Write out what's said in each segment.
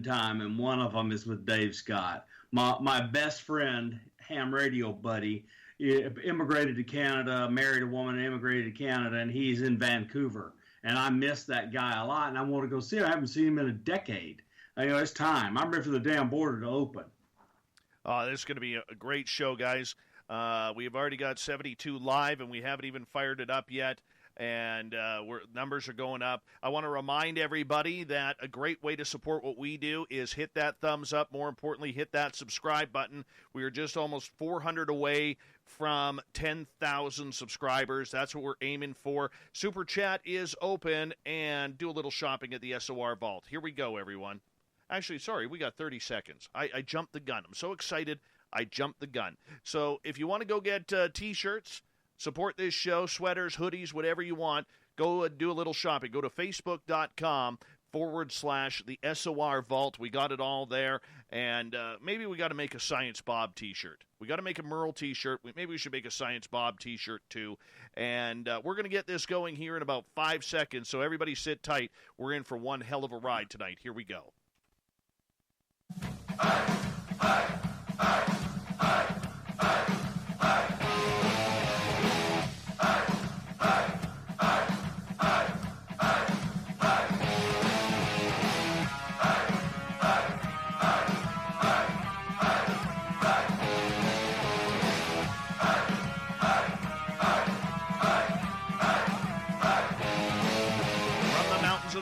time, and one of them is with Dave Scott. My best friend, ham radio buddy, immigrated to Canada, married a woman, immigrated to Canada, and he's in Vancouver. And I miss that guy a lot, and I want to go see him. I haven't seen him in a decade. It's time. I'm ready for the damn border to open. This is going to be a great show, guys. We've already got 72 live, and we haven't even fired it up yet. And numbers are going up. I want to remind everybody that a great way to support what we do is hit that thumbs up. More importantly, hit that subscribe button. We are just almost 400 away from 10,000 subscribers. That's what we're aiming for. Super Chat is open, and do a little shopping at the SOR Vault. Here we go, everyone. Actually, sorry, we got 30 seconds. I jumped the gun. I'm so excited, I jumped the gun. So if you want to go get T-shirts, support this show, sweaters, hoodies, whatever you want, go do a little shopping. Go to facebook.com/the SOR Vault. We got it all there. And maybe we got to make a Science Bob T-shirt. We got to make a Merle T-shirt. Maybe we should make a Science Bob T-shirt too. And we're going to get this going here in about 5 seconds. So everybody sit tight. We're in for one hell of a ride tonight. Here we go.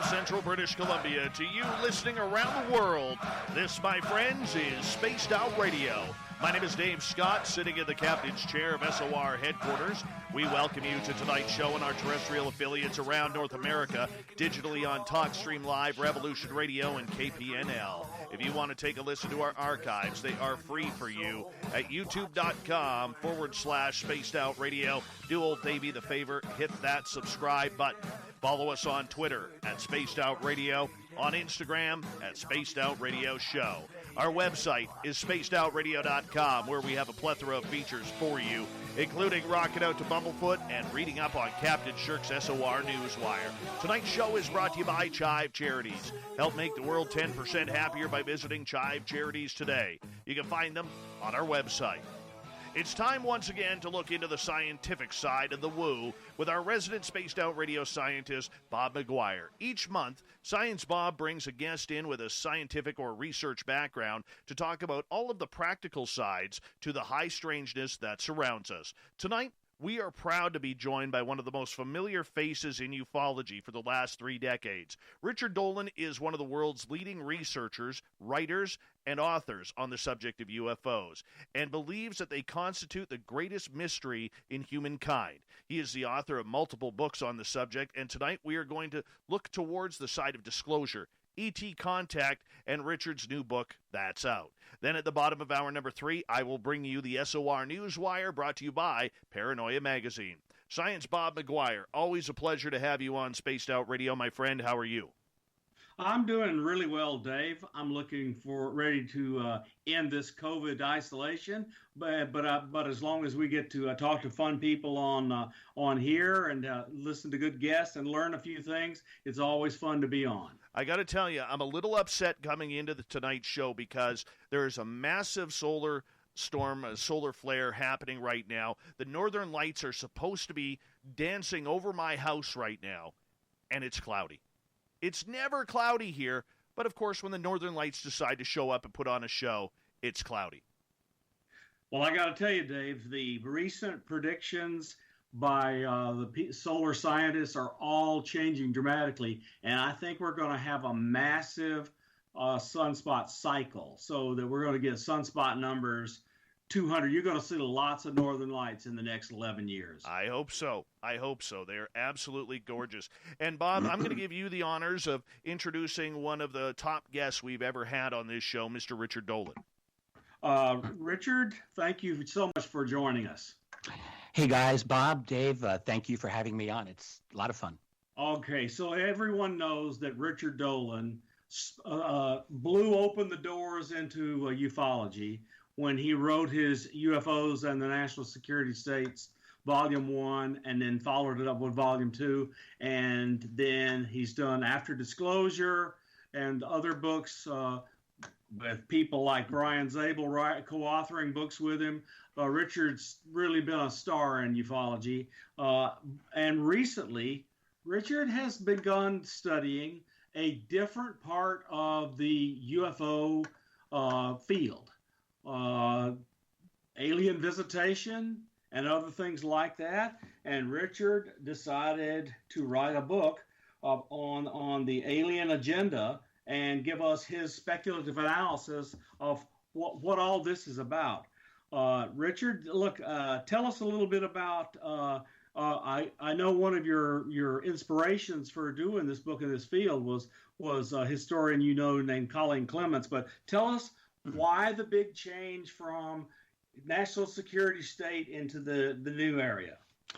Central British Columbia to you listening around the world. This, my friends, is Spaced Out Radio. My name is Dave Scott, sitting in the captain's chair of SOR headquarters. We welcome you to tonight's show and our terrestrial affiliates around North America, digitally on TalkStream Live, Revolution Radio, and KPNL. If you want to take a listen to our archives, they are free for you at youtube.com/Spaced Out Radio. Do old Davey the favor, hit that subscribe button. Follow us on Twitter at Spaced Out Radio, on Instagram at Spaced Out Radio Show. Our website is spacedoutradio.com, where we have a plethora of features for you, including rocking out to Bumblefoot and reading up on Captain Shirk's SOR Newswire. Tonight's show is brought to you by Chive Charities. Help make the world 10% happier by visiting Chive Charities today. You can find them on our website. It's time once again to look into the scientific side of the woo with our resident Spaced Out Radio scientist, Bob McGwier. Each month, Science Bob brings a guest in with a scientific or research background to talk about all of the practical sides to the high strangeness that surrounds us. Tonight, we are proud to be joined by one of the most familiar faces in ufology for the last 3 decades. Richard Dolan is one of the world's leading researchers, writers, and authors on the subject of UFOs, and believes that they constitute the greatest mystery in humankind. He is the author of multiple books on the subject, and tonight we are going to look towards the side of disclosure, ET Contact, and Richard's new book, That's Out. Then at the bottom of hour number 3, I will bring you the SOR Newswire, brought to you by Paranoia Magazine. Science Bob McGwier, always a pleasure to have you on Spaced Out Radio, my friend. How are you? I'm doing really well, Dave. I'm ready to end this COVID isolation, but as long as we get to talk to fun people on here and listen to good guests and learn a few things, it's always fun to be on. I got to tell you, I'm a little upset coming into the tonight's show because there is a massive solar storm, a solar flare happening right now. The northern lights are supposed to be dancing over my house right now, and it's cloudy. It's never cloudy here, but of course, when the northern lights decide to show up and put on a show, it's cloudy. Well, I got to tell you, Dave, the recent predictions by the solar scientists are all changing dramatically, and I think we're going to have a massive sunspot cycle, so that we're going to get sunspot numbers 200. You're going to see lots of northern lights in the next 11 years. I hope so. I hope so. They're absolutely gorgeous. And Bob, I'm going to give you the honors of introducing one of the top guests we've ever had on this show, Mr. Richard Dolan. Richard, thank you so much for joining us. Hey guys, Bob, Dave, thank you for having me on. It's a lot of fun. Okay, so everyone knows that Richard Dolan blew open the doors into ufology when he wrote his UFOs and the National Security States, Volume 1, and then followed it up with Volume 2. And then he's done After Disclosure and other books with people like Brian Zabel co-authoring books with him. Richard's really been a star in ufology. And recently, Richard has begun studying a different part of the UFO field, alien visitation and other things like that. And Richard decided to write a book on the alien agenda and give us his speculative analysis of what all this is about. Richard, look, tell us a little bit about. I know one of your inspirations for doing this book in this field was a historian you know named Colleen Clements. But tell us why the big change from national security state into the new area.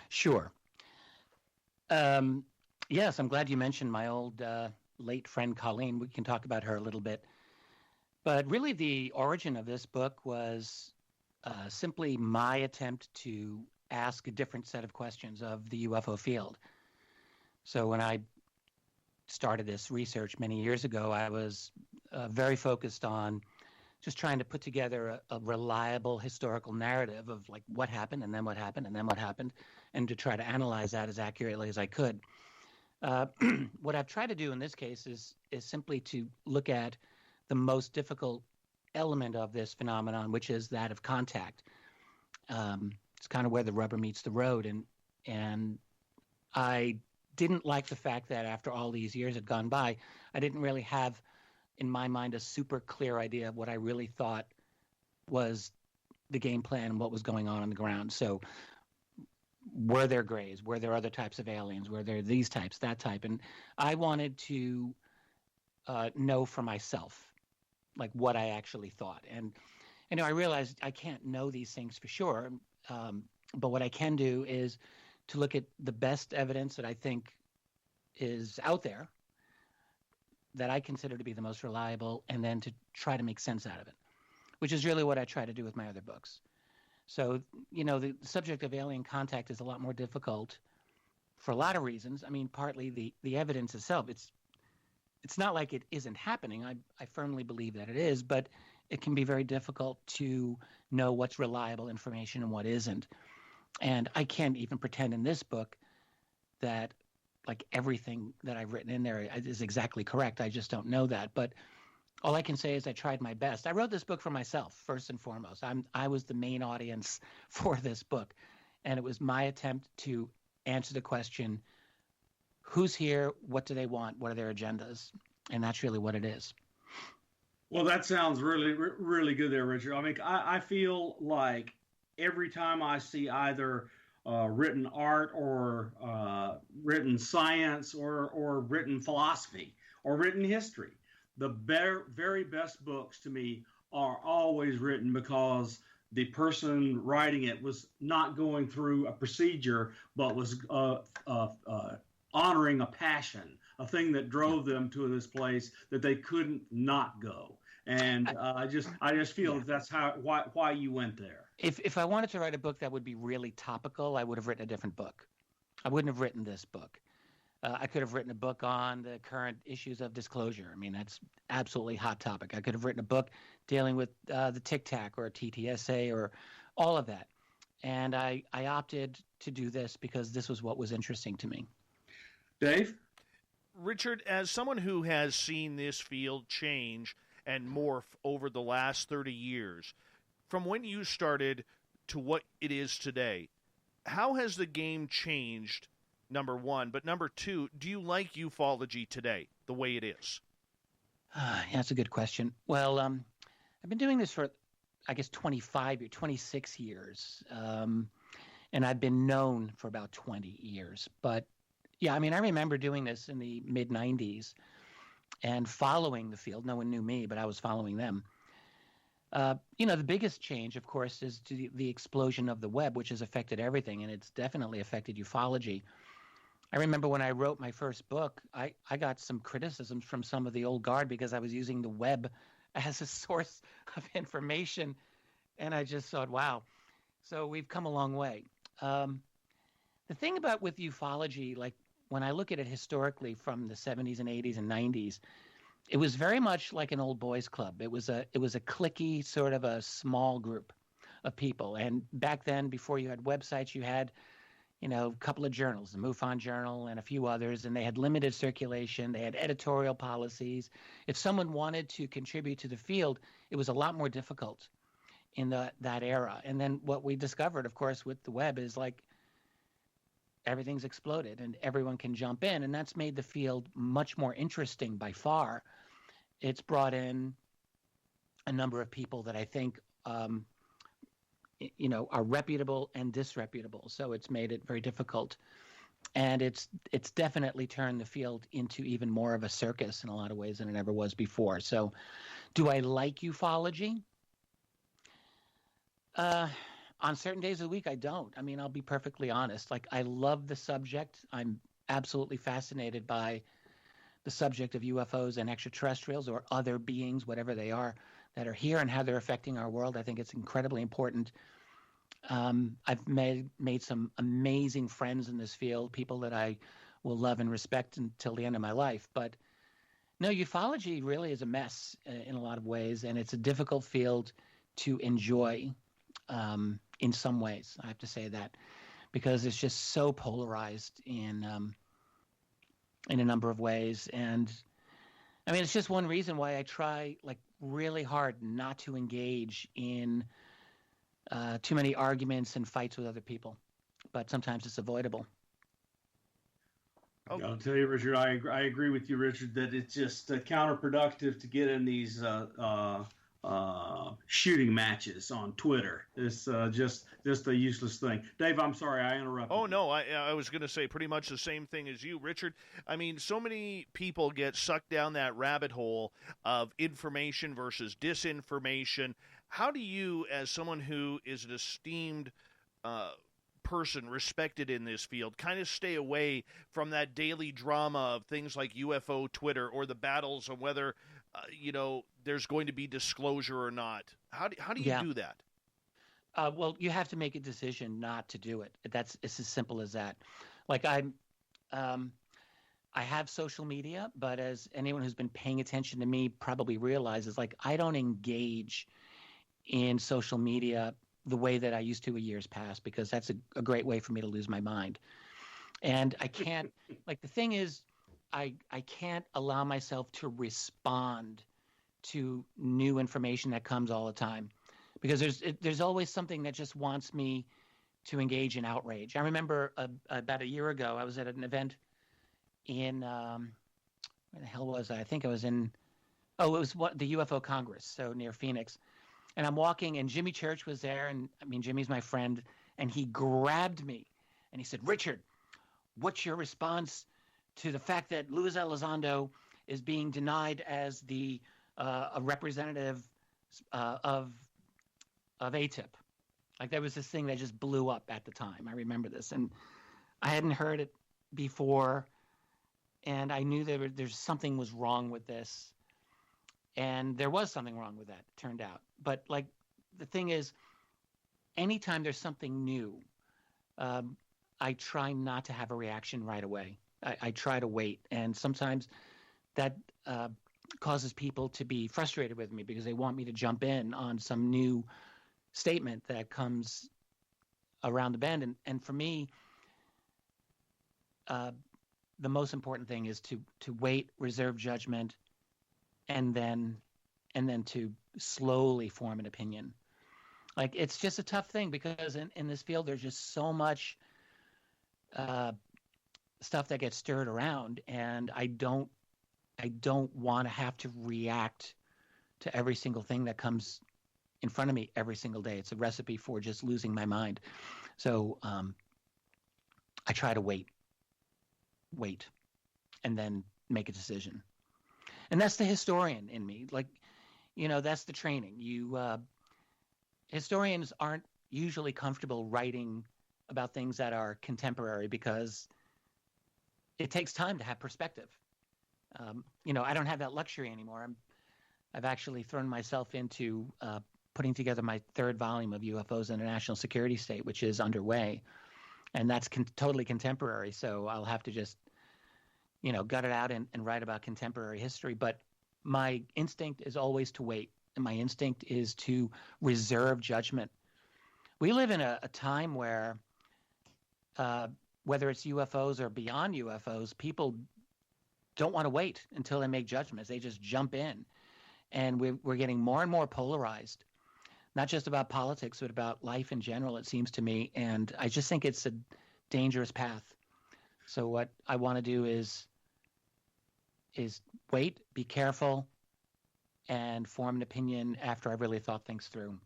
Sure. Yes, I'm glad you mentioned my old late friend Colleen. We can talk about her a little bit. But really the origin of this book was simply my attempt to ask a different set of questions of the UFO field. So when I started this research many years ago, I was very focused on just trying to put together a reliable historical narrative of like what happened and then what happened and then what happened, and to try to analyze that as accurately as I could. What I've tried to do in this case is simply to look at the most difficult element of this phenomenon, which is that of contact. It's kind of where the rubber meets the road, and I didn't like the fact that after all these years had gone by, I didn't really have in my mind a super clear idea of what I really thought was the game plan and what was going on the ground. So were there grays? Were there other types of aliens? Were there these types, that type? And I wanted to know for myself, like what I actually thought. And I realized I can't know these things for sure, but what I can do is to look at the best evidence that I think is out there, that I consider to be the most reliable, and then to try to make sense out of it, which is really what I try to do with my other books. So, the subject of alien contact is a lot more difficult for a lot of reasons. I mean, partly the evidence itself, it's not like it isn't happening. I firmly believe that it is, but it can be very difficult to know what's reliable information and what isn't. And I can't even pretend in this book that like everything that I've written in there is exactly correct. I just don't know that. But all I can say is I tried my best. I wrote this book for myself, first and foremost. I was the main audience for this book. And it was my attempt to answer the question, who's here? What do they want? What are their agendas? And that's really what it is. Well, that sounds really, really good there, Richard. I mean, I feel like every time I see either written art or written science or written philosophy or written history, the very best books to me are always written because the person writing it was not going through a procedure, but was honoring a passion, a thing that drove them to this place that they couldn't not go. And I just feel that's why you went there. If I wanted to write a book that would be really topical, I would have written a different book. I wouldn't have written this book. I could have written a book on the current issues of disclosure. I mean, that's absolutely hot topic. I could have written a book dealing with the Tic Tac or TTSA or all of that. And I opted to do this because this was what was interesting to me. Dave? Richard, as someone who has seen this field change and morph over the last 30 years, from when you started to what it is today, how has the game changed, number one? But number two, do you like ufology today, the way it is? Yeah, that's a good question. Well, I've been doing this for, I guess, 26 years. And I've been known for about 20 years. But, yeah, I mean, I remember doing this in the mid-'90s and following the field. No one knew me, but I was following them. The biggest change, of course, is the explosion of the web, which has affected everything, and it's definitely affected ufology. I remember when I wrote my first book, I got some criticisms from some of the old guard because I was using the web as a source of information, and I just thought, wow. So we've come a long way. The thing about with ufology, like when I look at it historically from the 70s and 80s and 90s, it was very much like an old boys club. It was a cliquey, sort of a small group of people. And back then, before you had websites, you had, a couple of journals, the MUFON Journal and a few others, and they had limited circulation. They had editorial policies. If someone wanted to contribute to the field, it was a lot more difficult in that era. And then what we discovered, of course, with the web is like everything's exploded and everyone can jump in. And that's made the field much more interesting by far. It's brought in a number of people that I think, are reputable and disreputable. So it's made it very difficult. And it's definitely turned the field into even more of a circus in a lot of ways than it ever was before. So do I like ufology? On certain days of the week, I don't. I mean, I'll be perfectly honest. Like, I love the subject. I'm absolutely fascinated by the subject of UFOs and extraterrestrials or other beings, whatever they are, that are here and how they're affecting our world. I think it's incredibly important. I've made some amazing friends in this field, people that I will love and respect until the end of my life. But no, ufology really is a mess in a lot of ways, and it's a difficult field to enjoy in some ways. I have to say that, because it's just so polarized in a number of ways. And I mean, it's just one reason why I try like really hard not to engage in too many arguments and fights with other people, but sometimes it's avoidable. Oh. I'll tell you, Richard, I agree with you, Richard, that it's just counterproductive to get in these shooting matches on Twitter. It's just a useless thing. Dave, I'm sorry I interrupted. Oh, no, I was going to say pretty much the same thing as you, Richard. I mean, so many people get sucked down that rabbit hole of information versus disinformation. How do you, as someone who is an esteemed person, respected in this field, kind of stay away from that daily drama of things like UFO Twitter or the battles on whether there's going to be disclosure or not? How do you do that? Well, you have to make a decision not to do it. It's as simple as that. Like I have social media, but as anyone who's been paying attention to me probably realizes, like, I don't engage in social media the way that I used to in years past, because that's a great way for me to lose my mind. And I can't, like, the thing is, I can't allow myself to respond to new information that comes all the time, because there's always something that just wants me to engage in outrage. I remember about a year ago, I was at an event in, where the hell was I? I think I was in, it was the UFO Congress, so near Phoenix. And I'm walking, and Jimmy Church was there, and I mean, Jimmy's my friend, and he grabbed me, and he said, "Richard, what's your response to the fact that Luis Elizondo is being denied as a representative of ATIP?" Like, there was this thing that just blew up at the time. I remember this, and I hadn't heard it before, and I knew there's something was wrong with this. And there was something wrong with that, it turned out. But, like, the thing is, anytime there's something new, I try not to have a reaction right away. I try to wait. And sometimes that causes people to be frustrated with me, because they want me to jump in on some new statement that comes around the bend. And for me, the most important thing is to wait, reserve judgment, and then to slowly form an opinion. Like, it's just a tough thing, because in this field, there's just so much stuff that gets stirred around, and I don't want to have to react to every single thing that comes in front of me every single day. It's a recipe for just losing my mind. So I try to wait, and then make a decision. And that's the historian in me. Like, that's the training. Historians aren't usually comfortable writing about things that are contemporary, because it takes time to have perspective. I don't have that luxury anymore. I've actually thrown myself into putting together my third volume of UFOs in a National Security State, which is underway. And that's totally contemporary. So I'll have to just gut it out and write about contemporary history. But my instinct is always to wait, and my instinct is to reserve judgment. We live in a time where, whether it's UFOs or beyond UFOs, people don't want to wait until they make judgments. They just jump in. And we're getting more and more polarized, not just about politics, but about life in general, it seems to me. And I just think it's a dangerous path. So what I want to do is wait, be careful, and form an opinion after I've really thought things through.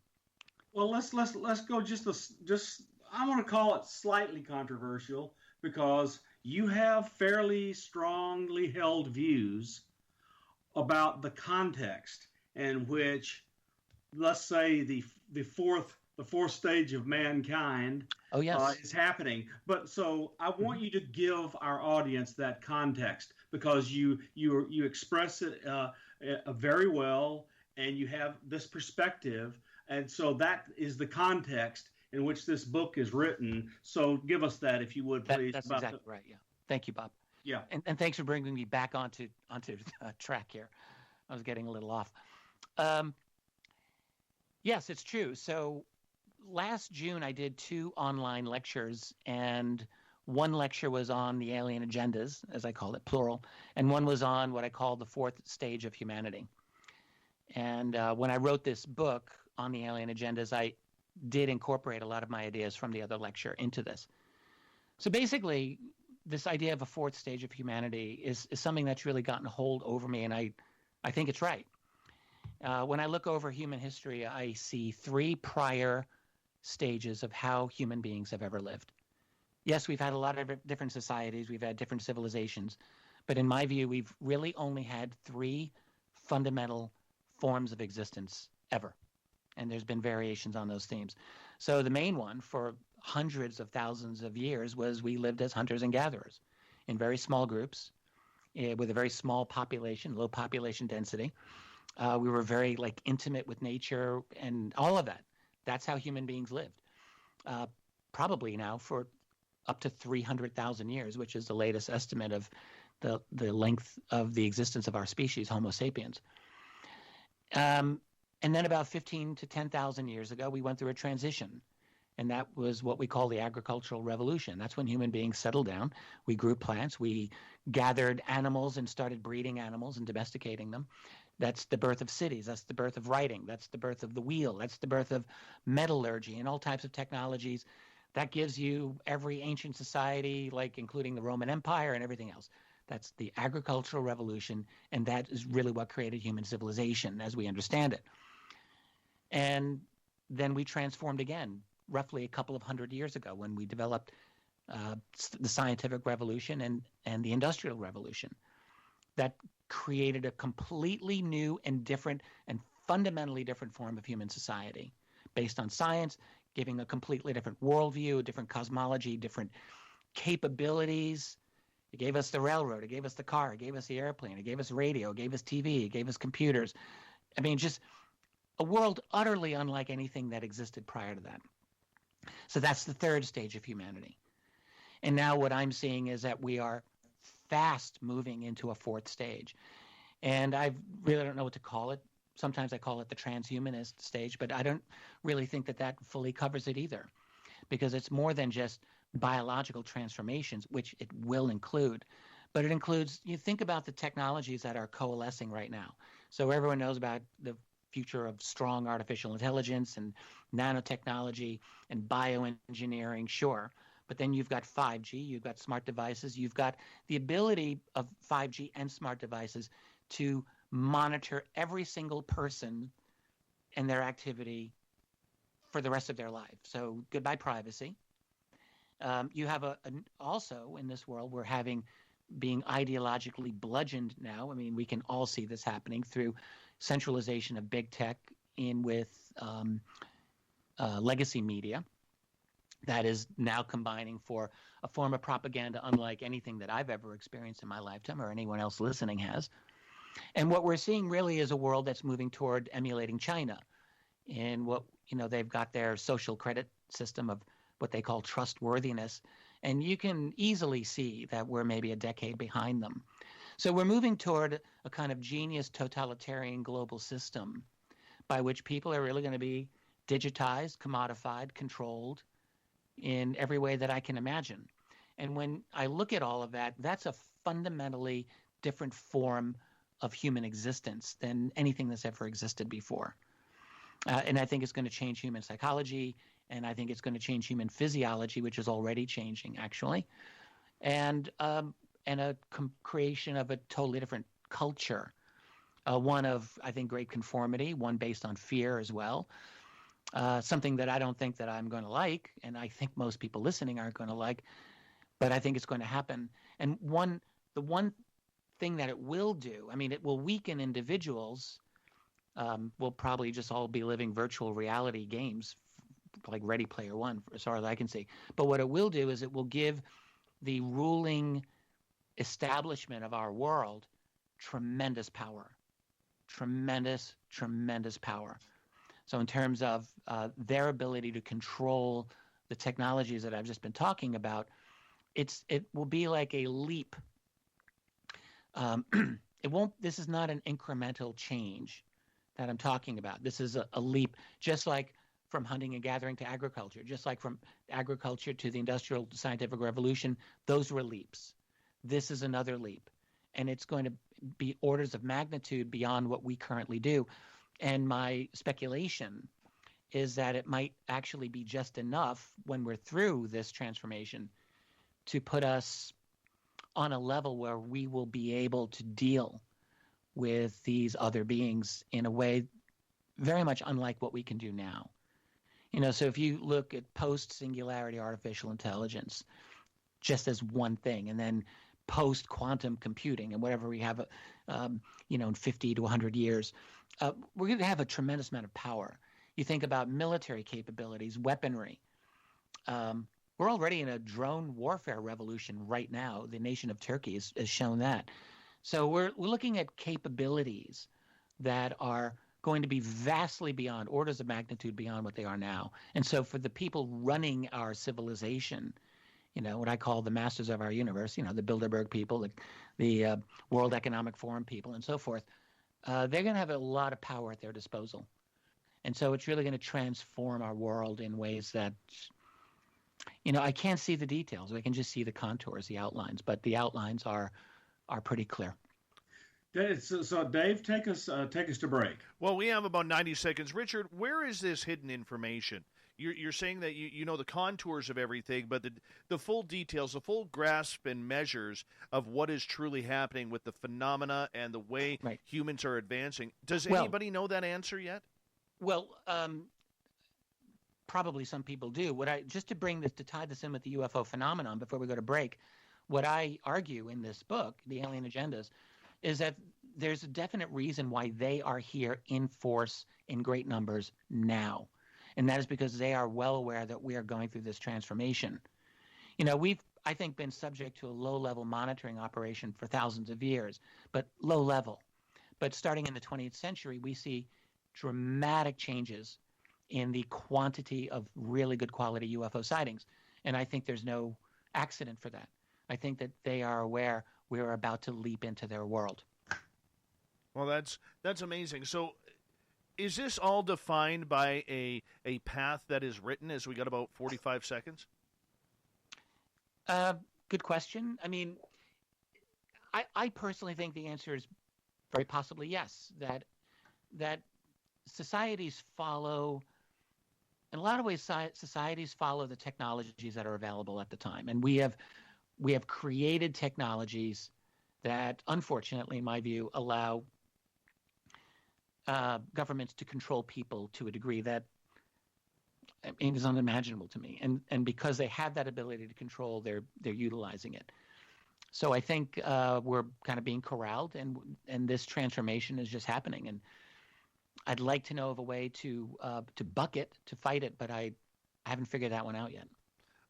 Well, let's go just I want to call it slightly controversial, because you have fairly strongly held views about the context in which, let's say, the fourth stage of mankind is happening. But so I want you to give our audience that context, because you express it very well, and you have this perspective, and so that is the context in which this book is written. So give us that, if you would, please. That's exactly right. Yeah. Thank you, Bob. Yeah. And thanks for bringing me back onto track here. I was getting a little off. Yes, it's true. So last June, I did 2 online lectures, and one lecture was on the alien agendas, as I call it, plural, and one was on what I call the 4th stage of humanity. And when I wrote this book on the alien agendas, I did incorporate a lot of my ideas from the other lecture into this. So basically, this idea of a 4th stage of humanity is something that's really gotten a hold over me, and I think it's right. When I look over human history, I see 3 prior stages of how human beings have ever lived. Yes, we've had a lot of different societies, we've had different civilizations, but in my view, we've really only had 3 fundamental forms of existence ever. And there's been variations on those themes. So the main one for hundreds of thousands of years was we lived as hunters and gatherers in very small groups with a very small population, low population density. We were very intimate with nature and all of that. That's how human beings lived. Probably now for up to 300,000 years, which is the latest estimate of the length of the existence of our species, Homo sapiens. And then about 15 to 10,000 years ago, we went through a transition. And that was what we call the agricultural revolution. That's when human beings settled down. We grew plants. We gathered animals and started breeding animals and domesticating them. That's the birth of cities. That's the birth of writing. That's the birth of the wheel. That's the birth of metallurgy and all types of technologies. That gives you every ancient society, including the Roman Empire and everything else. That's the agricultural revolution, and that is really what created human civilization as we understand it. And then we transformed again, roughly a couple of hundred years ago, when we developed the scientific revolution and the industrial revolution. That created a completely new and different and fundamentally different form of human society based on science, giving a completely different worldview, a different cosmology, different capabilities. It gave us the railroad, it gave us the car, it gave us the airplane, it gave us radio, it gave us TV, it gave us computers. I mean, just a world utterly unlike anything that existed prior to that. So that's the 3rd stage of humanity. And now what I'm seeing is that we are fast moving into a 4th stage. And I really don't know what to call it. Sometimes I call it the transhumanist stage, but I don't really think that fully covers it either, because it's more than just biological transformations, which it will include, but it includes, you think about the technologies that are coalescing right now. So everyone knows about the future of strong artificial intelligence and nanotechnology and bioengineering, sure. But then you've got 5G, you've got smart devices, you've got the ability of 5G and smart devices to monitor every single person and their activity for the rest of their life. So goodbye privacy. You have also in this world, we're being ideologically bludgeoned now. I mean, we can all see this happening through centralization of big tech in with legacy media that is now combining for a form of propaganda unlike anything that I've ever experienced in my lifetime or anyone else listening has. And what we're seeing really is a world that's moving toward emulating China in what, they've got their social credit system of what they call trustworthiness. And you can easily see that we're maybe a decade behind them. So we're moving toward a kind of genius totalitarian global system by which people are really going to be digitized, commodified, controlled in every way that I can imagine. And when I look at all of that, that's a fundamentally different form of human existence than anything that's ever existed before. And I think it's going to change human psychology, and I think it's going to change human physiology, which is already changing, actually, and a creation of a totally different culture, one of, I think, great conformity, one based on fear as well, something that I don't think that I'm going to like, and I think most people listening aren't going to like, but I think it's going to happen. And the one thing that it will do, I mean, it will weaken individuals. We'll probably just all be living virtual reality games like Ready Player One, as far as I can see. But what it will do is it will give the ruling establishment of our world tremendous power, tremendous power. So in terms of their ability to control the technologies that I've just been talking about, it will be like a leap. This is not an incremental change that I'm talking about. This is a leap, just like from hunting and gathering to agriculture, just like from agriculture to the industrial scientific revolution. Those were leaps. This is another leap, and it's going to be orders of magnitude beyond what we currently do. And my speculation is that it might actually be just enough when we're through this transformation to put us on a level where we will be able to deal with these other beings in a way very much unlike what we can do now. So if you look at post-singularity artificial intelligence just as one thing, and then post-quantum computing and whatever we have, in 50 to 100 years, we're going to have a tremendous amount of power. You think about military capabilities, weaponry. We're already in a drone warfare revolution right now. The nation of Turkey has shown that. So we're looking at capabilities that are going to be vastly beyond, orders of magnitude beyond what they are now. And so for the people running our civilization, what I call the masters of our universe, the Bilderberg people, the World Economic Forum people, and so forth, they're going to have a lot of power at their disposal. And so it's really going to transform our world in ways that, I can't see the details. I can just see the contours, the outlines, but the outlines are pretty clear. So Dave, take us to break. Well, we have about 90 seconds. Richard, where is this hidden information? You're saying that you know the contours of everything, but the full details, the full grasp and measures of what is truly happening with the phenomena and the way humans are advancing. Does anybody know that answer yet? Well, probably some people do. Just to tie this in with the UFO phenomenon before we go to break, what I argue in this book, The Alien Agendas, is that there's a definite reason why they are here in force in great numbers now. And that is because they are well aware that we are going through this transformation. We've, I think, been subject to a low-level monitoring operation for thousands of years, but low level. But starting in the 20th century, we see dramatic changes in the quantity of really good quality UFO sightings. And I think there's no accident for that. I think that they are aware we're about to leap into their world. Well, that's amazing. So is this all defined by a path that is written, as we got about 45 seconds? Good question. I mean, I personally think the answer is very possibly yes, that societies follow, in a lot of ways, societies follow the technologies that are available at the time. And we have created technologies that, unfortunately, in my view, allow governments to control people to a degree that is unimaginable to me. And because they have that ability to control, they're utilizing it. So I think we're kind of being corralled, and this transformation is just happening. And I'd like to know of a way to buck it, to fight it, but I haven't figured that one out yet.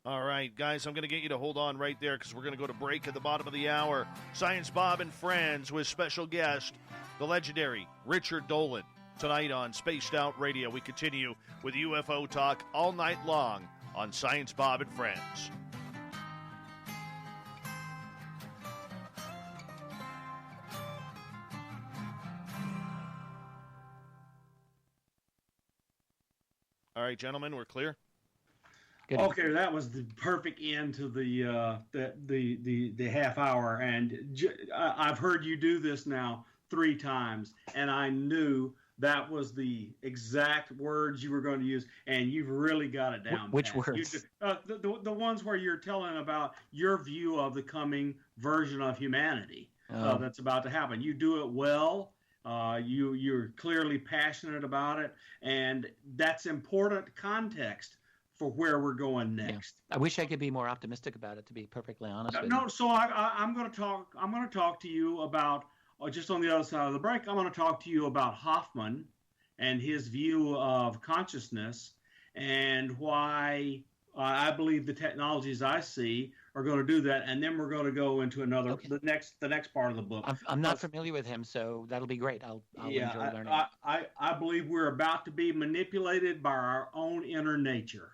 All right, guys, I'm going to get you to hold on right there because we're going to go to break at the bottom of the hour. Science Bob and Friends with special guest, the legendary Richard Dolan. Tonight on Spaced Out Radio, we continue with UFO talk all night long on Science Bob and Friends. All right, gentlemen, we're clear. Good. Okay, that was the perfect end to the half hour, and I've heard you do this now 3 times, and I knew that was the exact words you were going to use, and you've really got it down. Which words? The ones where you're telling about your view of the coming version of humanity that's about to happen. You do it well. You're clearly passionate about it, and that's important context for where we're going next. Yeah. I wish I could be more optimistic about it, to be perfectly honest with you. No, so I'm going to talk. I'm going to talk to you about just on the other side of the break. I'm going to talk to you about Hoffman and his view of consciousness and why I believe the technologies I see are going to do that. And then we're going to go into the next part of the book. I'm not familiar with him, so that'll be great. I'll enjoy learning. I believe we're about to be manipulated by our own inner nature.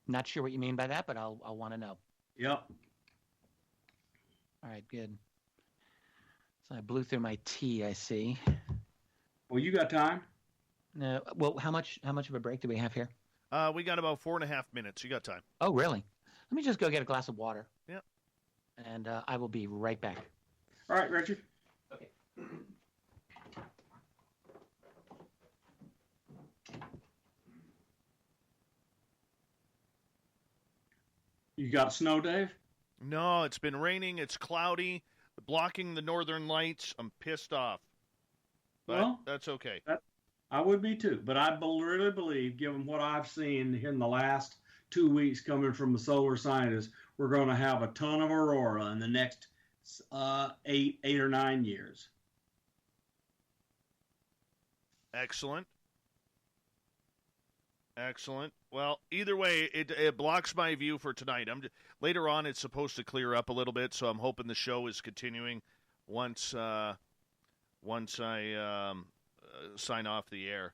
Not sure what you mean by that, but I'll want to know. Yep. All right, good. So I blew through my tea, I see. Well, you got time? No. Well, how much of a break do we have here? We got about 4.5 minutes. You got time. Oh, really? Let me just go get a glass of water. Yeah. And I will be right back. All right, Richard. Okay. You got snow, Dave? No, it's been raining. It's cloudy, blocking the northern lights. I'm pissed off. But Well, that's okay. I would be too, but I really believe, given what I've seen in the last 2 weeks coming from the solar scientists, we're going to have a ton of aurora in the next 8 or 9 years. Excellent. Well, either way, it blocks my view for tonight. Later on, it's supposed to clear up a little bit, so I'm hoping the show is continuing once I sign off the air.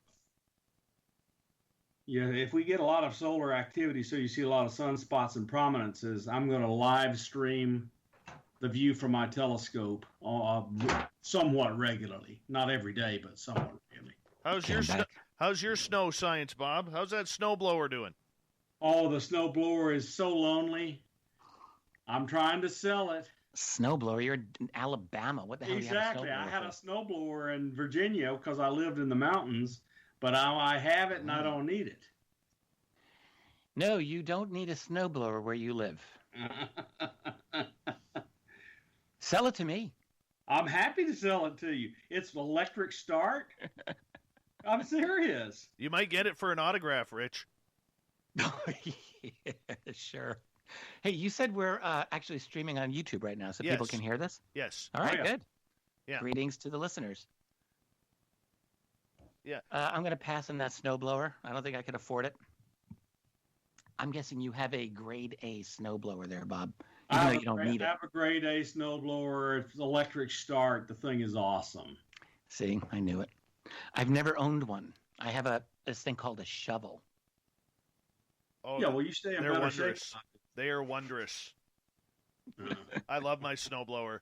Yeah, if we get a lot of solar activity, so you see a lot of sunspots and prominences, I'm going to live stream the view from my telescope somewhat regularly. Not every day, but somewhat regularly. How's your snow science, Bob? How's that snowblower doing? Oh, the snowblower is so lonely. I'm trying to sell it. Snowblower? You're in Alabama. What the hell? Exactly. Do you have a snowblower I had for? a snowblower in Virginia because I lived in the mountains, but I have it and I don't need it. No, you don't need a snowblower where you live. Sell it to me. I'm happy to sell it to you. It's electric start. I'm serious. You might get it for an autograph, Rich. Yeah, sure. Hey, you said we're actually streaming on YouTube right now, so Yes. people can hear this? Yes. All right, yeah. good. Yeah. Greetings to the listeners. Yeah. I'm going to pass on that snowblower. I don't think I could afford it. I'm guessing you have a grade A snowblower there, Bob. Even though you don't need it. I have a grade A snowblower. It's electric start. The thing is awesome. See, I knew it. I've never owned one. I have this thing called a shovel. Oh, Yeah, well, you stay in they're better shape. wondrous. They are wondrous. I love my snowblower.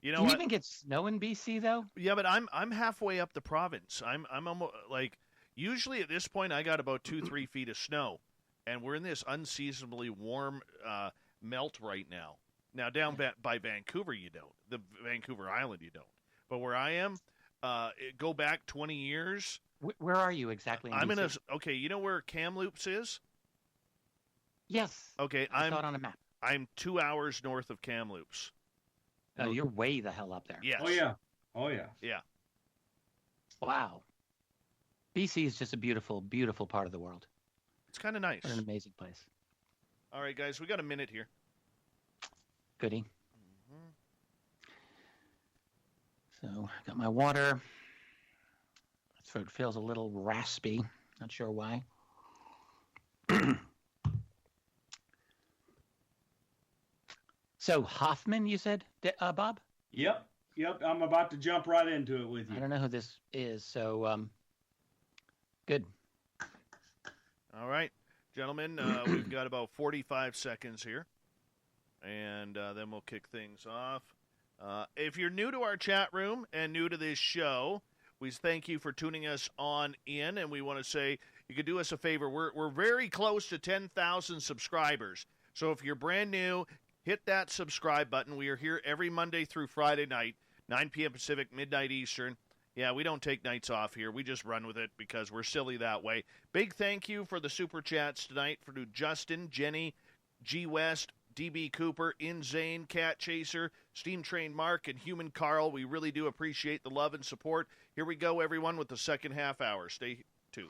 You know Do you what? even get snow in BC though? Yeah, but I'm halfway up the province. I'm almost like usually at this point I got about 2-3 feet of snow, and we're in this unseasonably warm melt right now. Now down by Vancouver you don't, the Vancouver Island you don't, but where I am, go back 20 years. Where are you exactly? I'm BC? okay. You know where Kamloops is? Yes. Okay, I saw it on a map. I'm 2 hours north of Kamloops. Oh, you're way the hell up there. Yes. Oh yeah. Yeah. Wow. BC is just a beautiful, beautiful part of the world. It's kind of nice. What an amazing place. All right, guys, we got a minute here. Goody. So I got my water. My throat feels a little raspy. Not sure why. So Hoffman, you said, Bob? Yep. I'm about to jump right into it with you. I don't know who this is, so good. All right, gentlemen, we've got about 45 seconds here, and then we'll kick things off. If you're new to our chat room and new to this show, We thank you for tuning us on in, and we want to say you could do us a favor. We're very close to 10,000 subscribers. So if you're brand new, hit that subscribe button. We are here every Monday through Friday night, 9 p.m. Pacific, midnight Eastern. Yeah, we don't take nights off here. We just run with it because we're silly that way. Big thank you for the Super Chats tonight for Justin, Jenny, G. West, DB Cooper, Inzane, Cat Chaser, Steam Train Mark, and Human Carl. We really do appreciate the love and support. Here we go, everyone, with the second half hour. Stay tuned.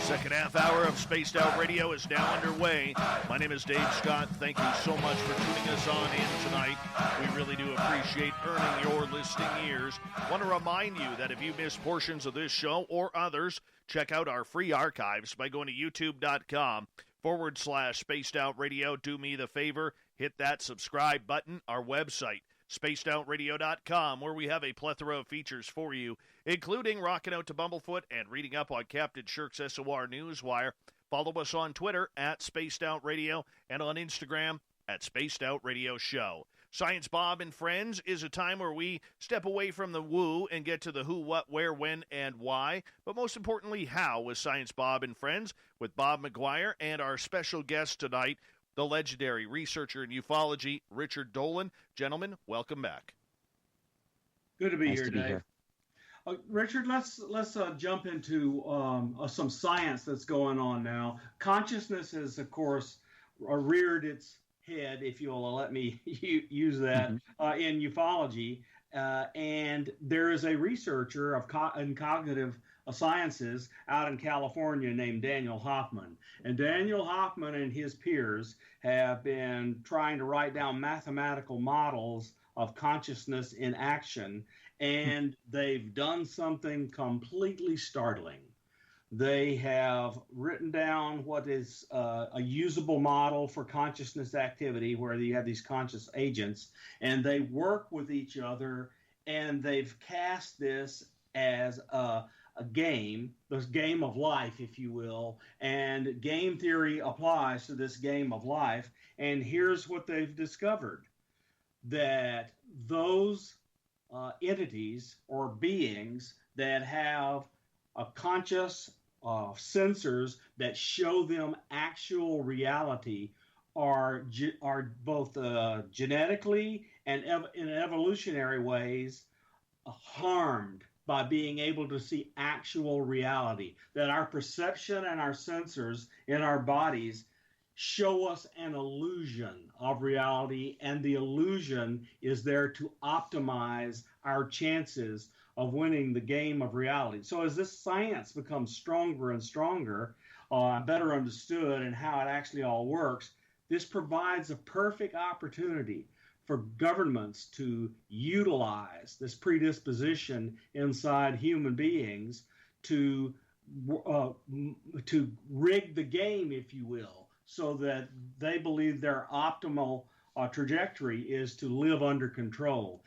Second half hour of Spaced Out Radio is now underway. My name is Dave Scott. Thank you so much for tuning us on in tonight. We really do appreciate earning your listening ears. Want to remind you that if you missed portions of this show or others, check out our free archives by going to youtube.com/Spaced Out Radio. Do me the favor, hit that subscribe button. Our website, spacedoutradio.com, where we have a plethora of features for you, including rocking out to Bumblefoot and reading up on Captain Shirk's SOR Newswire. Follow us on Twitter at Spaced Out Radio and on Instagram at Spaced Out Radio Show. Science Bob and Friends is a time where we step away from the woo and get to the who, what, where, when, and why, but most importantly, how with Science Bob and Friends with Bob McGwier and our special guest tonight, the legendary researcher in ufology, Richard Dolan. Gentlemen, welcome back. Good to be here, Dave. Richard, let's jump into some science that's going on now. Consciousness has, of course, reared its head, if you'll let me use that, in ufology. And there is a researcher in cognitive sciences out in California named Daniel Hoffman. And Daniel Hoffman and his peers have been trying to write down mathematical models of consciousness in action, and they've done something completely startling. They have written down what is a usable model for consciousness activity, where you have these conscious agents, and they work with each other, and they've cast this as a game, this game of life, if you will, and game theory applies to this game of life. And here's what they've discovered, that those entities or beings that have a conscious sensors that show them actual reality are both genetically and in evolutionary ways harmed by being able to see actual reality, that our perception and our sensors in our bodies show us an illusion of reality, and the illusion is there to optimize our chances of winning the game of reality. So as this science becomes stronger and stronger, better understood, and how it actually all works, this provides a perfect opportunity for governments to utilize this predisposition inside human beings to rig the game, if you will, so that they believe their optimal trajectory is to live under control.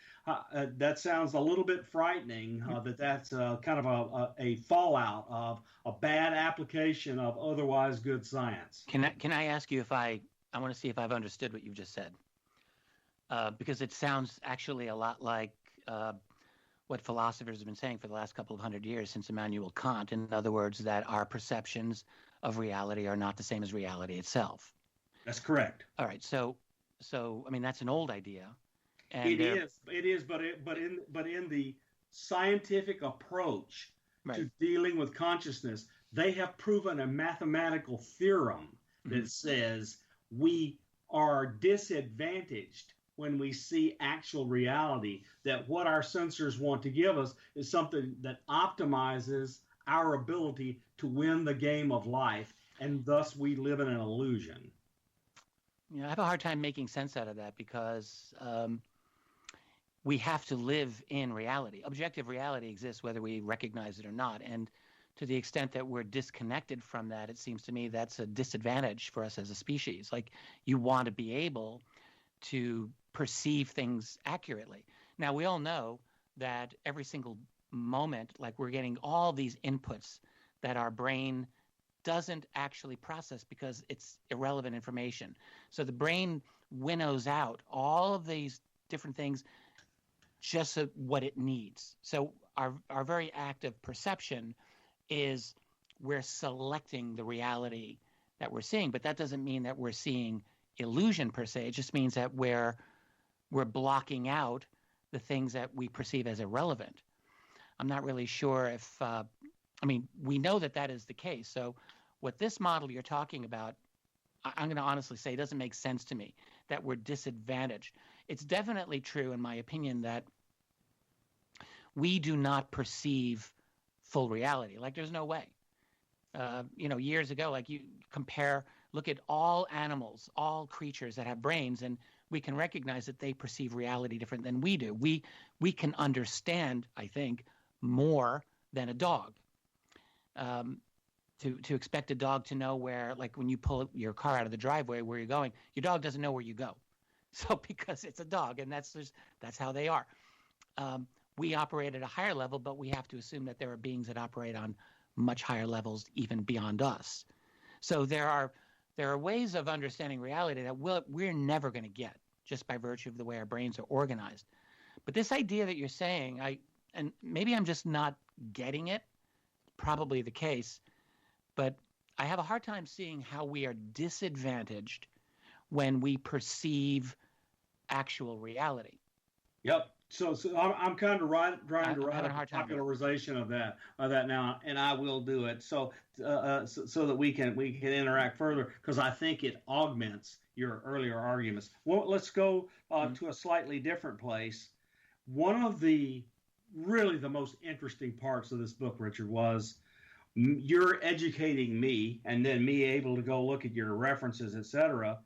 That sounds a little bit frightening, that's kind of a fallout of a bad application of otherwise good science. Can I ask you if I want to see if I've understood what you've just said? Because it sounds actually a lot like what philosophers have been saying for the last couple of hundred years since Immanuel Kant. In other words, that our perceptions of reality are not the same as reality itself. That's correct. All right. So I mean, that's an old idea. And it is, but in the scientific approach to dealing with consciousness, they have proven a mathematical theorem that says we are disadvantaged when we see actual reality, that what our sensors want to give us is something that optimizes our ability to win the game of life, and thus we live in an illusion. You know, I have a hard time making sense out of that because we have to live in reality. Objective reality exists whether we recognize it or not, and to the extent that we're disconnected from that, it seems to me that's a disadvantage for us as a species. Like, you want to be able to perceive things accurately. Now, we all know that every single moment, like we're getting all these inputs that our brain doesn't actually process because it's irrelevant information. So the brain winnows out all of these different things just so what it needs. So our very act of perception is we're selecting the reality that we're seeing, but that doesn't mean that we're seeing illusion per se. It just means that we're blocking out the things that we perceive as irrelevant. I'm not really sure if, we know that that is the case. So what this model you're talking about, I'm going to honestly say, doesn't make sense to me, that we're disadvantaged. It's definitely true, in my opinion, that we do not perceive full reality. Like, there's no way. Years ago, like, you look at all animals, all creatures that have brains, and we can recognize that they perceive reality different than we do. We can understand, I think, more than a dog. To expect a dog to know where, like when you pull your car out of the driveway, where you're going, your dog doesn't know where you go. So because it's a dog, and that's how they are. We operate at a higher level, but we have to assume that there are beings that operate on much higher levels, even beyond us. So there are ways of understanding reality that we're never going to get just by virtue of the way our brains are organized. But this idea that you're saying, and maybe I'm just not getting it, probably the case, but I have a hard time seeing how we are disadvantaged when we perceive actual reality. Yep. So I'm kind of trying to write a popularization of that now, and I will do it so that we can interact further, because I think it augments your earlier arguments. Well, let's go to a slightly different place. One of the most interesting parts of this book, Richard, was you're educating me, and then me able to go look at your references, etc.,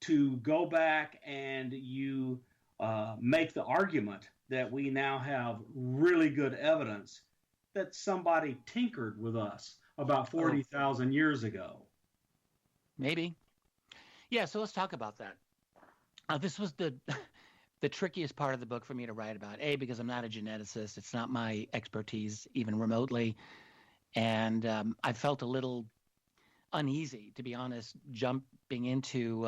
to go back and you make the argument that we now have really good evidence that somebody tinkered with us about 40,000 years ago. Maybe. Yeah, so let's talk about that. This was the trickiest part of the book for me to write about, because I'm not a geneticist. It's not my expertise, even remotely. And I felt a little uneasy, to be honest, jumping into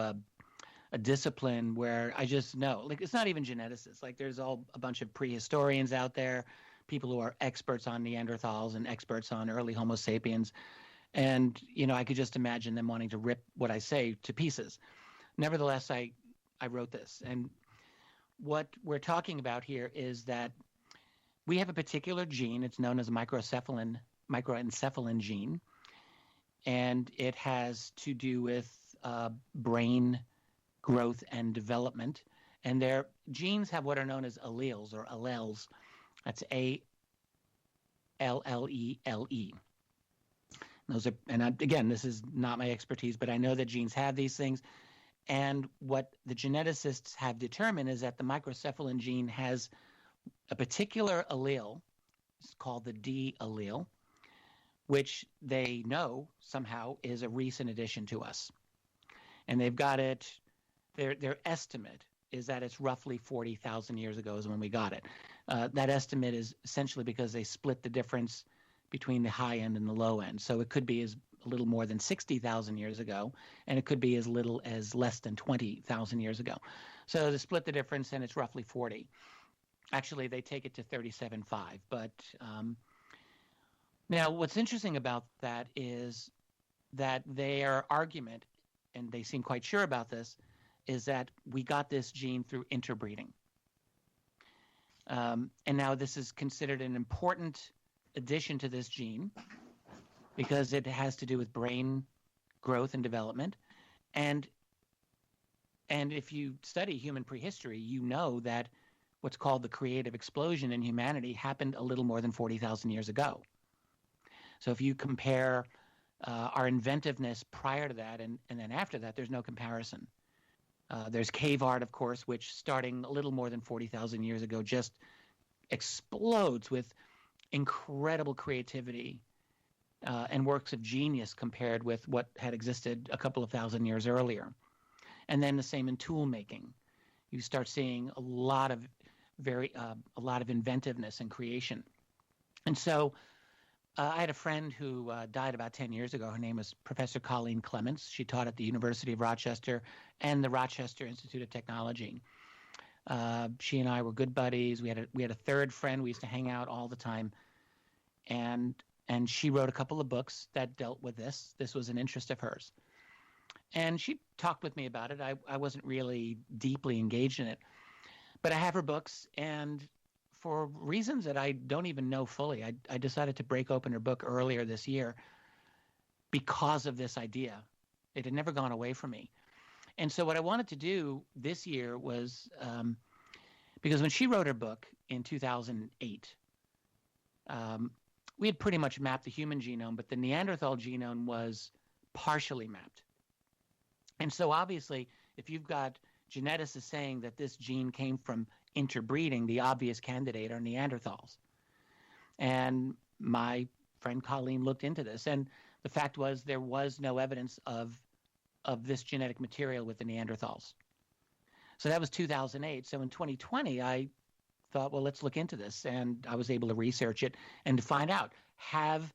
a discipline where I just know, like, it's not even geneticists. Like, there's a bunch of prehistorians out there, people who are experts on Neanderthals and experts on early Homo sapiens. And, I could just imagine them wanting to rip what I say to pieces. Nevertheless, I wrote this. And what we're talking about here is that we have a particular gene. It's known as a microencephalin gene. And it has to do with brain growth and development. And their genes have what are known as alleles or allels. That's A-L-L-E-L-E. Those are, and again, this is not my expertise, but I know that genes have these things. And what the geneticists have determined is that the microencephalin gene has a particular allele, it's called the D allele, which they know somehow is a recent addition to us. And they've got it, their estimate is that it's roughly 40,000 years ago is when we got it. That estimate is essentially because they split the difference between the high end and the low end. So it could be as a little more than 60,000 years ago, and it could be as little as less than 20,000 years ago. So they split the difference, and it's roughly 40. Actually, they take it to 37.5. But now what's interesting about that is that their argument, and they seem quite sure about this, is that we got this gene through interbreeding. And now this is considered an important addition to this gene because it has to do with brain growth and development. And if you study human prehistory, you know that what's called the creative explosion in humanity happened a little more than 40,000 years ago. So if you compare our inventiveness prior to that and then after that, there's no comparison. There's cave art, of course, which starting a little more than 40,000 years ago just explodes with incredible creativity and works of genius compared with what had existed a couple of thousand years earlier. And then the same in tool making. you start seeing a lot of inventiveness and creation. And so I had a friend who died about 10 years ago. Her name was Professor Colleen Clements. She taught at the University of Rochester and the Rochester Institute of Technology. She and I were good buddies. We had a third friend. We used to hang out all the time. And she wrote a couple of books that dealt with this. This was an interest of hers. And she talked with me about it. I wasn't really deeply engaged in it. But I have her books, and for reasons that I don't even know fully, I decided to break open her book earlier this year because of this idea. It had never gone away from me. And so what I wanted to do this year was, because when she wrote her book in 2008, we had pretty much mapped the human genome, but the Neanderthal genome was partially mapped. And so obviously, if you've got geneticists saying that this gene came from interbreeding, the obvious candidate are Neanderthals. And my friend Colleen looked into this, and the fact was there was no evidence of this genetic material with the Neanderthals. So that was 2008. So in 2020, I thought, well, let's look into this. And I was able to research it and to find out, have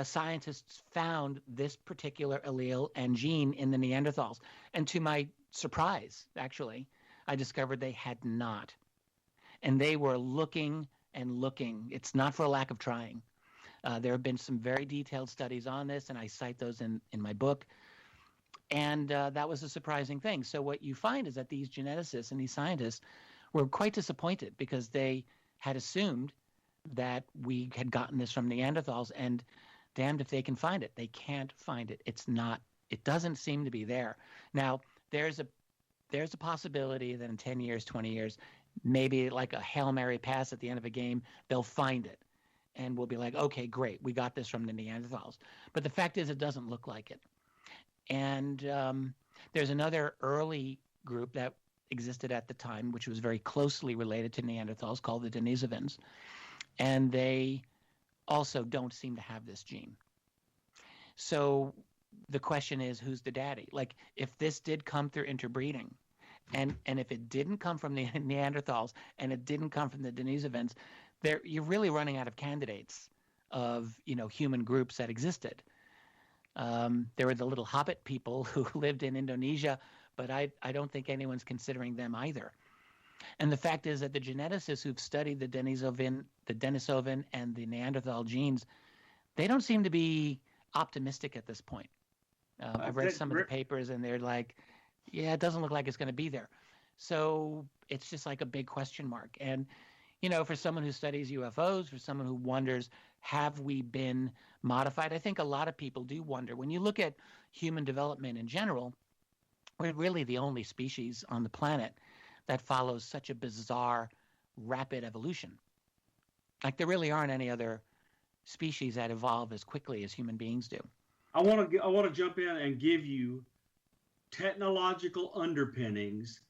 scientists found this particular allele and gene in the Neanderthals? And to my surprise, actually, I discovered they had not. And they were looking and looking. It's not for a lack of trying. There have been some very detailed studies on this, and I cite those in my book. And that was a surprising thing. So what you find is that these geneticists and these scientists were quite disappointed because they had assumed that we had gotten this from Neanderthals, and damned if they can find it. They can't find it. It doesn't seem to be there. Now, there's a possibility that in 10 years, 20 years, maybe like a Hail Mary pass at the end of a game, they'll find it. And we'll be like, okay, great, we got this from the Neanderthals. But the fact is, it doesn't look like it. And there's another early group that existed at the time, which was very closely related to Neanderthals, called the Denisovans. And they also don't seem to have this gene. So the question is, who's the daddy? Like, if this did come through interbreeding, and if it didn't come from the Neanderthals and it didn't come from the Denisovans, you're really running out of candidates of, human groups that existed. There were the little hobbit people who lived in Indonesia, but I don't think anyone's considering them either. And the fact is that the geneticists who've studied the Denisovan and the Neanderthal genes, they don't seem to be optimistic at this point. I've read some of the papers, and they're like, yeah, it doesn't look like it's going to be there. So it's just like a big question mark. And, for someone who studies UFOs, for someone who wonders, have we been modified? I think a lot of people do wonder. When you look at human development in general, we're really the only species on the planet that follows such a bizarre, rapid evolution. Like, there really aren't any other species that evolve as quickly as human beings do. I want to jump in and give you technological underpinnings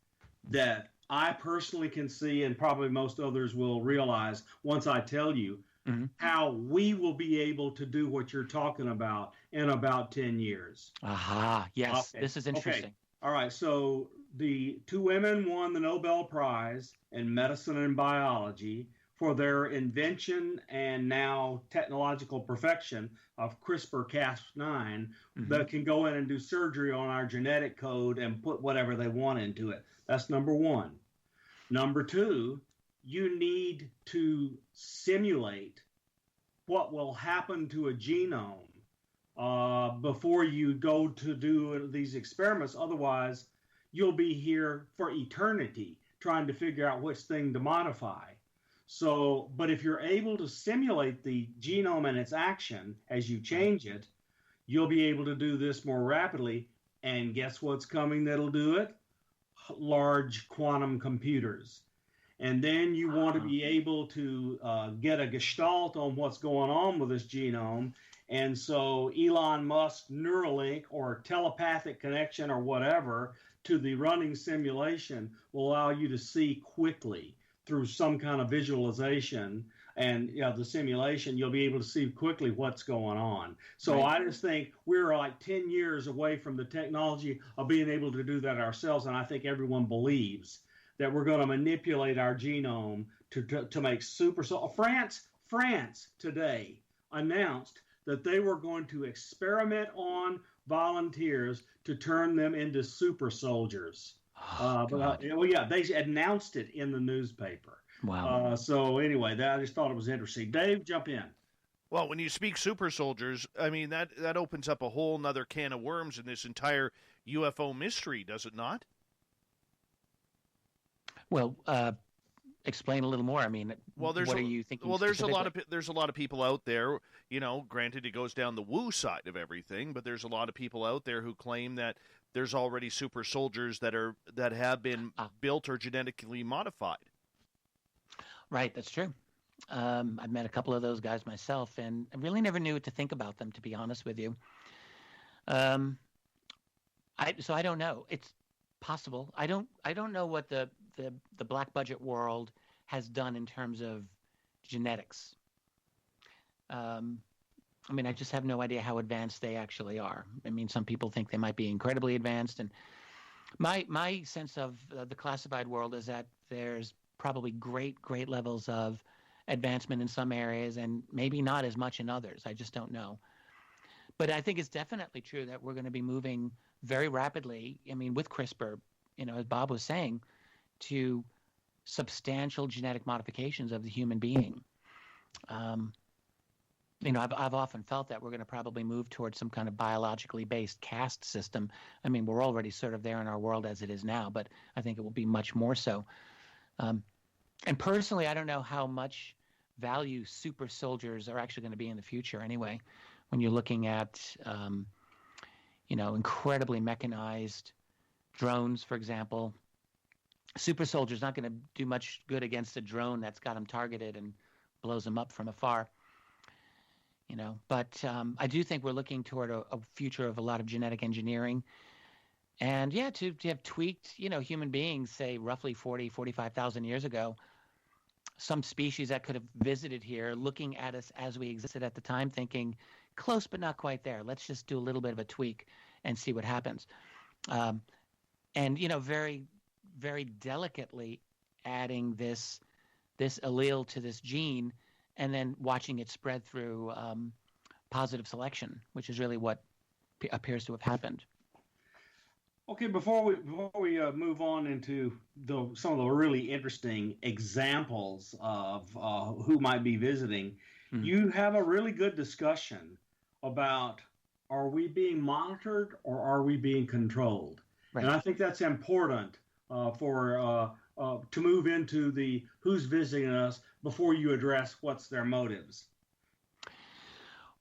that I personally can see, and probably most others will realize once I tell you how we will be able to do what you're talking about in about 10 years. Aha, yes, okay. This is interesting. Okay. All right, so the two women won the Nobel Prize in medicine and biology for their invention and now technological perfection of CRISPR-Cas9 that can go in and do surgery on our genetic code and put whatever they want into it. That's number one. Number two, you need to simulate what will happen to a genome before you go to do these experiments. Otherwise, you'll be here for eternity trying to figure out which thing to modify. So, but if you're able to simulate the genome and its action as you change it, you'll be able to do this more rapidly. And guess what's coming that'll do it? Large quantum computers. And then you want to be able to get a gestalt on what's going on with this genome. And so Elon Musk's Neuralink or telepathic connection or whatever to the running simulation will allow you to see quickly through some kind of visualization and the simulation, you'll be able to see quickly what's going on. So Right. I just think we're like 10 years away from the technology of being able to do that ourselves. And I think everyone believes that we're going to manipulate our genome to make super. So France today announced that they were going to experiment on volunteers to turn them into super soldiers. They announced it in the newspaper. Wow. So anyway, I just thought it was interesting. Dave, jump in. Well, when you speak super soldiers, I mean, that opens up a whole nother can of worms in this entire UFO mystery, does it not? Well, explain a little more. I mean, what are you thinking? Well, there's a lot of people out there. Granted, it goes down the woo side of everything, but there's a lot of people out there who claim that there's already super soldiers that have been built or genetically modified. Right, that's true. I've met a couple of those guys myself, and I really never knew what to think about them, to be honest with you. So I don't know. It's possible. I don't know what the black budget world has done in terms of genetics. I mean, I just have no idea how advanced they actually are. I mean, some people think they might be incredibly advanced, and my sense of the classified world is that there's probably great levels of advancement in some areas and maybe not as much in others. I just don't know. But I think it's definitely true that we're going to be moving very rapidly, I mean, with CRISPR, as Bob was saying, to substantial genetic modifications of the human being. I've often felt that we're going to probably move towards some kind of biologically based caste system. I mean, we're already sort of there in our world as it is now, but I think it will be much more so. And personally, I don't know how much value super soldiers are actually going to be in the future anyway. When you're looking at, incredibly mechanized drones, for example, super soldier's not going to do much good against a drone that's got them targeted and blows them up from afar. But I do think we're looking toward a future of a lot of genetic engineering. And to have tweaked, human beings, say roughly 45,000 years ago, some species that could have visited here, looking at us as we existed at the time, thinking close but not quite there. Let's just do a little bit of a tweak and see what happens. Very, very delicately adding this allele to this gene and then watching it spread through positive selection, which is really what appears to have happened. Okay, before we move on into some of the really interesting examples of who might be visiting, you have a really good discussion about, are we being monitored or are we being controlled? Right. And I think that's important to move into the who's visiting us before you address what's their motives.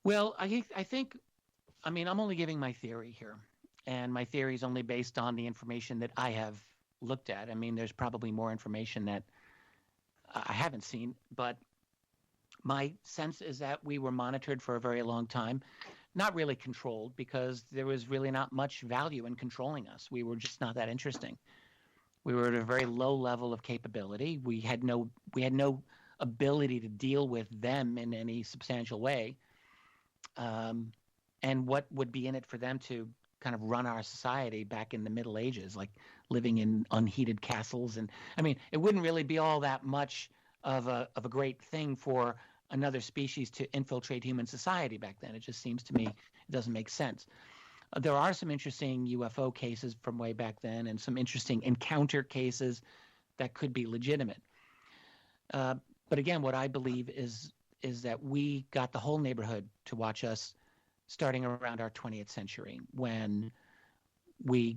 Well, I think, I'm only giving my theory here. And my theory is only based on the information that I have looked at. I mean, there's probably more information that I haven't seen, but my sense is that we were monitored for a very long time, not really controlled, because there was really not much value in controlling us. We were just not that interesting. We were at a very low level of capability. We had no ability to deal with them in any substantial way. And what would be in it for them to kind of run our society back in the Middle Ages, like living in unheated castles? And it wouldn't really be all that much of a great thing for another species to infiltrate human society back then. It just seems to me it doesn't make sense. There are some interesting UFO cases from way back then and some interesting encounter cases that could be legitimate. But again, what I believe is that we got the whole neighborhood to watch us starting around our 20th century, when we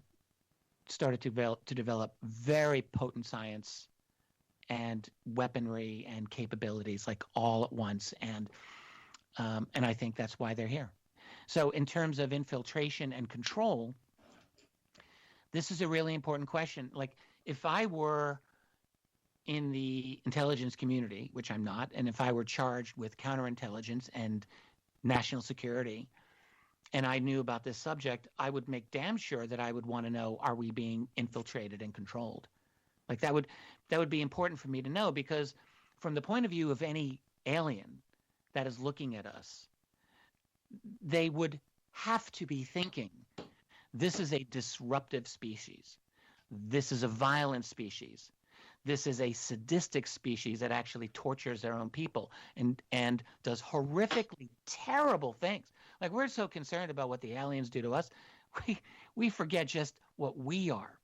started to develop very potent science and weaponry and capabilities, like all at once. And I think that's why they're here. So in terms of infiltration and control, this is a really important question. Like, if I were in the intelligence community, which I'm not, and if I were charged with counterintelligence and national security, and I knew about this subject, I would make damn sure that I would want to know, are we being infiltrated and controlled? Like that would be important for me to know, because from the point of view of any alien that is looking at us, they would have to be thinking, this is a disruptive species. This is a violent species. This is a sadistic species that actually tortures their own people and does horrifically terrible things. Like, we're so concerned about what the aliens do to us, we forget just what we are.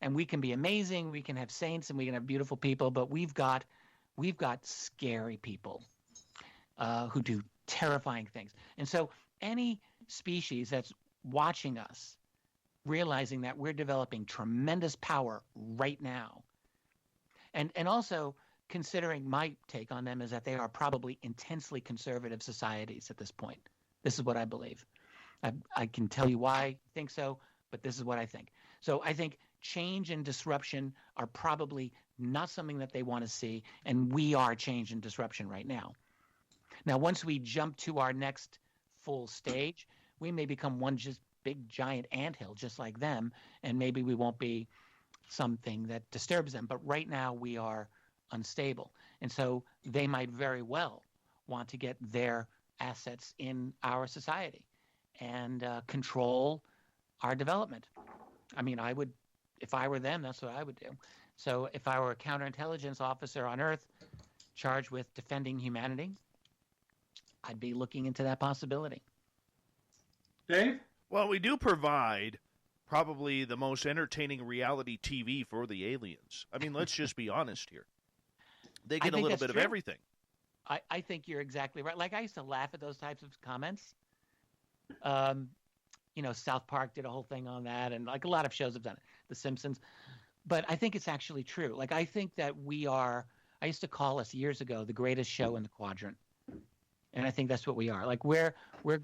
And we can be amazing, we can have saints, and we can have beautiful people, but we've got scary people who do terrifying things. And so any species that's watching us, realizing that we're developing tremendous power right now, and also considering, my take on them is that they are probably intensely conservative societies at this point. This is what I believe. I can tell you why I think so, but this is what I think. So I think change and disruption are probably not something that they want to see, and we are change and disruption right now. Now, once we jump to our next full stage, we may become one just big giant anthill just like them, and maybe we won't be something that disturbs them. But right now we are unstable, and so they might very well want to get their assets in our society and control our development. I mean, I would, if I were them, that's what I would do. So if I were a counterintelligence officer on Earth charged with defending humanity, I'd be looking into that possibility. Dave? Well, we do provide probably the most entertaining reality TV for the aliens. I mean, let's just be honest here. They get a little bit of everything. I think you're exactly right. Like, I used to laugh at those types of comments. South Park did a whole thing on that, and like a lot of shows have done it, The Simpsons. But I think it's actually true. Like, I think that I used to call us years ago the greatest show in the quadrant. And I think that's what we are. Like, we're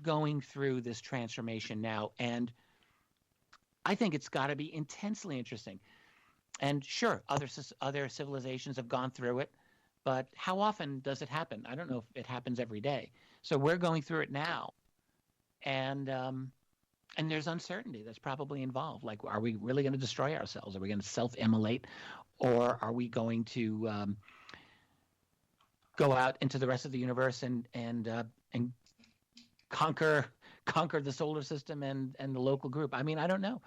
going through this transformation now, and I think it's got to be intensely interesting. And sure, other civilizations have gone through it, but how often does it happen? I don't know if it happens every day. So we're going through it now, and there's uncertainty that's probably involved. Like, are we really going to destroy ourselves? Are we going to self-immolate, or are we going to go out into the rest of the universe and conquer the solar system and the local group? I mean, I don't know.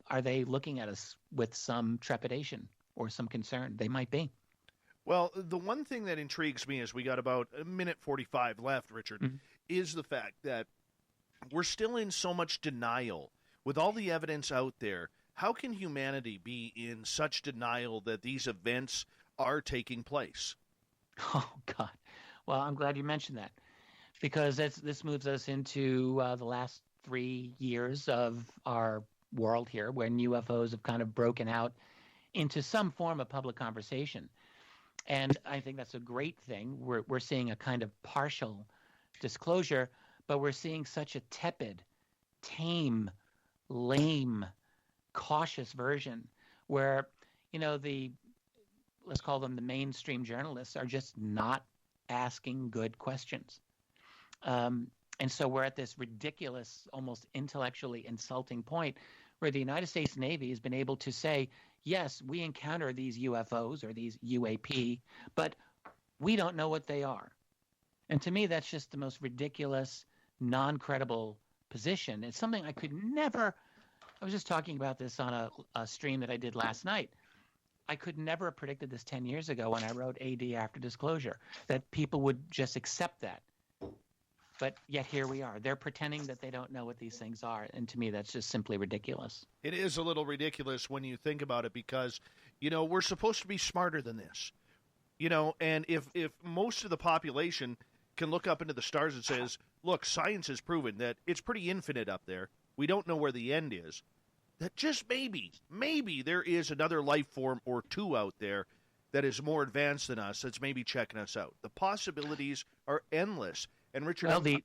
Are they looking at us with some trepidation or some concern? They might be. Well, the one thing that intrigues me, as we got about a minute 45 left, Richard, mm-hmm. is the fact that we're still in so much denial. With all the evidence out there, how can humanity be in such denial that these events are taking place? Oh, God. Well, I'm glad you mentioned that, because this moves us into the last 3 years of our world here, when UFOs have kind of broken out into some form of public conversation. And I think that's a great thing. We're seeing a kind of partial disclosure, but we're seeing such a tepid, tame, lame, cautious version where, let's call them the mainstream journalists, are just not asking good questions. And so we're at this ridiculous, almost intellectually insulting point where the United States Navy has been able to say, yes, we encounter these UFOs or these UAP, but we don't know what they are. And to me, that's just the most ridiculous, non-credible position. It's something I could never – I was just talking about this on a stream that I did last night. I could never have predicted this 10 years ago when I wrote AD After Disclosure, that people would just accept that. But yet here we are. They're pretending that they don't know what these things are. And to me, that's just simply ridiculous. It is a little ridiculous when you think about it because, we're supposed to be smarter than this. And if most of the population can look up into the stars and says, look, science has proven that it's pretty infinite up there. We don't know where the end is. That just maybe there is another life form or two out there that is more advanced than us that's maybe checking us out. The possibilities are endless. And Richard, well, the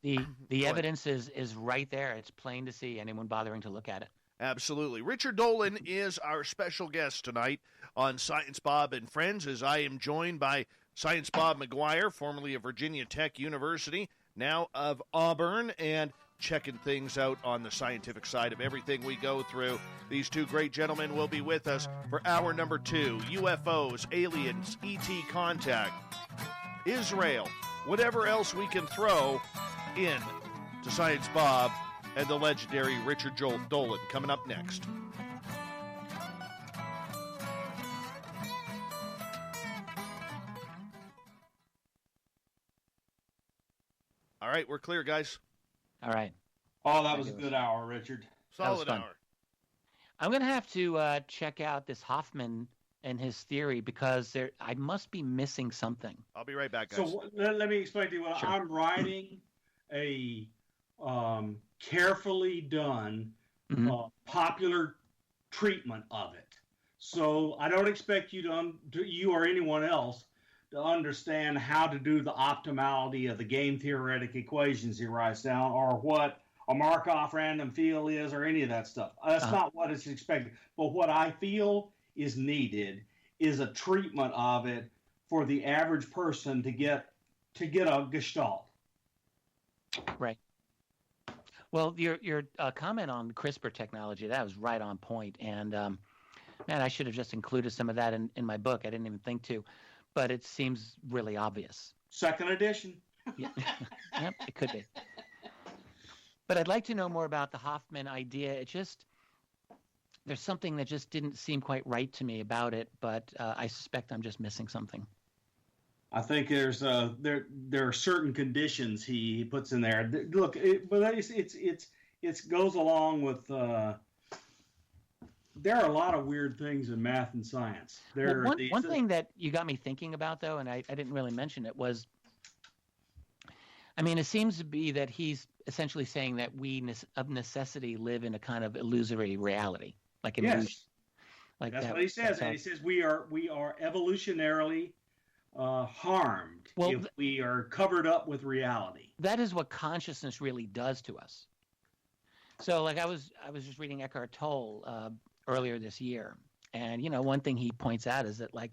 evidence is right there. It's plain to see anyone bothering to look at it. Absolutely. Richard Dolan is our special guest tonight on Science Bob and Friends, as I am joined by Science Bob McGwier, formerly of Virginia Tech University, now of Auburn. And checking things out on the scientific side of everything we go through. These two great gentlemen will be with us for hour number 2. UFOs, aliens, ET contact, Israel, whatever else we can throw in to Science Bob and the legendary Richard Dolan coming up next. All right, we're clear, guys. All right. Oh, that was a good hour, Richard. Solid hour. I'm going to have to check out this Hoffman and his theory because I must be missing something. I'll be right back, guys. So let me explain to you what I'm writing a carefully done popular treatment of it. So I don't expect you you or anyone else to understand how to do the optimality of the game theoretic equations he writes down, or what a Markov random field is, or any of that stuff. That's not what is expected. But what I feel is needed is a treatment of it for the average person to get a gestalt. Right. Well, your comment on CRISPR technology, that was right on point. And man, I should have just included some of that in my book. I didn't even think to. But it seems really obvious. Second edition. Yeah. Yep, it could be. But I'd like to know more about the Hoffman idea. There's something that just didn't seem quite right to me about it, but I suspect I'm just missing something. I think there are certain conditions he puts in there. Look, it goes along with. There are a lot of weird things in math and science. One thing that you got me thinking about, though, and I didn't really mention it, was, I mean, it seems to be that he's essentially saying that we of necessity live in a kind of illusory reality, like an illusion. Like that's what he says. And he says we are evolutionarily harmed if we are covered up with reality. That is what consciousness really does to us. So, like, I was just reading Eckhart Tolle earlier this year, and one thing he points out is that, like,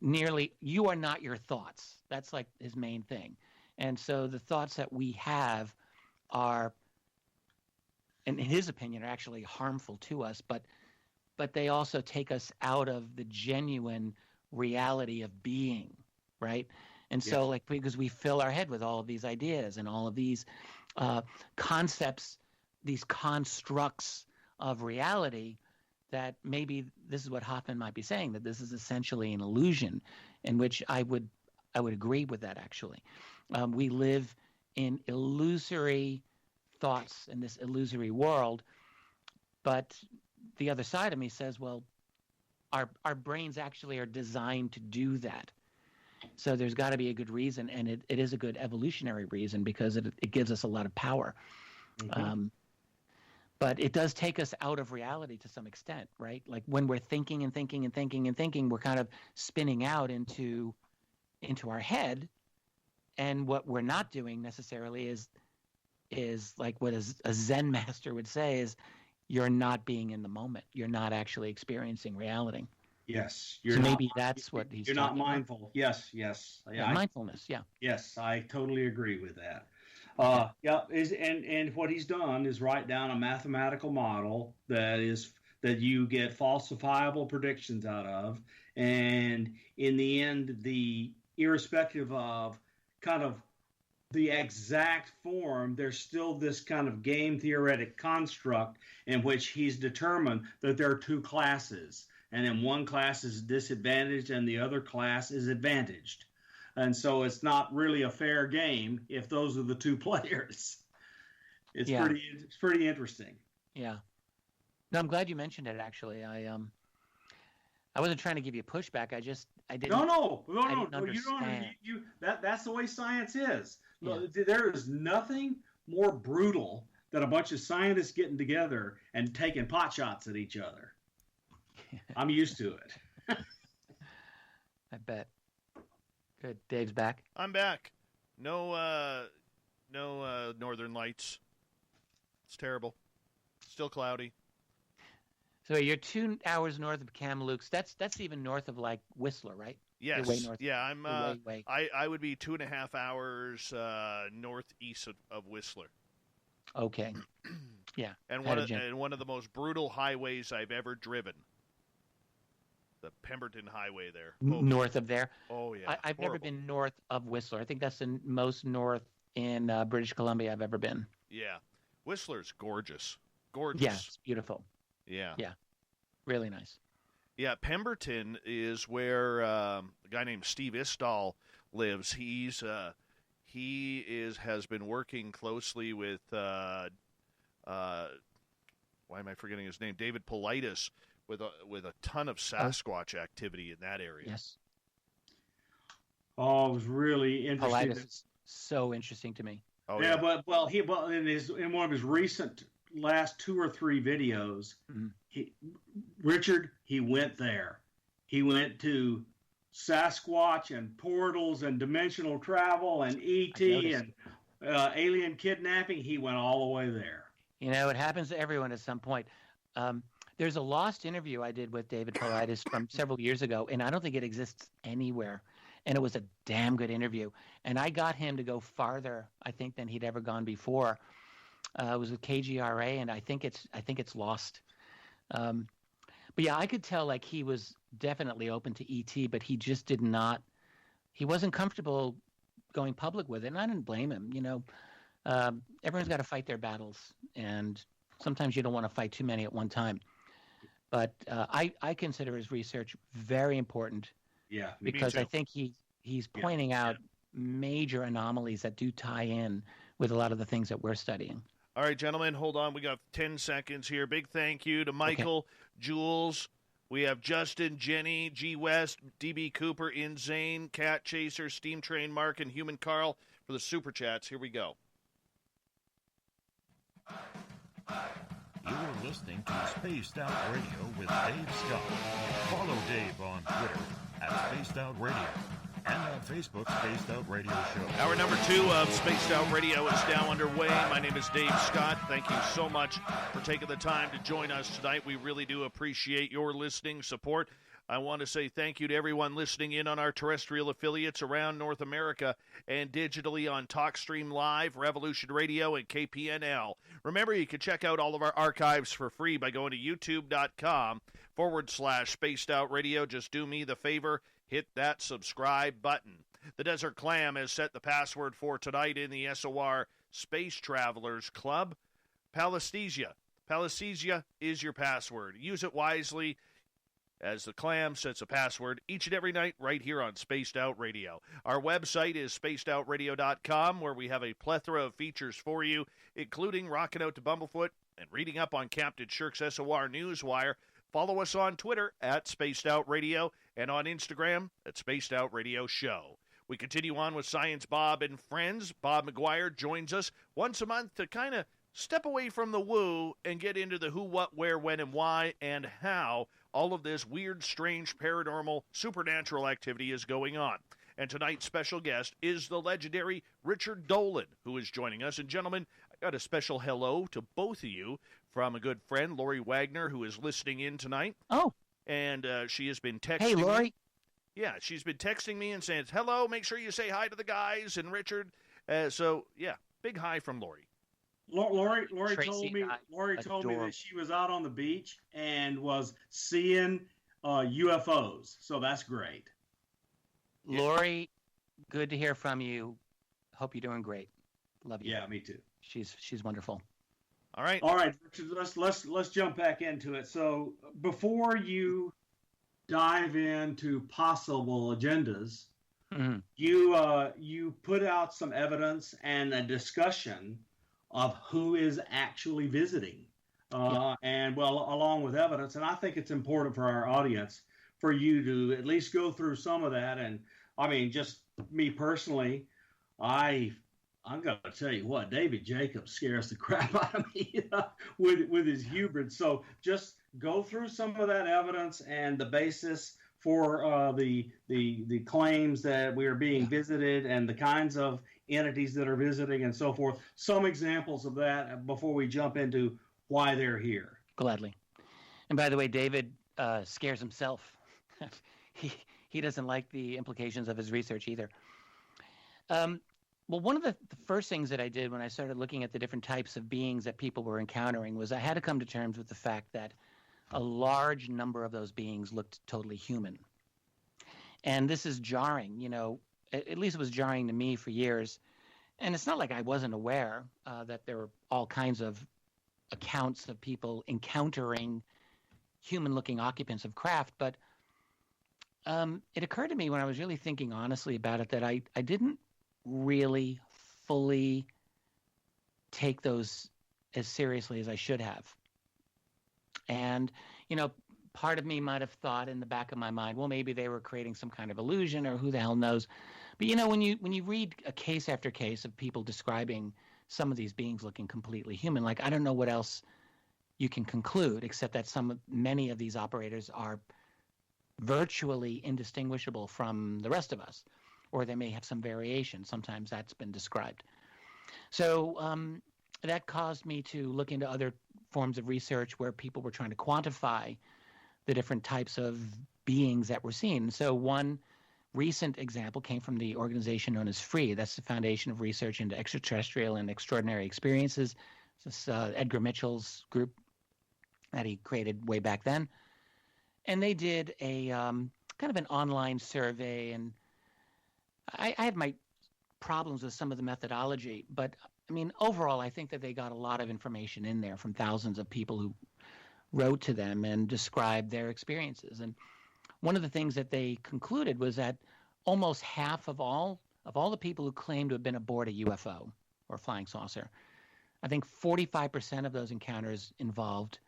nearly you are not your thoughts. That's like his main thing. And so the thoughts that we have are, in his opinion, are actually harmful to us, but they also take us out of the genuine reality of being, right? And so, like, because we fill our head with all of these ideas and all of these concepts, these constructs of reality, that maybe this is what Hoffman might be saying, that this is essentially an illusion, in which I would agree with that, actually. We live in illusory thoughts in this illusory world, but the other side of me says, well, our brains actually are designed to do that. So there's got to be a good reason, and it is a good evolutionary reason, because it gives us a lot of power. Mm-hmm. But it does take us out of reality to some extent, right? Like when we're thinking and thinking and thinking and thinking, we're kind of spinning out into our head. And what we're not doing necessarily is like what a Zen master would say is, you're not being in the moment. You're not actually experiencing reality. Yes. Maybe that's what he's You're not mindful. About. Yes. Mindfulness, yeah. Yes, I totally agree with that. And what he's done is write down a mathematical model that you get falsifiable predictions out of, and in the end, irrespective of kind of the exact form, there's still this kind of game theoretic construct in which he's determined that there are two classes, and then one class is disadvantaged and the other class is advantaged. And so it's not really a fair game if those are the two players. It's pretty interesting. Yeah. No, I'm glad you mentioned it, actually. I wasn't trying to give you pushback. I didn't. No. Understand. That's the way science is. Yeah. There is nothing more brutal than a bunch of scientists getting together and taking pot shots at each other. I'm used to it. I bet. Good. Dave's back. I'm back. No northern lights. It's terrible. Still cloudy. So you're 2 hours north of Kamloops. That's even north of, like, Whistler, right? Yes. Way north. Yeah, I'm. Way. I would be 2.5 hours northeast of Whistler. Okay. Yeah. And one of the most brutal highways I've ever driven. The Pemberton Highway there. North of there? Oh, yeah. I've never been north of Whistler. I think that's the most north in British Columbia I've ever been. Yeah. Whistler's gorgeous. Gorgeous. Yeah, it's beautiful. Yeah. Yeah. Really nice. Yeah, Pemberton is where a guy named Steve Istall lives. Has been working closely with why am I forgetting his name? David Paulides with a ton of Sasquatch activity in that area. Yes. Oh, it was really interesting. Paulides is so interesting to me. Oh, yeah, but in one of his recent last 2 or 3 videos, he went there. He went to Sasquatch and portals and dimensional travel and ET and alien kidnapping. He went all the way there. You know, it happens to everyone at some point. There's a lost interview I did with David Paulides from several years ago, and I don't think it exists anywhere. And it was a damn good interview. And I got him to go farther, I think, than he'd ever gone before. It was with KGRA, and I think it's lost. But yeah, I could tell like he was definitely open to ET, but he just he wasn't comfortable going public with it. And I didn't blame him. You know, everyone's got to fight their battles, and sometimes you don't want to fight too many at one time. But I consider his research very important. Yeah, because I think he's pointing out major anomalies that do tie in with a lot of the things that we're studying. All right, gentlemen, hold on. We got 10 seconds here. Big thank you to Michael, Jules. We have Justin, Jenny, G. West, DB Cooper, Inzane, Cat Chaser, Steam Train Mark, and Human Carl for the Super Chats. Here we go. You're listening to Spaced Out Radio with Dave Scott. Follow Dave on Twitter at Spaced Out Radio and on Facebook, Spaced Out Radio Show. Hour number 2 of Spaced Out Radio is now underway. My name is Dave Scott. Thank you so much for taking the time to join us tonight. We really do appreciate your listening support. I want to say thank you to everyone listening in on our terrestrial affiliates around North America and digitally on TalkStream Live, Revolution Radio, and KPNL. Remember, you can check out all of our archives for free by going to youtube.com/Spaced Out Radio. Just do me the favor, hit that subscribe button. The Desert Clam has set the password for tonight in the SOR Space Travelers Club. Palästhesia. Palästhesia is your password. Use it wisely, as the Clam sets a password each and every night right here on Spaced Out Radio. Our website is spacedoutradio.com, where we have a plethora of features for you, including rocking out to Bumblefoot and reading up on Captain Shirk's SOR Newswire. Follow us on Twitter at Spaced Out Radio and on Instagram at Spaced Out Radio Show. We continue on with Science Bob and Friends. Bob McGwier joins us once a month to kind of step away from the woo and get into the who, what, where, when, and why, and how all of this weird, strange, paranormal, supernatural activity is going on. And tonight's special guest is the legendary Richard Dolan, who is joining us. And gentlemen, I got a special hello to both of you from a good friend, Lori Wagner, who is listening in tonight. Oh. And she has been texting Hey, Lori. me. Yeah, she's been texting me and saying, hello, make sure you say hi to the guys and Richard. So, yeah, big hi from Lori. Lori told me that she was out on the beach and was seeing UFOs. So that's great. Lori, good to hear from you. Hope you're doing great. Love you. Yeah, me too. She's wonderful. All right, Richard, let's jump back into it. So before you dive into possible agendas, you put out some evidence and a discussion of who is actually visiting, and along with evidence. And I think it's important for our audience for you to at least go through some of that. And I mean, just me personally, I'm going to tell you what, David Jacobs scares the crap out of me with his hubris. So just go through some of that evidence and the basis for the claims that we are being visited and the kinds of entities that are visiting and so forth. Some examples of that before we jump into why they're here. Gladly. And by the way, David scares himself. He doesn't like the implications of his research either. Well, one of the first things that I did when I started looking at the different types of beings that people were encountering was I had to come to terms with the fact that a large number of those beings looked totally human. And this is jarring, at least it was jarring to me for years. And it's not like I wasn't aware that there were all kinds of accounts of people encountering human-looking occupants of craft, but it occurred to me when I was really thinking honestly about it that I didn't really fully take those as seriously as I should have. And, part of me might have thought in the back of my mind, well, maybe they were creating some kind of illusion or who the hell knows. But, when you read a case after case of people describing some of these beings looking completely human, like I don't know what else you can conclude except that many of these operators are virtually indistinguishable from the rest of us, or they may have some variation. Sometimes that's been described. So that caused me to look into other forms of research where people were trying to quantify the different types of beings that were seen. So one recent example came from the organization known as FREE. That's the Foundation of Research into Extraterrestrial and Extraordinary Experiences. This Edgar Mitchell's group that he created way back then. And they did a kind of an online survey, and I had my problems with some of the methodology, but I mean, overall, I think that they got a lot of information in there from thousands of people who wrote to them and described their experiences. And one of the things that they concluded was that almost half of all the people who claimed to have been aboard a UFO or flying saucer, I think 45% of those encounters involved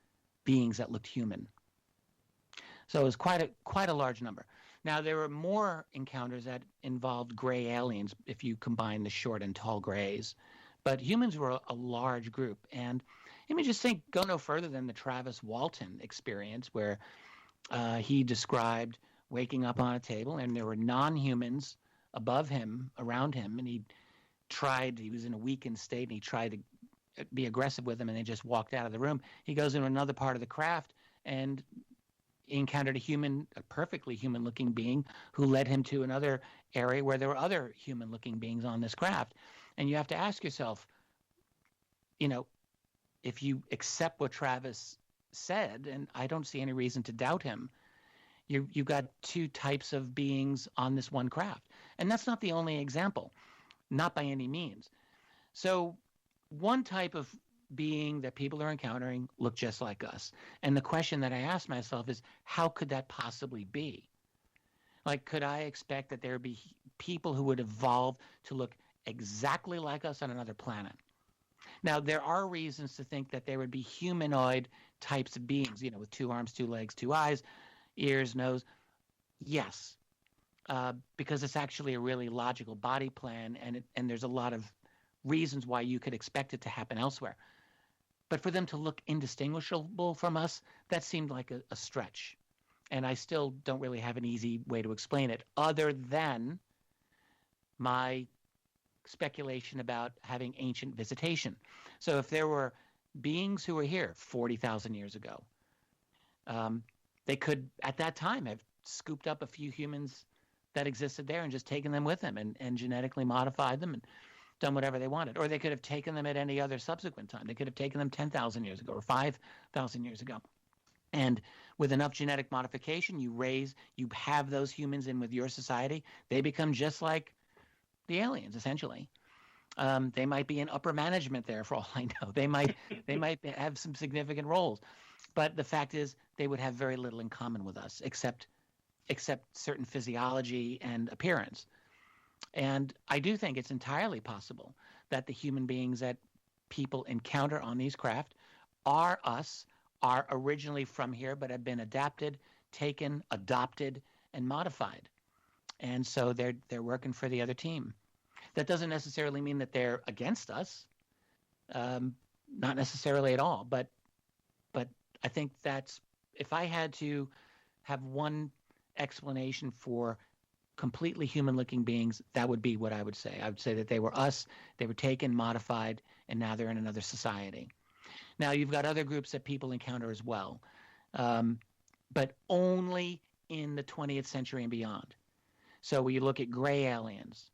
beings that looked human. So it was quite a large number. Now, there were more encounters that involved gray aliens if you combine the short and tall grays. But humans were a large group. And let me just go no further than the Travis Walton experience, where he described waking up on a table and there were non-humans above him, around him, and he was in a weakened state, and he tried to be aggressive with them, and they just walked out of the room. He goes into another part of the craft and he encountered a perfectly human-looking being who led him to another area where there were other human-looking beings on this craft. And you have to ask yourself, if you accept what Travis said, and I don't see any reason to doubt him, you've got two types of beings on this one craft. And that's not the only example, not by any means. So one type of being that people are encountering look just like us. And the question that I ask myself is, how could that possibly be? Like, could I expect that there would be people who would evolve to look exactly like us on another planet? Now, there are reasons to think that there would be humanoid types of beings, with 2 arms, 2 legs, 2 eyes, ears, nose. Yes, because it's actually a really logical body plan, and there's a lot of reasons why you could expect it to happen elsewhere. But for them to look indistinguishable from us, that seemed like a stretch. And I still don't really have an easy way to explain it, other than my speculation about having ancient visitation. So if there were beings who were here 40,000 years ago, they could, at that time, have scooped up a few humans that existed there and just taken them with them and genetically modified them and done whatever they wanted. Or they could have taken them at any other subsequent time. They could have taken them 10,000 years ago or 5,000 years ago. And with enough genetic modification, you have those humans in with your society, they become just like the aliens, essentially. They might be in upper management there, for all I know. They might have some significant roles. But the fact is, they would have very little in common with us, except certain physiology and appearance. And I do think it's entirely possible that the human beings that people encounter on these craft are us, are originally from here, but have been adapted, taken, adopted, and modified. And so they're working for the other team. That doesn't necessarily mean that they're against us, not necessarily at all. But I think that's, if I had to have one explanation for completely human-looking beings, that would be what I would say. I would say that they were us, they were taken, modified, and now they're in another society. Now, you've got other groups that people encounter as well, but only in the 20th century and beyond. So when you look at gray aliens,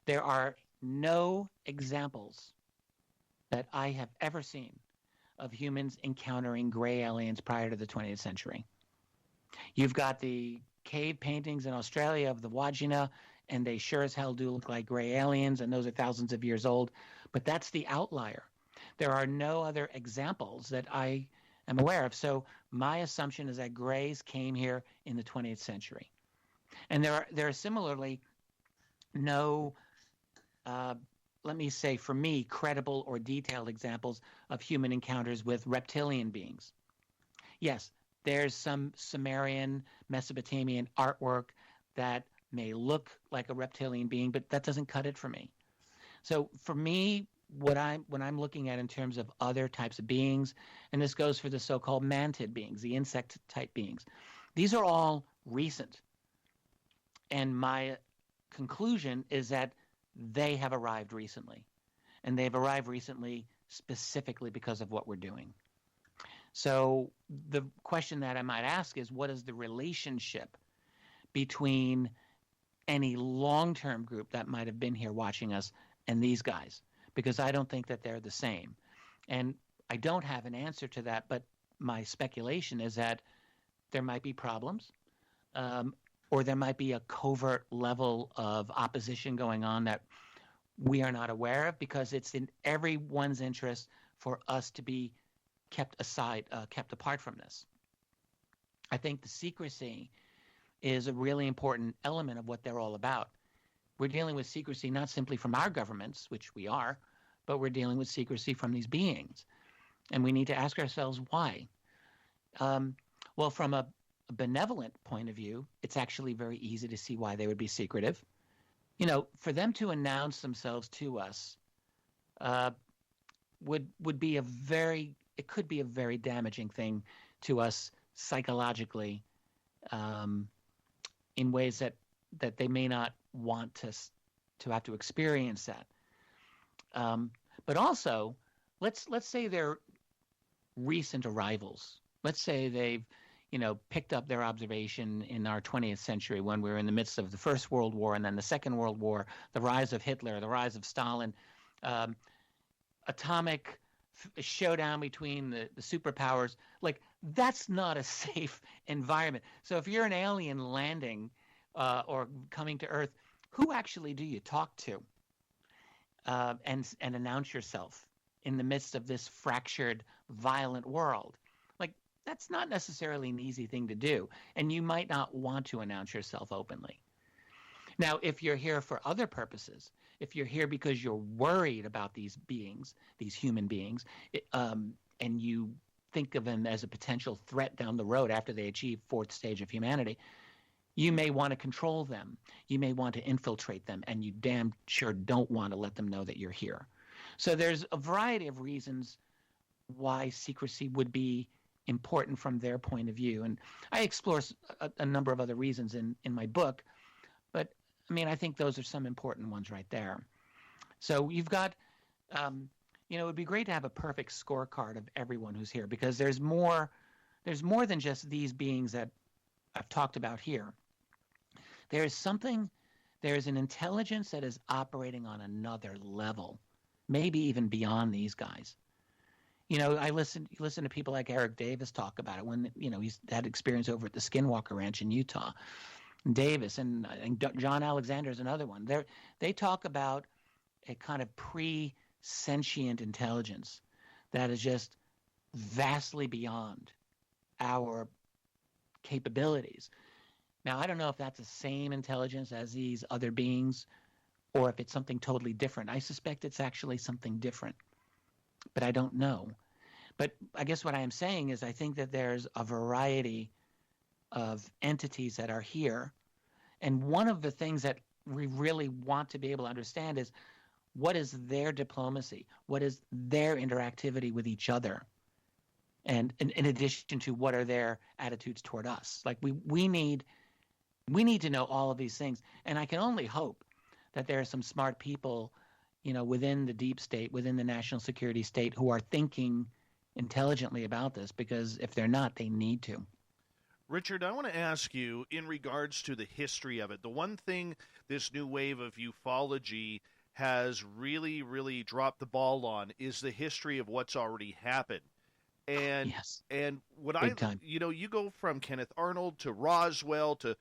there are no examples that I have ever seen of humans encountering gray aliens prior to the 20th century. You've got the cave paintings in Australia of the Wagina, and they sure as hell do look like gray aliens, and those are thousands of years old. But that's the outlier. There are no other examples that I am aware of. So my assumption is that grays came here in the 20th century. And there are similarly no, let me say for me, credible or detailed examples of human encounters with reptilian beings. Yes, there's some Sumerian, Mesopotamian artwork that may look like a reptilian being, but that doesn't cut it for me. So for me, when I'm looking at in terms of other types of beings, and this goes for the so-called mantid beings, the insect-type beings, these are all recent. And my conclusion is that they have arrived recently. And they've arrived recently specifically because of what we're doing. So the question that I might ask is, what is the relationship between any long-term group that might have been here watching us and these guys? Because I don't think that they're the same. And I don't have an answer to that, but my speculation is that there might be problems, or there might be a covert level of opposition going on that we are not aware of, because it's in everyone's interest for us to be kept apart from this. I think the secrecy is a really important element of what they're all about. We're dealing with secrecy not simply from our governments, which we are, but we're dealing with secrecy from these beings. And we need to ask ourselves why. Well, from a benevolent point of view, it's actually very easy to see why they would be secretive. You know, for them to announce themselves to us would be it could be a very damaging thing to us psychologically, in ways that they may not want to have to experience that. But also, let's say they're recent arrivals. Let's say they've, picked up their observation in our 20th century when we were in the midst of the First World War and then the Second World War, the rise of Hitler, the rise of Stalin, atomic showdown between the superpowers. Like, that's not a safe environment. So if you're an alien landing or coming to Earth, who actually do you talk to and announce yourself in the midst of this fractured, violent world? Like, that's not necessarily an easy thing to do, and you might not want to announce yourself openly. Now, if you're here for other purposes, if you're here because you're worried about these beings, these human beings, and you think of them as a potential threat down the road after they achieve fourth stage of humanity, you may want to control them. You may want to infiltrate them, and you damn sure don't want to let them know that you're here. So there's a variety of reasons why secrecy would be important from their point of view. And I explore a number of other reasons in my book, but I mean, I think those are some important ones right there. So you've got, it would be great to have a perfect scorecard of everyone who's here, because there's more than just these beings that I've talked about here. There's an intelligence that is operating on another level, maybe even beyond these guys. I listen to people like Eric Davis talk about it when, he's had experience over at the Skinwalker Ranch in Utah. Davis and John Alexander is another one. They talk about a kind of pre-sentient intelligence that is just vastly beyond our capabilities. Now, I don't know if that's the same intelligence as these other beings or if it's something totally different. I suspect it's actually something different, but I don't know. But I guess what I am saying is I think that there's a variety of entities that are here. And one of the things that we really want to be able to understand is, what is their diplomacy? What is their interactivity with each other? And in addition to, what are their attitudes toward us? Like, we need to know all of these things. And I can only hope that there are some smart people, within the deep state, within the national security state, who are thinking intelligently about this, because if they're not, they need to. Richard, I want to ask you, in regards to the history of it, the one thing this new wave of ufology has really, really dropped the ball on is the history of what's already happened. And Yes. and what Big time. you go from Kenneth Arnold to Roswell to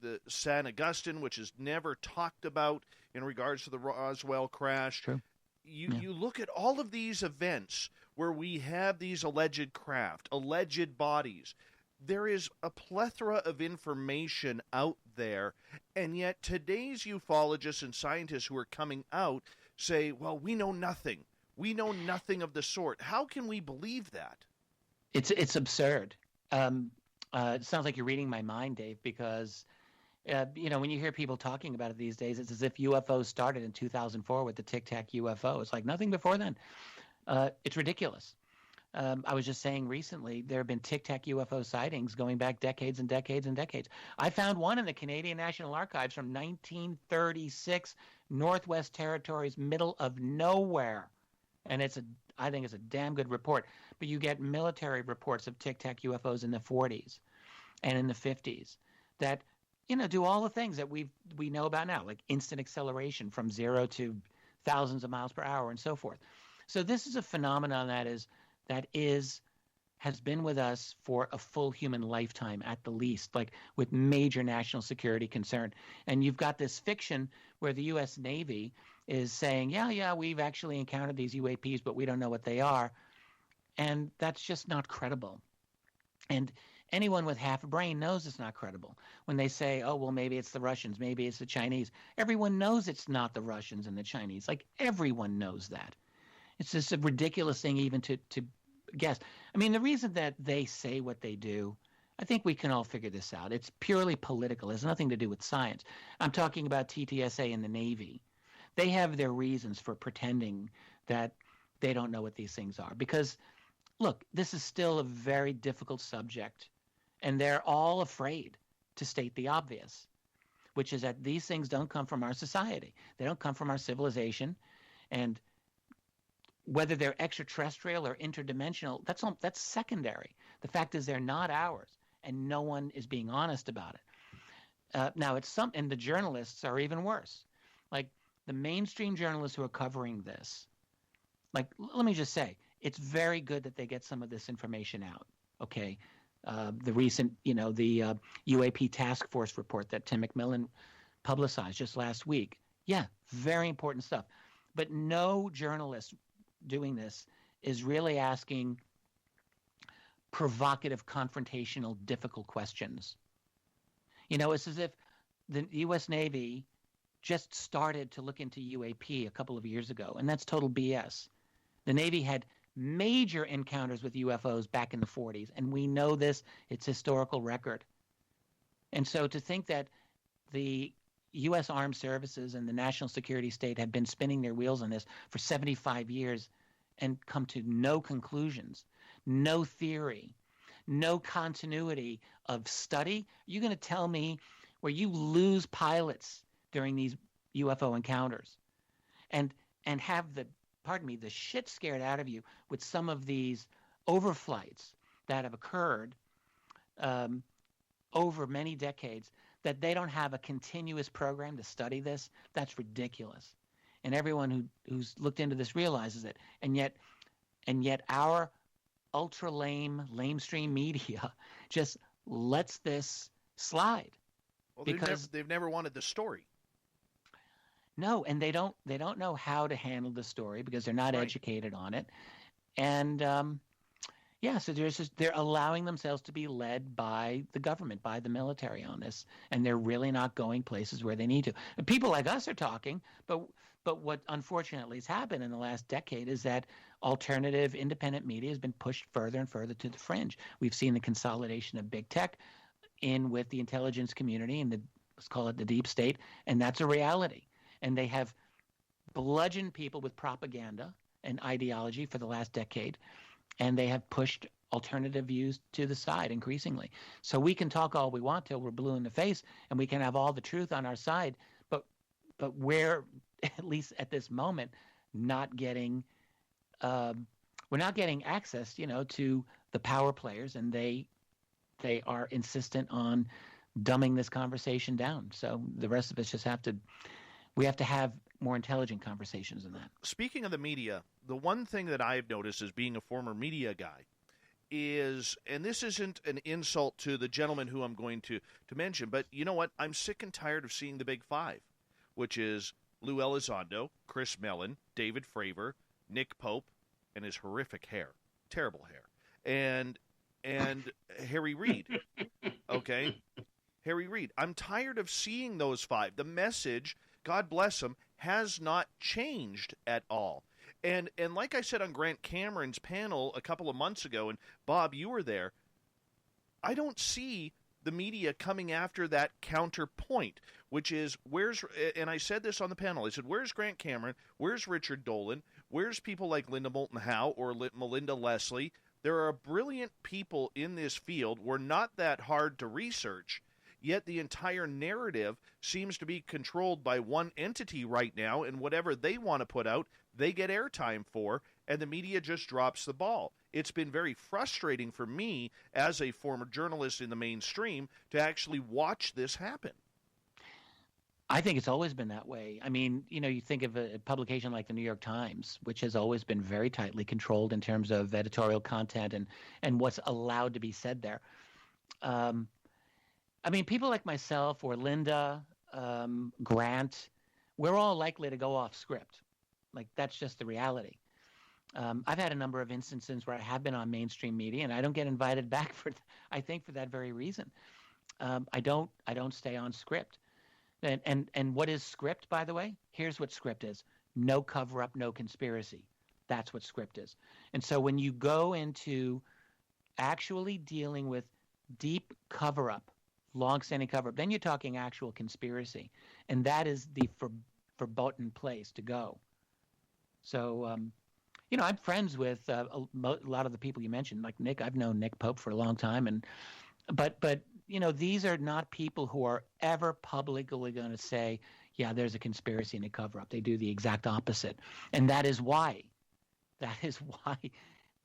the San Augustine, which is never talked about in regards to the Roswell crash. True. You look at all of these events where we have these alleged craft, alleged bodies. There is a plethora of information out there, and yet today's ufologists and scientists who are coming out say, well, we know nothing. We know nothing of the sort. How can we believe that? It's absurd. It sounds like you're reading my mind, Dave, because when you hear people talking about it these days, it's as if UFOs started in 2004 with the Tic Tac UFO. It's like nothing before then. It's ridiculous. I was just saying recently there have been Tic Tac UFO sightings going back decades and decades and decades. I found one in the Canadian National Archives from 1936, Northwest Territories, middle of nowhere. And I think it's a damn good report. But you get military reports of Tic Tac UFOs in the 40s and in the 50s that, do all the things that we know about now, like instant acceleration from 0 to thousands of miles per hour and so forth. So this is a phenomenon that has been with us for a full human lifetime at the least, like with major national security concern. And you've got this fiction where the U.S. Navy is saying, yeah, we've actually encountered these UAPs, but we don't know what they are. And that's just not credible. And anyone with half a brain knows it's not credible. When they say, oh, well, maybe it's the Russians, maybe it's the Chinese. Everyone knows it's not the Russians and the Chinese. Like, everyone knows that. It's just a ridiculous thing even to guess. I mean, the reason that they say what they do, I think we can all figure this out. It's purely political. It has nothing to do with science. I'm talking about TTSA and the Navy. They have their reasons for pretending that they don't know what these things are. Because, look, this is still a very difficult subject, and they're all afraid to state the obvious, which is that these things don't come from our society. They don't come from our civilization, and whether they're extraterrestrial or interdimensional, that's secondary. The fact is they're not ours, and no one is being honest about it. Now, and the journalists are even worse. Like, the mainstream journalists who are covering this, like, let me just say, it's very good that they get some of this information out, okay? The recent, the UAP task force report that Tim McMillan publicized just last week. Yeah, very important stuff. But no journalist doing this is really asking provocative, confrontational, difficult questions. It's as if the U.S. Navy just started to look into UAP a couple of years ago, and that's total BS. The Navy had major encounters with UFOs back in the 40s, and we know this. It's historical record. And so to think that the U.S. Armed Services and the national security state have been spinning their wheels on this for 75 years and come to no conclusions, no theory, no continuity of study. You're going to tell me where you lose pilots during these UFO encounters and have the shit scared out of you with some of these overflights that have occurred over many decades, that they don't have a continuous program to study this? That's ridiculous. And everyone who's looked into this realizes it. And yet our ultra lamestream media just lets this slide. Well, because they've never wanted the story. No, and they don't know how to handle the story because they're not educated on it. And so they're allowing themselves to be led by the government, by the military on this, and they're really not going places where they need to. And people like us are talking, but what unfortunately has happened in the last decade is that alternative independent media has been pushed further and further to the fringe. We've seen the consolidation of big tech in with the intelligence community and let's call it the deep state, and that's a reality. And they have bludgeoned people with propaganda and ideology for the last decade, and they have pushed alternative views to the side increasingly. So we can talk all we want till we're blue in the face, and we can have all the truth on our side, but we're, at least at this moment, we're not getting access, to the power players, and they are insistent on dumbing this conversation down. So the rest of us just have to more intelligent conversations than that. Speaking of the media, the one thing that I've noticed as being a former media guy is, and this isn't an insult to the gentleman who I'm going to mention, but you know what? I'm sick and tired of seeing the Big Five, which is Lou Elizondo, Chris Mellon, David Fravor, Nick Pope, and his horrific hair. Terrible hair. And Harry Reid. Okay? Harry Reid. I'm tired of seeing those five. The message, God bless him, has not changed at all. And like I said on Grant Cameron's panel a couple of months ago, and Bob, you were there, I don't see the media coming after that counterpoint, which is, and I said this on the panel, I said, where's Grant Cameron? Where's Richard Dolan? Where's people like Linda Moulton Howe or Melinda Leslie? There are brilliant people in this field. We're not that hard to research, yet the entire narrative seems to be controlled by one entity right now, and whatever they want to put out, they get airtime for, and the media just drops the ball. It's been very frustrating for me as a former journalist in the mainstream to actually watch this happen. I think it's always been that way. I mean, you think of a publication like the New York Times, which has always been very tightly controlled in terms of editorial content and what's allowed to be said there. I mean, people like myself or Linda, Grant, we're all likely to go off script. Like, that's just the reality. I've had a number of instances where I have been on mainstream media, and I don't get invited back for that very reason. I don't stay on script. And what is script, by the way? Here's what script is. No cover-up, no conspiracy. That's what script is. And so when you go into actually dealing with deep cover-up, long-standing cover-up, then you're talking actual conspiracy. And that is the verboten place to go. So, I'm friends with a lot of the people you mentioned, like Nick. I've known Nick Pope for a long time. But these are not people who are ever publicly going to say, yeah, there's a conspiracy and a cover-up. They do the exact opposite. And that is why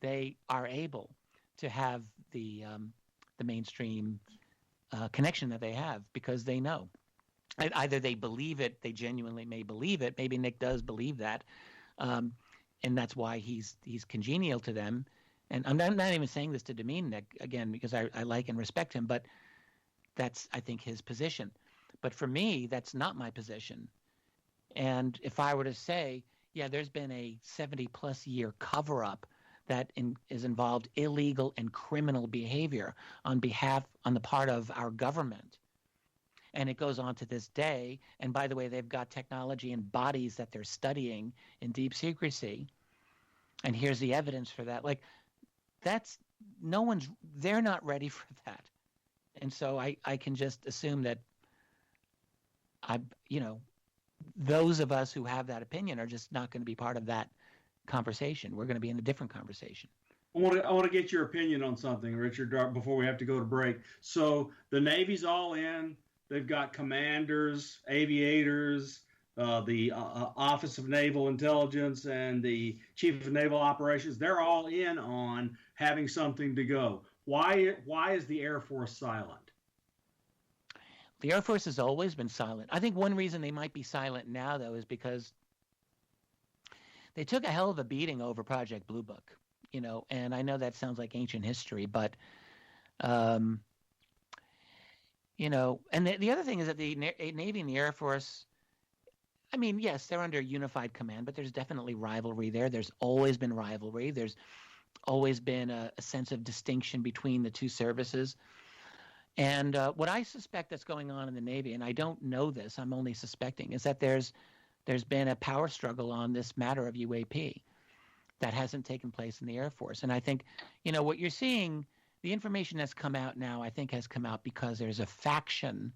they are able to have the mainstream connection that they have, because they know. Either they believe it, they genuinely may believe it. Maybe Nick does believe that. And that's why he's congenial to them. And I'm not even saying this to demean Nick, again, because I like and respect him, but that's, I think, his position. But for me, that's not my position. And if I were to say, yeah, there's been a 70-plus year cover-up that is involved illegal and criminal behavior on the part of our government, and it goes on to this day, and by the way, they've got technology and bodies that they're studying in deep secrecy, and here's the evidence for that. Like, they're not ready for that. And so I can just assume that those of us who have that opinion are just not going to be part of that conversation. We're going to be in a different conversation. I want to get your opinion on something, Richard, before we have to go to break. So the Navy's all in. They've got commanders, aviators, the Office of Naval Intelligence, and the Chief of Naval Operations. They're all in on having something to go. Why is the Air Force silent? The Air Force has always been silent. I think one reason they might be silent now, though, is because they took a hell of a beating over Project Blue Book, and I know that sounds like ancient history, but, and the other thing is that the Navy and the Air Force, I mean, yes, they're under unified command, but there's definitely rivalry there. There's always been rivalry. There's always been a sense of distinction between the two services. And what I suspect that's going on in the Navy, and I don't know this, I'm only suspecting, is that there's been a power struggle on this matter of UAP that hasn't taken place in the Air Force. And I think, what you're seeing, the information that's come out now, I think has come out because there's a faction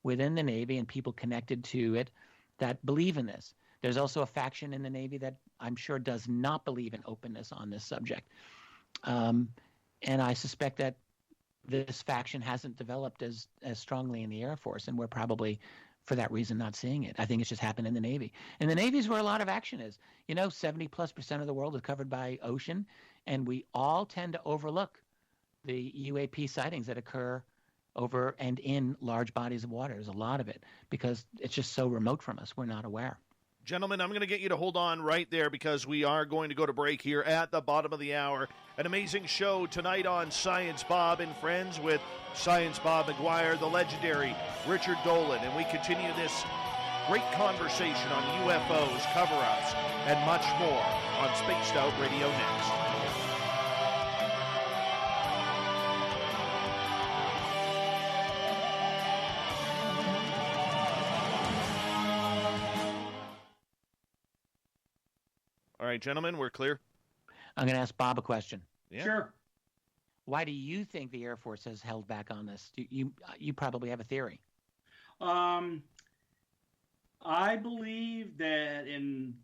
within the Navy and people connected to it that believe in this. There's also a faction in the Navy that I'm sure does not believe in openness on this subject. And I suspect that this faction hasn't developed as strongly in the Air Force, and we're probably, for that reason, not seeing it. I think it's just happened in the Navy. And the Navy is where a lot of action is. 70+% of the world is covered by ocean, and we all tend to overlook the UAP sightings that occur over and in large bodies of water. There's a lot of it because it's just so remote from us. We're not aware. Gentlemen, I'm going to get you to hold on right there because we are going to go to break here at the bottom of the hour. An amazing show tonight on Science Bob and Friends with Science Bob McGwier, the legendary Richard Dolan, and we continue this great conversation on UFOs, cover-ups, and much more on Spaced Out Radio next. All right, gentlemen, we're clear. I'm going to ask Bob a question. Yeah. Sure. Why do you think the Air Force has held back on this? You probably have a theory. I believe that, and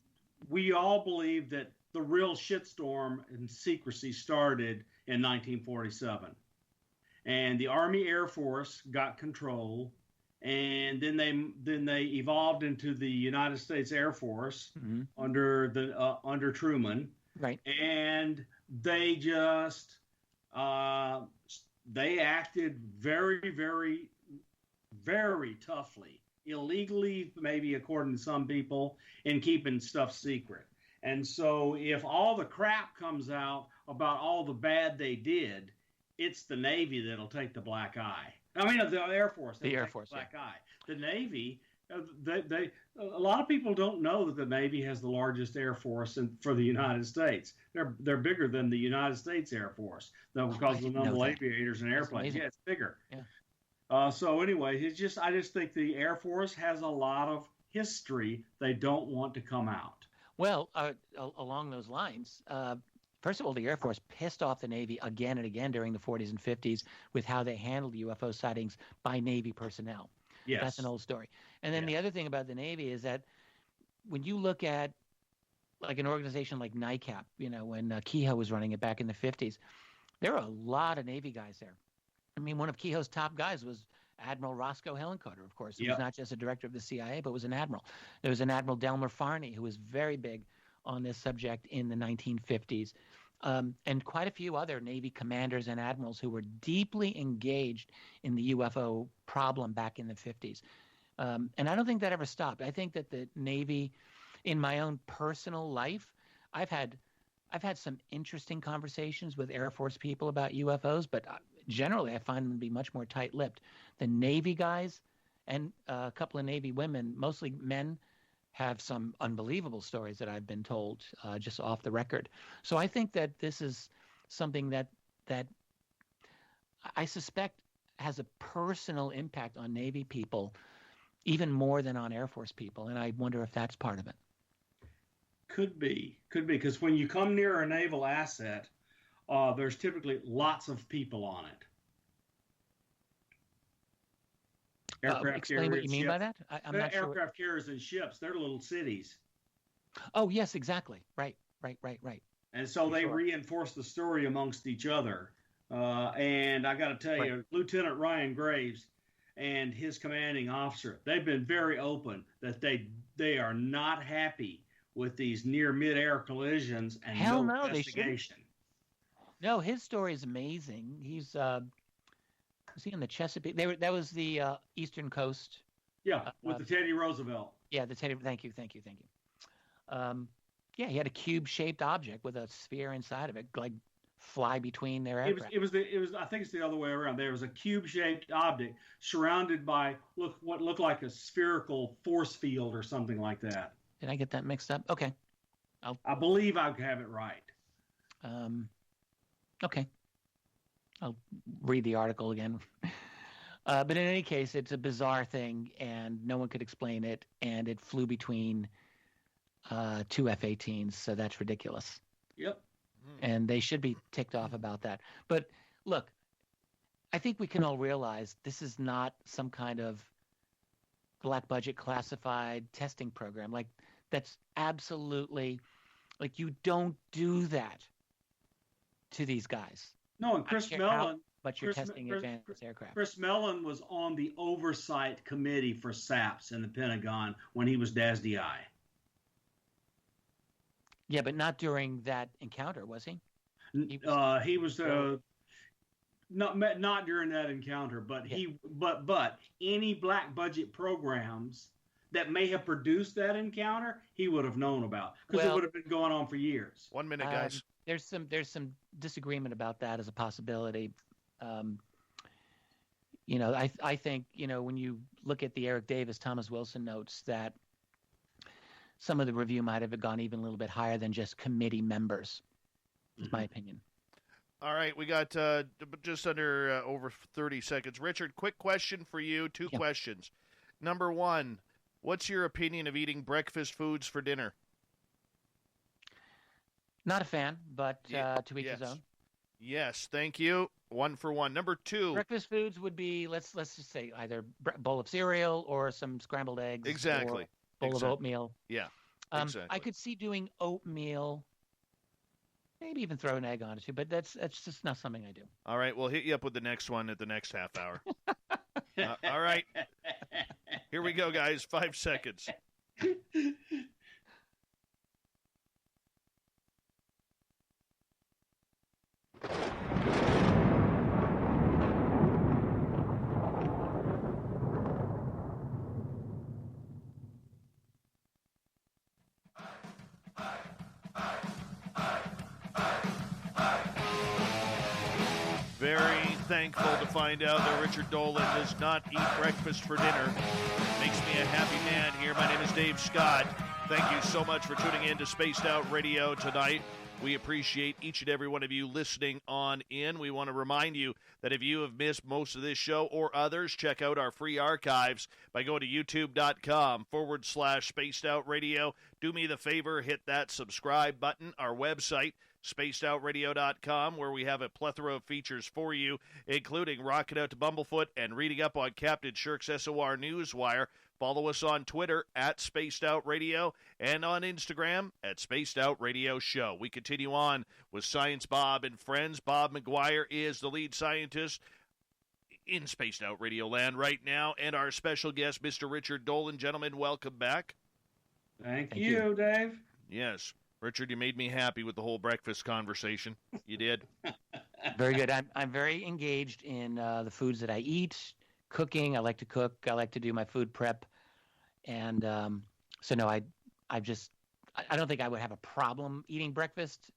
we all believe that the real shitstorm and secrecy started in 1947. And the Army Air Force got control, and then they evolved into the United States Air Force under Truman. Right. And they just they acted very, very, very toughly, illegally, maybe according to some people, in keeping stuff secret. And so if all the crap comes out about all the bad they did, it's the Navy that'll take the black eye. I mean, the Air Force. The Air Force, black eye. The Navy, a lot of people don't know that the Navy has the largest Air Force for the United States. They're bigger than the United States Air Force, though, because of the number of aviators and airplanes. Yeah, it's bigger. Yeah. So anyway, I just think the Air Force has a lot of history they don't want to come out. Well, along those lines, first of all, the Air Force pissed off the Navy again and again during the 40s and 50s with how they handled UFO sightings by Navy personnel. Yes. That's an old story. And then the other thing about the Navy is that when you look at like an organization like NICAP, when Kehoe was running it back in the 50s, there were a lot of Navy guys there. I mean, one of Kehoe's top guys was Admiral Roscoe Hillenkoetter, of course. He was not just a director of the CIA, but was an admiral. There was an Admiral Delmer Farney, who was very big on this subject in the 1950s. And quite a few other Navy commanders and admirals who were deeply engaged in the UFO problem back in the 50s. And I don't think that ever stopped. I think that the Navy, in my own personal life, I've had some interesting conversations with Air Force people about UFOs, but generally I find them to be much more tight-lipped. The Navy guys and a couple of Navy women, mostly men, have some unbelievable stories that I've been told just off the record. So I think that this is something that I suspect has a personal impact on Navy people even more than on Air Force people, and I wonder if that's part of it. Could be, because when you come near a naval asset, there's typically lots of people on it. Explain what you mean by that? I'm not sure. Aircraft carriers and ships, they're little cities. Oh, yes, exactly. Right. And so they reinforce the story amongst each other. And I got to tell you, Lieutenant Ryan Graves and his commanding officer, they've been very open that they are not happy with these near mid-air collisions and no investigation. No, his story is amazing. He's was he on the Chesapeake? That was the Eastern Coast. Yeah, with the Teddy Roosevelt. Yeah, the Teddy. Thank you. Yeah, he had a cube-shaped object with a sphere inside of it, like fly between their aircraft. It was. I think it's the other way around. There was a cube-shaped object surrounded by what looked like a spherical force field or something like that. Did I get that mixed up? Okay. I believe I have it right. Okay. I'll read the article again. But in any case, it's a bizarre thing, and no one could explain it, and it flew between two F-18s, so that's ridiculous. Yep. And they should be ticked off about that. But look, I think we can all realize this is not some kind of black budget classified testing program. Like, that's absolutely, like, you don't do that to these guys. No, and Chris Mellon. But you're testing advanced aircraft. Chris Mellon was on the oversight committee for SAPS in the Pentagon when he was DASDI. Yeah, but not during that encounter, was he? He was not during that encounter, but but any black budget programs that may have produced that encounter, he would have known about, because it would have been going on for years. 1 minute, guys. There's some disagreement about that as a possibility. I think, when you look at the Eric Davis, Thomas Wilson notes, that some of the review might have gone even a little bit higher than just committee members, is my opinion. All right, we got just under over 30 seconds. Richard, quick question for you, two questions. Number one, what's your opinion of eating breakfast foods for dinner? Not a fan, but to each his own. Yes, thank you. 1 for 1. Number two. Breakfast foods would be, let's just say, either a bowl of cereal or some scrambled eggs. Exactly. Or a bowl of oatmeal. Yeah, exactly. I could see doing oatmeal, maybe even throw an egg on it too, but that's just not something I do. All right, we'll hit you up with the next one at the next half hour. All right. Here we go, guys. 5 seconds. Very thankful to find out that Richard Dolan does not eat breakfast for dinner. Makes me a happy man here. My name is Dave Scott. Thank you so much for tuning in to Spaced Out Radio tonight. We appreciate each and every one of you listening on in. We want to remind you that if you have missed most of this show or others, check out our free archives by going to youtube.com/Spaced Out Radio. Do me the favor, hit that subscribe button. Our website, spacedoutradio.com, where we have a plethora of features for you, including rocking out to Bumblefoot and reading up on Captain Shirk's SOR Newswire. Follow us on Twitter at Spaced Out Radio and on Instagram at Spaced Out Radio Show. We continue on with Science Bob and Friends. Bob McGwier is the lead scientist in Spaced Out Radio land right now, and our special guest, Mr. Richard Dolan. Gentlemen, welcome back. Thank you, Dave. Yes. Richard, you made me happy with the whole breakfast conversation. You did. Very good. I'm very engaged in the foods that I eat, cooking. I like to cook. I like to do my food prep. And so, no, I don't think I would have a problem eating breakfast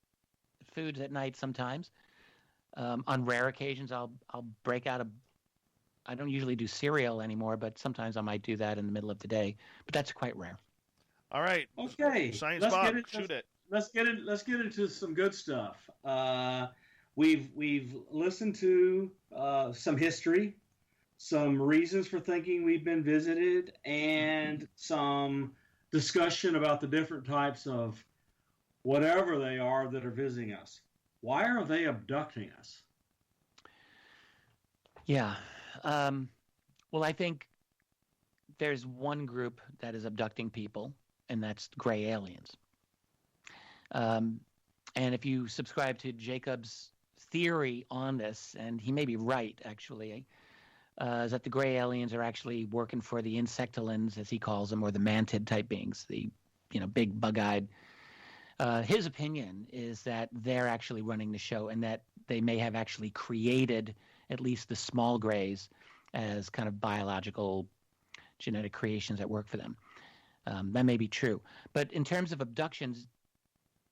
foods at night sometimes. On rare occasions, I'll break out I don't usually do cereal anymore, but sometimes I might do that in the middle of the day. But that's quite rare. All right. Okay. Science Bob, shoot it. Let's get into some good stuff. We've listened to some history, some reasons for thinking we've been visited, and some discussion about the different types of whatever they are that are visiting us. Why are they abducting us? Yeah. Well, I think there's one group that is abducting people, and that's gray aliens. And if you subscribe to Jacob's theory on this, and he may be right, actually, is that the gray aliens are actually working for the insectolins, as he calls them, or the mantid type beings, the big bug-eyed. His opinion is that they're actually running the show, and that they may have actually created at least the small grays as kind of biological genetic creations that work for them. That may be true. But in terms of abductions,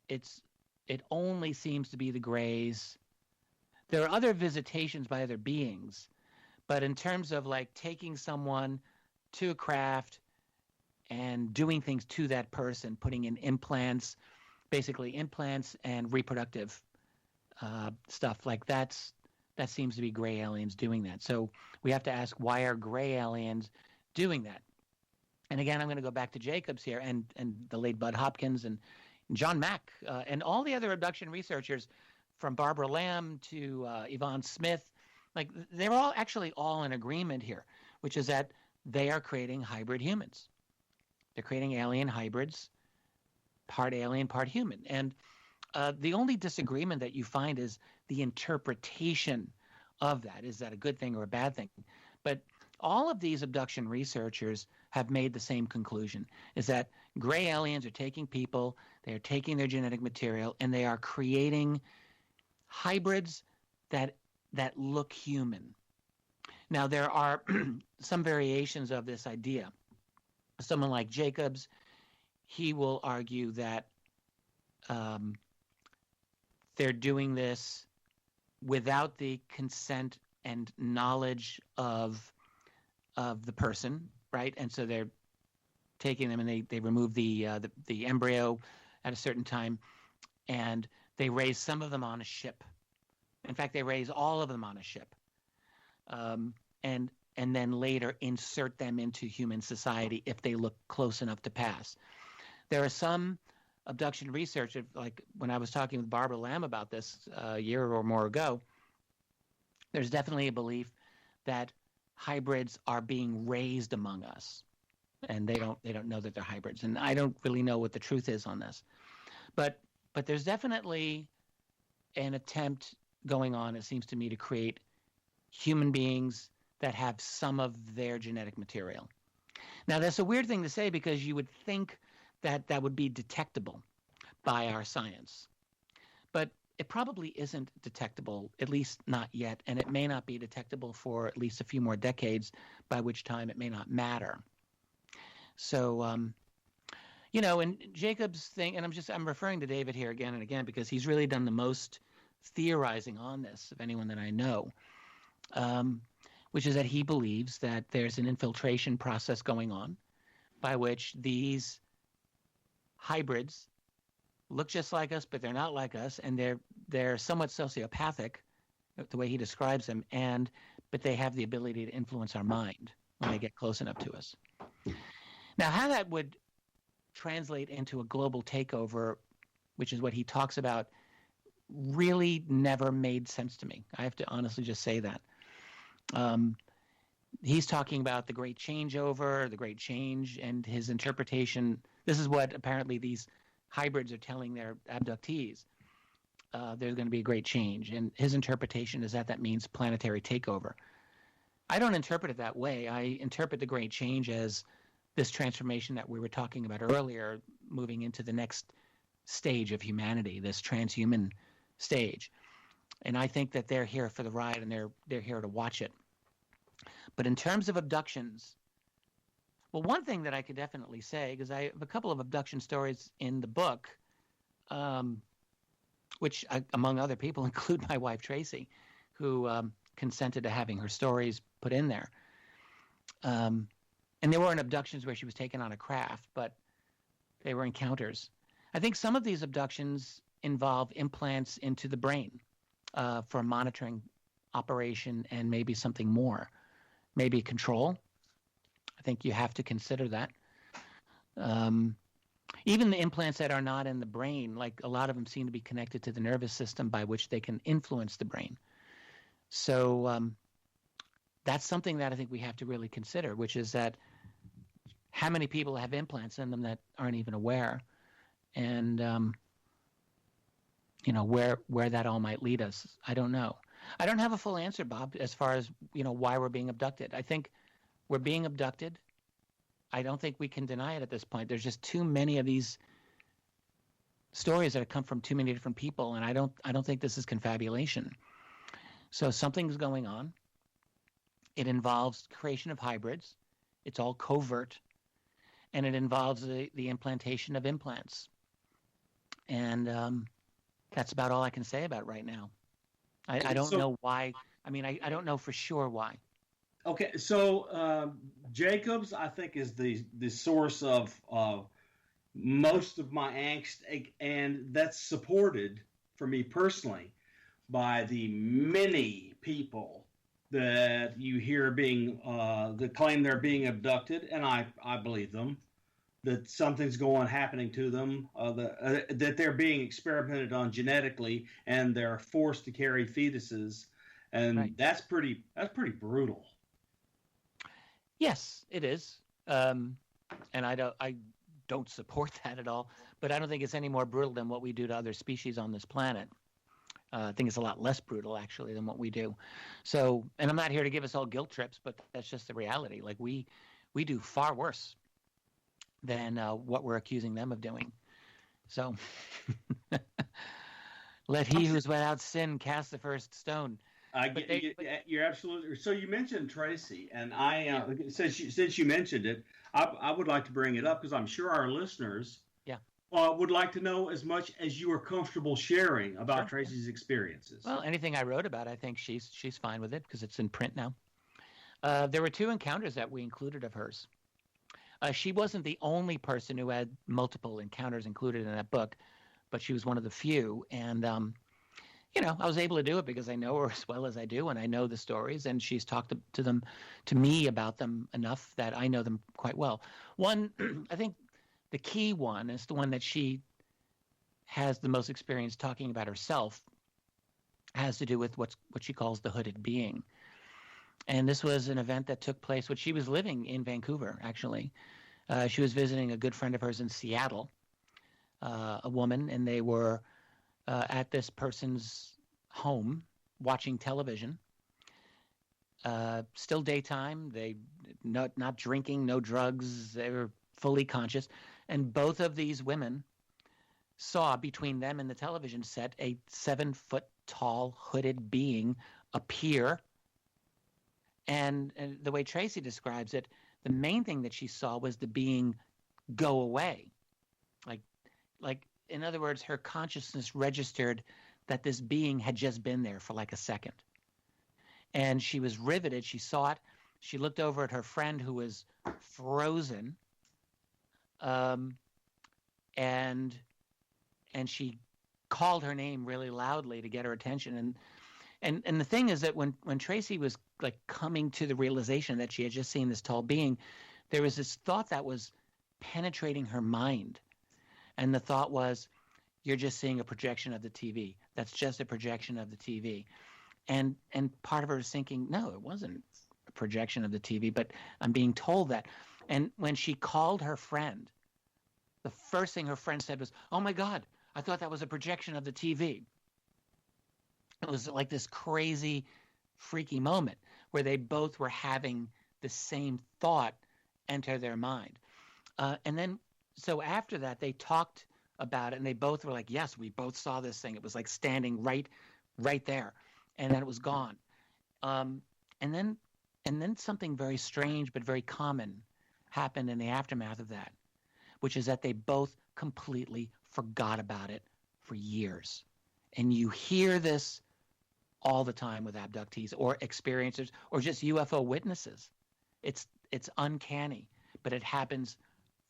it only seems to be the grays. There are other visitations by other beings, but in terms of like taking someone to a craft and doing things to that person, putting in implants, basically implants and reproductive stuff like that seems to be gray aliens doing that. So we have to ask, why are gray aliens doing that? And again, I'm going to go back to Jacobs here and the late Bud Hopkins and John Mack and all the other abduction researchers, from Barbara Lamb to Yvonne Smith. Like, they're all in agreement here, which is that they are creating hybrid humans. They're creating alien hybrids, part alien, part human. And the only disagreement that you find is the interpretation of that. Is that a good thing or a bad thing? But all of these abduction researchers have made the same conclusion, is that gray aliens are taking people, they are taking their genetic material, and they are creating hybrids that look human. Now, there are some variations of this idea. someone like Jacobs, he will argue that they're doing this without the consent and knowledge of the person, right? And so they're taking them and they remove the embryo at a certain time, and they raise some of them on a ship. In fact, they raise all of them on a ship, and then later insert them into human society if they look close enough to pass. There are some abduction research, like when I was talking with Barbara Lamb about this a year or more ago, there's definitely a belief that hybrids are being raised among us, and they don't know that they're hybrids. And I don't really know what the truth is on this, but there's definitely an attempt going on, it seems to me, to create human beings that have some of their genetic material. Now, that's a weird thing to say because you would think that would be detectable by our science. But it probably isn't detectable, at least not yet, and it may not be detectable for at least a few more decades, by which time it may not matter. So, and Jacob's thing, and I'm referring to David here again and again because he's really done the most theorizing on this of anyone that I know, which is that he believes that there's an infiltration process going on by which these hybrids look just like us, but they're not like us, and they're somewhat sociopathic, the way he describes them, but they have the ability to influence our mind when they get close enough to us. Now, how that would translate into a global takeover, which is what he talks about, really never made sense to me. I have to honestly just say that. He's talking about the great changeover, the great change, and his interpretation. This is what apparently these hybrids are telling their abductees. There's going to be a great change. And his interpretation is that means planetary takeover. I don't interpret it that way. I interpret the great change as this transformation that we were talking about earlier, moving into the next stage of humanity, this transhuman stage. And I think that they're here for the ride, and they're here to watch it. But in terms of abductions, well, one thing that I could definitely say, because I have a couple of abduction stories in the book, which among other people include my wife Tracy, who consented to having her stories put in there. And there weren't abductions where she was taken on a craft, but they were encounters. I think some of these abductions involve implants into the brain for monitoring operation and maybe something more, maybe control. I think you have to consider that. Even the implants that are not in the brain, like a lot of them seem to be connected to the nervous system by which they can influence the brain. So that's something that I think we have to really consider, which is that how many people have implants in them that aren't even aware, and where that all might lead us. I don't know. I don't have a full answer, Bob, as far as why we're being abducted. I think we're being abducted. I don't think we can deny it at this point. There's just too many of these stories that have come from too many different people, and I don't think this is confabulation. So something's going on. It involves creation of hybrids. It's all covert, and it involves the implantation of implants. And that's about all I can say about it right now. I don't know why. I mean, I don't know for sure why. Okay, so Jacobs, I think, is the source of most of my angst, and that's supported for me personally by the many people that you hear that claim they're being abducted, and I believe them, that something's happening to them, that they're being experimented on genetically, and they're forced to carry fetuses, and right. That's pretty brutal. Yes, it is, and I don't support that at all. But I don't think it's any more brutal than what we do to other species on this planet. I think it's a lot less brutal, actually, than what we do. So, and I'm not here to give us all guilt trips, but that's just the reality. Like we do far worse than what we're accusing them of doing. So, let he who's without sin cast the first stone. You're absolutely. So you mentioned Tracy, and I since you mentioned it, I would like to bring it up because I'm sure our listeners would like to know as much as you are comfortable sharing about Tracy's experiences. Well, anything I wrote about, I think she's fine with it because it's in print now. There were 2 encounters that we included of hers. She wasn't the only person who had multiple encounters included in that book, but she was one of the few. And, I was able to do it because I know her as well as I do, and I know the stories, and she's talked to me about them enough that I know them quite well. One, I think the key one is the one that she has the most experience talking about herself, has to do with what she calls the hooded being. And this was an event that took place when she was living in Vancouver, actually. She was visiting a good friend of hers in Seattle, a woman, and they were at this person's home watching television. Still daytime. They not drinking, no drugs. They were fully conscious. And both of these women saw between them and the television set a 7-foot-tall hooded being appear. And the way Tracy describes it, the main thing that she saw was the being go away. Like in other words, her consciousness registered that this being had just been there for like a second. And she was riveted. She saw it. She looked over at her friend who was frozen. And she called her name really loudly to get her attention. And the thing is that when Tracy was like coming to the realization that she had just seen this tall being, there was this thought that was penetrating her mind. And the thought was, you're just seeing a projection of the TV. That's just a projection of the TV. And part of her was thinking, no, it wasn't a projection of the TV, but I'm being told that. And when she called her friend, the first thing her friend said was, oh my God, I thought that was a projection of the TV. It was like this crazy, freaky moment where they both were having the same thought enter their mind. And then, so after that, they talked about it, and they both were like, yes, we both saw this thing. It was like standing right there. And then it was gone. And then something very strange but very common happened in the aftermath of that, which is that they both completely forgot about it for years. And you hear this all the time with abductees or experiencers or just UFO witnesses. It's uncanny, but it happens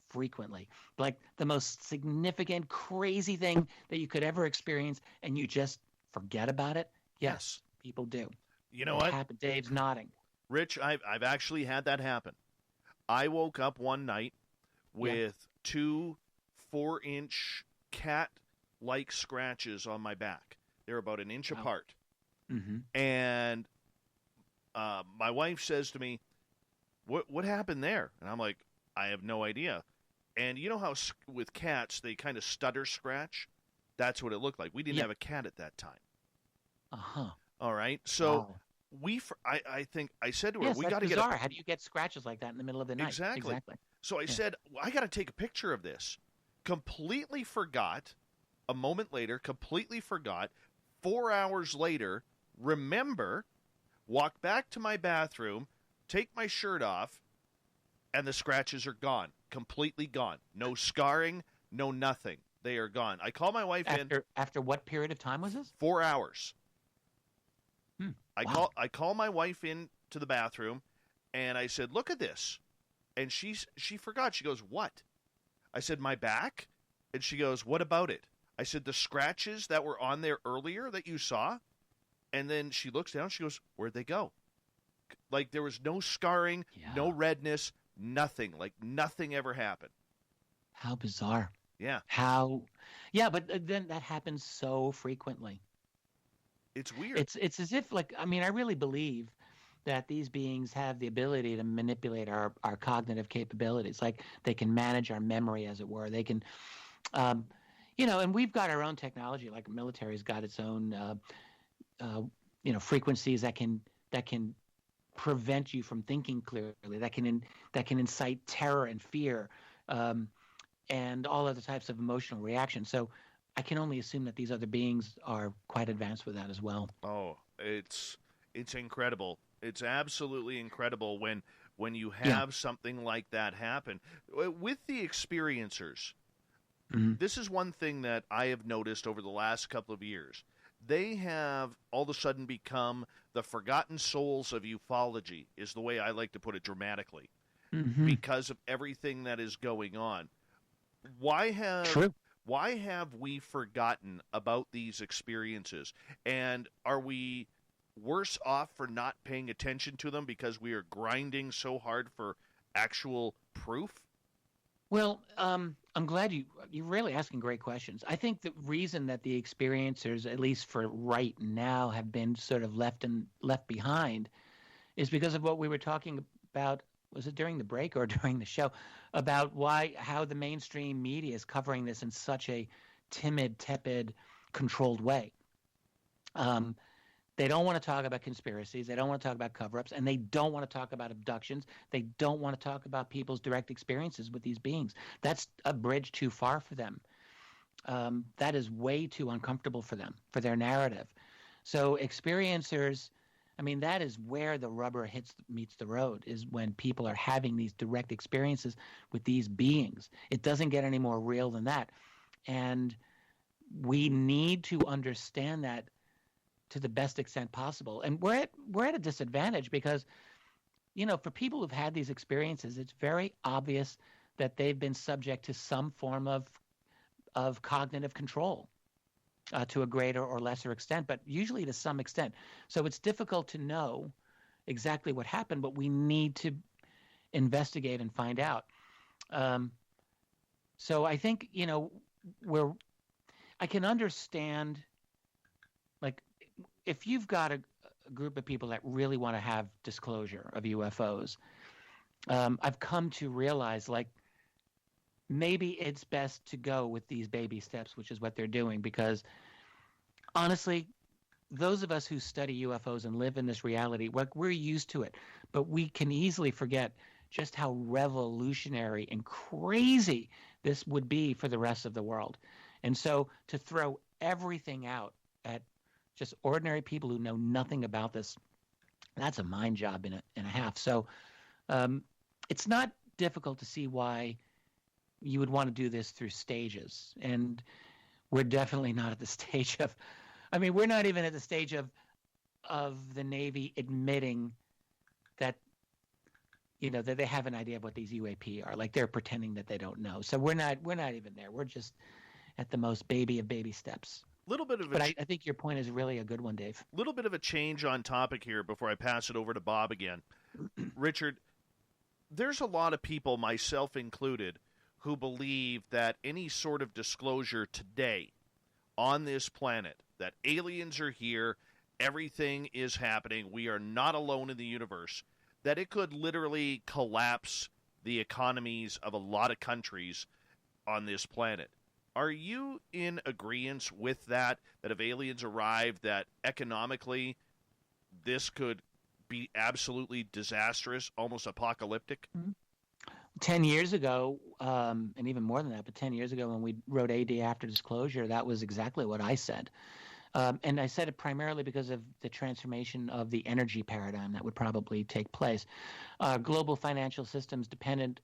frequently. Like the most significant, crazy thing that you could ever experience, and you just forget about it. Yes, people do. You know what? Dave's nodding. Rich, I've actually had that happen. I woke up one night with 2 4-inch cat-like scratches on my back. They're about an inch apart. Mm-hmm. And my wife says to me, what happened there? And I'm like, I have no idea. And you know how with cats, they kind of stutter scratch? That's what it looked like. We didn't have a cat at that time. Uh-huh. All right. So I think I said to her, we got to get bizarre. How do you get scratches like that in the middle of the night? Exactly. So I said, I got to take a picture of this. Completely forgot. A moment later, completely forgot. 4 hours later, remember, walk back to my bathroom, take my shirt off, and the scratches are gone. Completely gone. No scarring, no nothing. They are gone. I call my wife After what period of time was this? 4 hours. Wow. I call my wife in to the bathroom, and I said, look at this. And she forgot. She goes, what? I said, my back? And she goes, what about it? I said, the scratches that were on there earlier that you saw? And then she looks down. She goes, where'd they go? Like there was no scarring, no redness, nothing. Like nothing ever happened. How bizarre. Yeah. But then that happens so frequently. It's weird. It's as if, like, I mean, I really believe that these beings have the ability to manipulate our cognitive capabilities. Like they can manage our memory, as it were. They can, and we've got our own technology. Like the military's got its own, frequencies that can prevent you from thinking clearly. That can incite terror and fear, and all other types of emotional reactions. So I can only assume that these other beings are quite advanced with that as well. Oh, it's It's incredible. It's absolutely incredible when you have something like that happen. With the experiencers, this is one thing that I have noticed over the last couple of years. They have all of a sudden become the forgotten souls of ufology, is the way I like to put it dramatically, because of everything that is going on. Why have we forgotten about these experiences? And are we worse off for not paying attention to them because we are grinding so hard for actual proof? Well, I'm glad you're really asking great questions. I think the reason that the experiencers, at least for right now, have been sort of left behind is because of what we were talking about. Was it during the break or during the show about how the mainstream media is covering this in such a timid, tepid, controlled way? They don't want to talk about conspiracies. They don't want to talk about cover-ups, and they don't want to talk about abductions. They don't want to talk about people's direct experiences with these beings. That's a bridge too far for them. That is way too uncomfortable for them, for their narrative. So experiencers, I mean, that is where the rubber meets the road, is when people are having these direct experiences with these beings. It doesn't get any more real than that. And we need to understand that to the best extent possible. And we're at a disadvantage because, for people who've had these experiences, it's very obvious that they've been subject to some form of cognitive control to a greater or lesser extent, but usually to some extent. So it's difficult to know exactly what happened, but we need to investigate and find out. So I think, I can understand, like, if you've got a group of people that really want to have disclosure of UFOs, I've come to realize, like, maybe it's best to go with these baby steps, which is what they're doing, because honestly, those of us who study UFOs and live in this reality, we're used to it, but we can easily forget just how revolutionary and crazy this would be for the rest of the world. And so to throw everything out at just ordinary people who know nothing about this, that's a mind job and a half. So it's not difficult to see why you would want to do this through stages. And we're definitely not at the stage of, we're not even at the stage of the Navy admitting that, that they have an idea of what these UAP are. Like, they're pretending that they don't know. So we're not even there. We're just at the most baby of baby steps. But I think your point is really a good one, Dave. A little bit of a change on topic here before I pass it over to Bob again. Richard, there's a lot of people, myself included, who believe that any sort of disclosure today on this planet, that aliens are here, everything is happening, we are not alone in the universe, that it could literally collapse the economies of a lot of countries on this planet. Are you in agreement with that if aliens arrive, that economically this could be absolutely disastrous, almost apocalyptic? 10 years ago, and even more than that, but 10 years ago when we wrote AD After Disclosure, that was exactly what I said. And I said it primarily because of the transformation of the energy paradigm that would probably take place. Global financial systems dependent,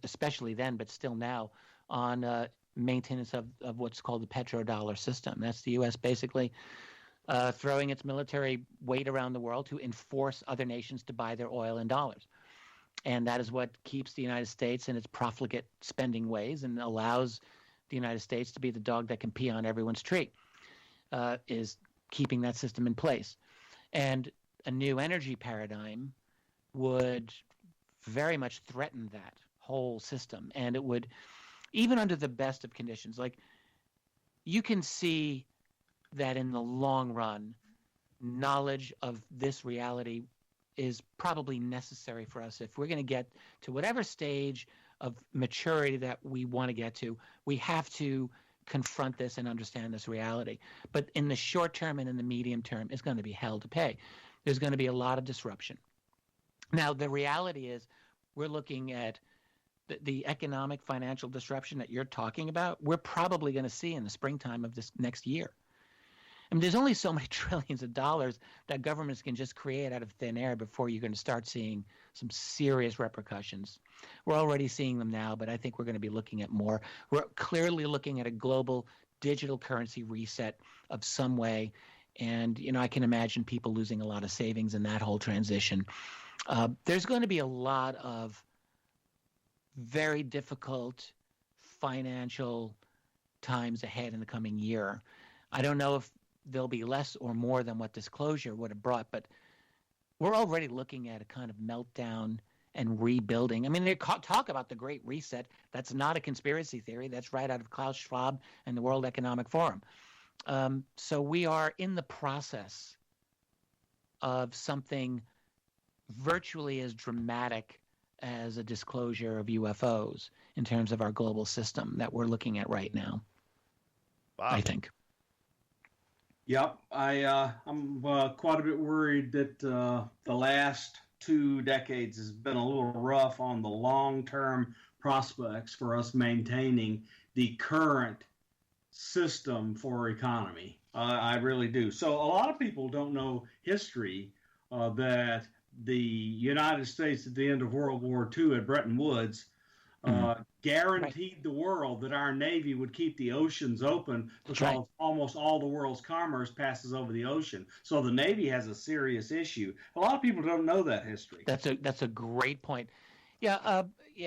especially then, but still now, on maintenance of what's called the petrodollar system. That's the U.S. basically throwing its military weight around the world to enforce other nations to buy their oil in dollars. And that is what keeps the United States in its profligate spending ways and allows the United States to be the dog that can pee on everyone's tree, is keeping that system in place. And a new energy paradigm would very much threaten that whole system. And it would, even under the best of conditions, like, you can see that in the long run, knowledge of this reality is probably necessary for us. If we're going to get to whatever stage of maturity that we want to get to, we have to confront this and understand this reality. But in the short term and in the medium term, it's going to be hell to pay. There's going to be a lot of disruption. Now, the reality is we're looking at the economic financial disruption that you're talking about. We're probably going to see in the springtime of this next year. I mean, there's only so many trillions of dollars that governments can just create out of thin air before you're going to start seeing some serious repercussions. We're already seeing them now, but I think we're going to be looking at more. We're clearly looking at a global digital currency reset of some way. And, I can imagine people losing a lot of savings in that whole transition. There's going to be a lot of very difficult financial times ahead in the coming year. I don't know if there'll be less or more than what disclosure would have brought, but we're already looking at a kind of meltdown and rebuilding. I mean, they talk about the Great Reset. That's not a conspiracy theory. That's right out of Klaus Schwab and the World Economic Forum. So we are in the process of something virtually as dramatic as a disclosure of UFOs in terms of our global system that we're looking at right now. Wow. I think. Yep, I'm quite a bit worried that the last 2 decades has been a little rough on the long-term prospects for us maintaining the current system for economy. I really do. So a lot of people don't know history that the United States at the end of World War II at Bretton Woods guaranteed the world that our Navy would keep the oceans open because almost all the world's commerce passes over the ocean. So the Navy has a serious issue. A lot of people don't know that history. That's a great point. Yeah,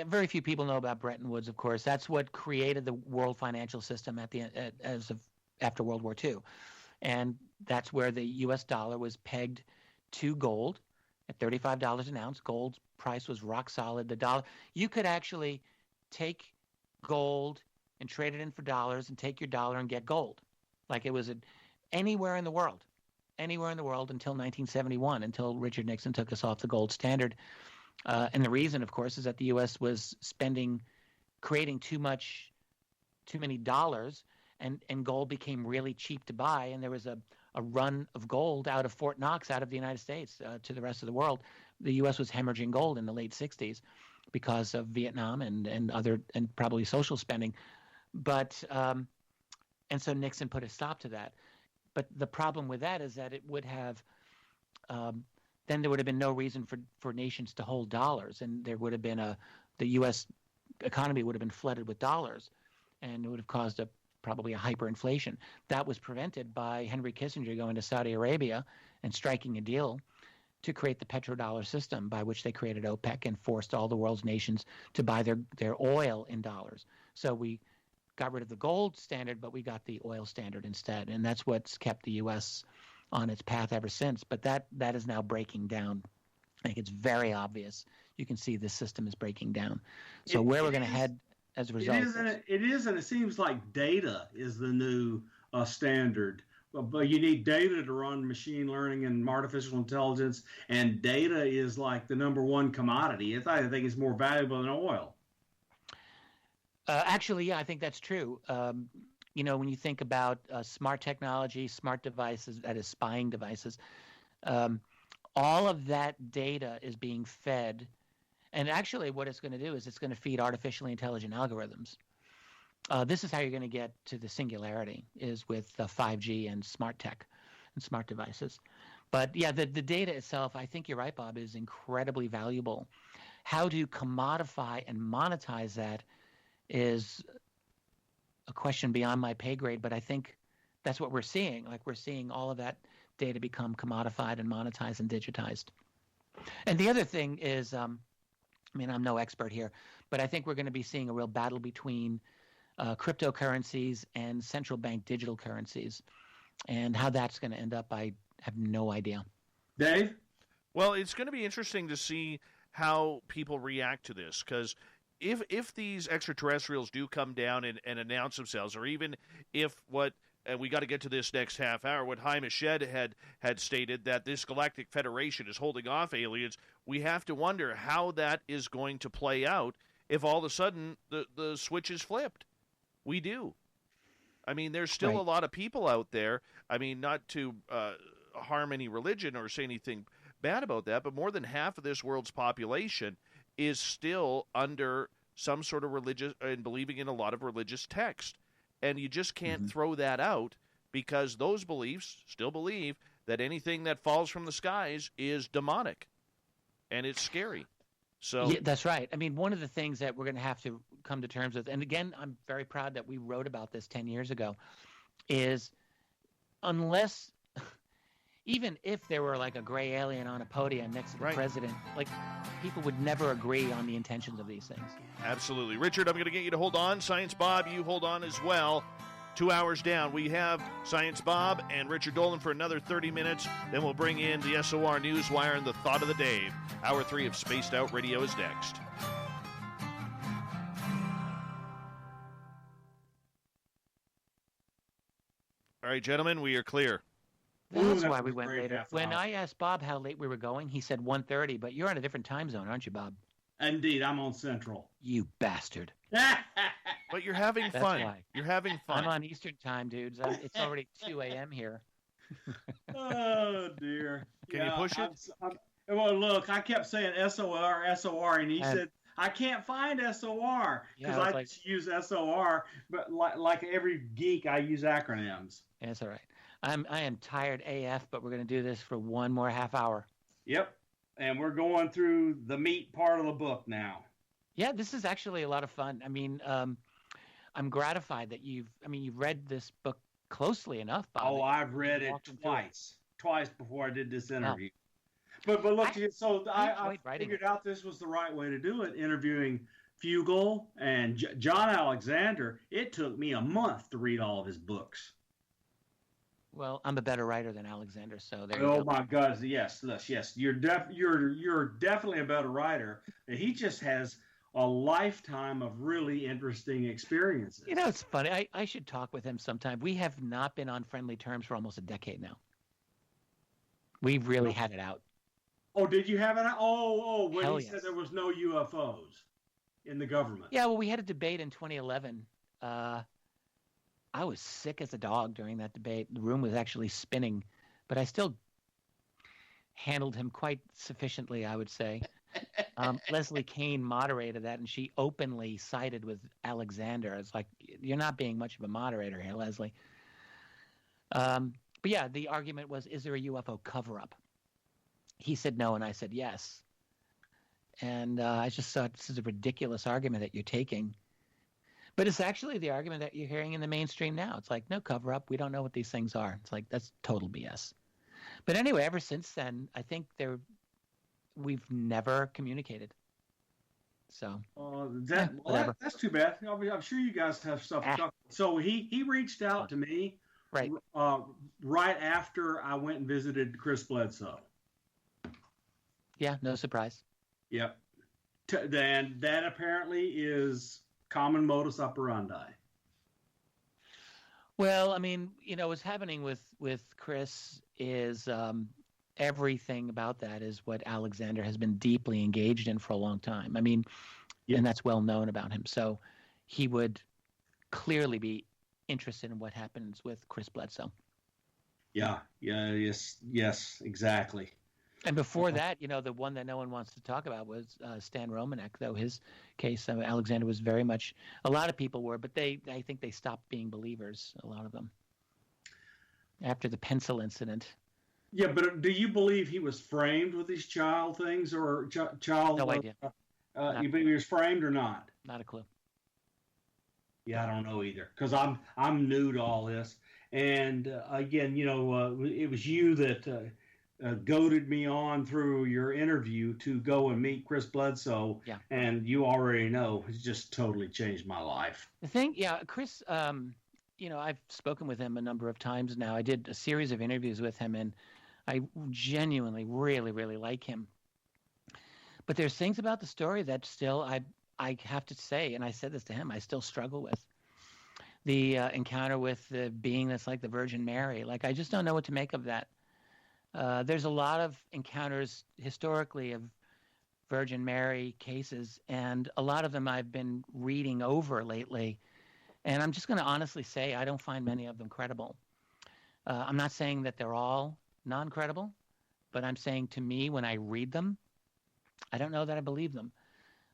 very few people know about Bretton Woods, of course. That's what created the world financial system after World War II. And that's where the U.S. dollar was pegged to gold at $35 an ounce. Gold's price was rock solid. The dollar, you could actually take gold and trade it in for dollars and take your dollar and get gold. Like it was anywhere in the world until 1971, until Richard Nixon took us off the gold standard. And the reason, of course, is that the U.S. was creating too many dollars, and gold became really cheap to buy. And there was a run of gold out of Fort Knox, out of the United States to the rest of the world. The U.S. was hemorrhaging gold in the late 60s because of Vietnam and probably social spending. But and so Nixon put a stop to that. But the problem with that is that it would have then there would have been no reason for nations to hold dollars, and there would have been the U.S. economy would have been flooded with dollars, and it would have caused probably a hyperinflation. That was prevented by Henry Kissinger going to Saudi Arabia and striking a deal to create the petrodollar system, by which they created OPEC and forced all the world's nations to buy their oil in dollars. So we got rid of the gold standard, but we got the oil standard instead, and that's what's kept the U.S. on its path ever since. But that is now breaking down. I think it's very obvious. You can see the system is breaking down. So where we're going to head as a result. It is, and it seems like data is the new standard. But you need data to run machine learning and artificial intelligence, and data is like the number one commodity. I think it's more valuable than oil. Actually, yeah, I think that's true. When you think about smart technology, smart devices, that is spying devices, all of that data is being fed. And actually what it's going to do is it's going to feed artificially intelligent algorithms. This is how you're going to get to the singularity, is with 5G and smart tech and smart devices. But yeah, the data itself, I think you're right, Bob, is incredibly valuable. How to commodify and monetize that is a question beyond my pay grade, but I think that's what we're seeing. Like, we're seeing all of that data become commodified and monetized and digitized. And the other thing is, I'm no expert here, but I think we're going to be seeing a real battle between cryptocurrencies and central bank digital currencies. And how that's going to end up, I have no idea. Dave? Well, it's going to be interesting to see how people react to this, because if these extraterrestrials do come down and announce themselves, or even if and we got to get to this next half hour, what Haim Shed had stated, that this Galactic Federation is holding off aliens, we have to wonder how that is going to play out if all of a sudden the switch is flipped. We do. I mean, there's still a lot of people out there. I mean, not to harm any religion or say anything bad about that, but more than half of this world's population is still under some sort of religious and believing in a lot of religious text. And you just can't throw that out because those beliefs still believe that anything that falls from the skies is demonic, and it's scary. So yeah, that's right. I mean, one of the things that we're going to have to come to terms with, and again, I'm very proud that we wrote about this 10 years ago, is unless, even if there were like a gray alien on a podium next to the president, like people would never agree on the intentions of these things. Absolutely. Richard, I'm going to get you to hold on. Science Bob, you hold on as well. 2 hours down, we have Science Bob and Richard Dolan for another 30 minutes. Then we'll bring in the SOR Newswire and the Thought of the Day. Hour 3 of Spaced Out Radio is next. All right, gentlemen, we are clear. That's why we went later. When I asked Bob how late we were going, he said 1:30, but you're on a different time zone, aren't you, Bob? Indeed, I'm on Central. You bastard. But you're having fun. Why. You're having fun. I'm on Eastern time, dudes. It's already 2 a.m. here. Oh, dear. Can you push it? Well, look, I kept saying SOR, SOR, and he said, I can't find SOR because I just use SOR, but like every geek, I use acronyms. That's all right. I am tired AF, but we're going to do this for one more half hour. Yep. And we're going through the meat part of the book now. Yeah, this is actually a lot of fun. I mean, I'm gratified that you've read this book closely enough, Bob. Oh, I've read it twice before I did this interview. But look, I figured out this was the right way to do it, interviewing Fugel and John Alexander. It took me a month to read all of his books. Well, I'm a better writer than Alexander, so there you go. Oh my God, yes. You're definitely a better writer. He just has a lifetime of really interesting experiences. You know, it's funny. I should talk with him sometime. We have not been on friendly terms for almost a decade now. We've really had it out. Oh, did you have it out? Oh, when he said there was no UFOs in the government. Yeah, well, we had a debate in 2011. I was sick as a dog during that debate. The room was actually spinning, but I still handled him quite sufficiently, I would say. Leslie Kane moderated that, and she openly sided with Alexander. It's like, you're not being much of a moderator here, Leslie. But yeah, the argument was, is there a UFO cover-up? He said no, and I said yes. And I just thought, this is a ridiculous argument that you're taking. But it's actually the argument that you're hearing in the mainstream now. It's like, no cover-up. We don't know what these things are. It's like, that's total BS. But anyway, ever since then, I think we've never communicated. So that's too bad. I'm sure you guys have stuff to talk about. So he reached out to me right after I went and visited Chris Bledsoe. Yeah, no surprise. Yep. Then that apparently is common modus operandi. Well, I mean, what's happening with Chris is everything about that is what Alexander has been deeply engaged in for a long time. I mean, and that's well known about him. So he would clearly be interested in what happens with Chris Bledsoe. Yes, exactly. And before that, the one that no one wants to talk about was Stan Romanek, though his case, Alexander was very much, a lot of people were, but I think they stopped being believers, a lot of them, after the pencil incident. Yeah, but do you believe he was framed with these child things or child? No idea. You believe he was framed or not? Not a clue. Yeah, I don't know either, because I'm new to all this. And again, it was you that goaded me on through your interview to go and meet Chris Bledsoe. Yeah. And you already know it's just totally changed my life. The thing, Chris, I've spoken with him a number of times now. I did a series of interviews with him, and I genuinely really, really like him. But there's things about the story that still I have to say, and I said this to him, I still struggle with. The encounter with the being that's like the Virgin Mary. Like, I just don't know what to make of that. There's a lot of encounters historically of Virgin Mary cases, and a lot of them I've been reading over lately. And I'm just going to honestly say I don't find many of them credible. I'm not saying that they're all non-credible, but I'm saying to me when I read them, I don't know that I believe them.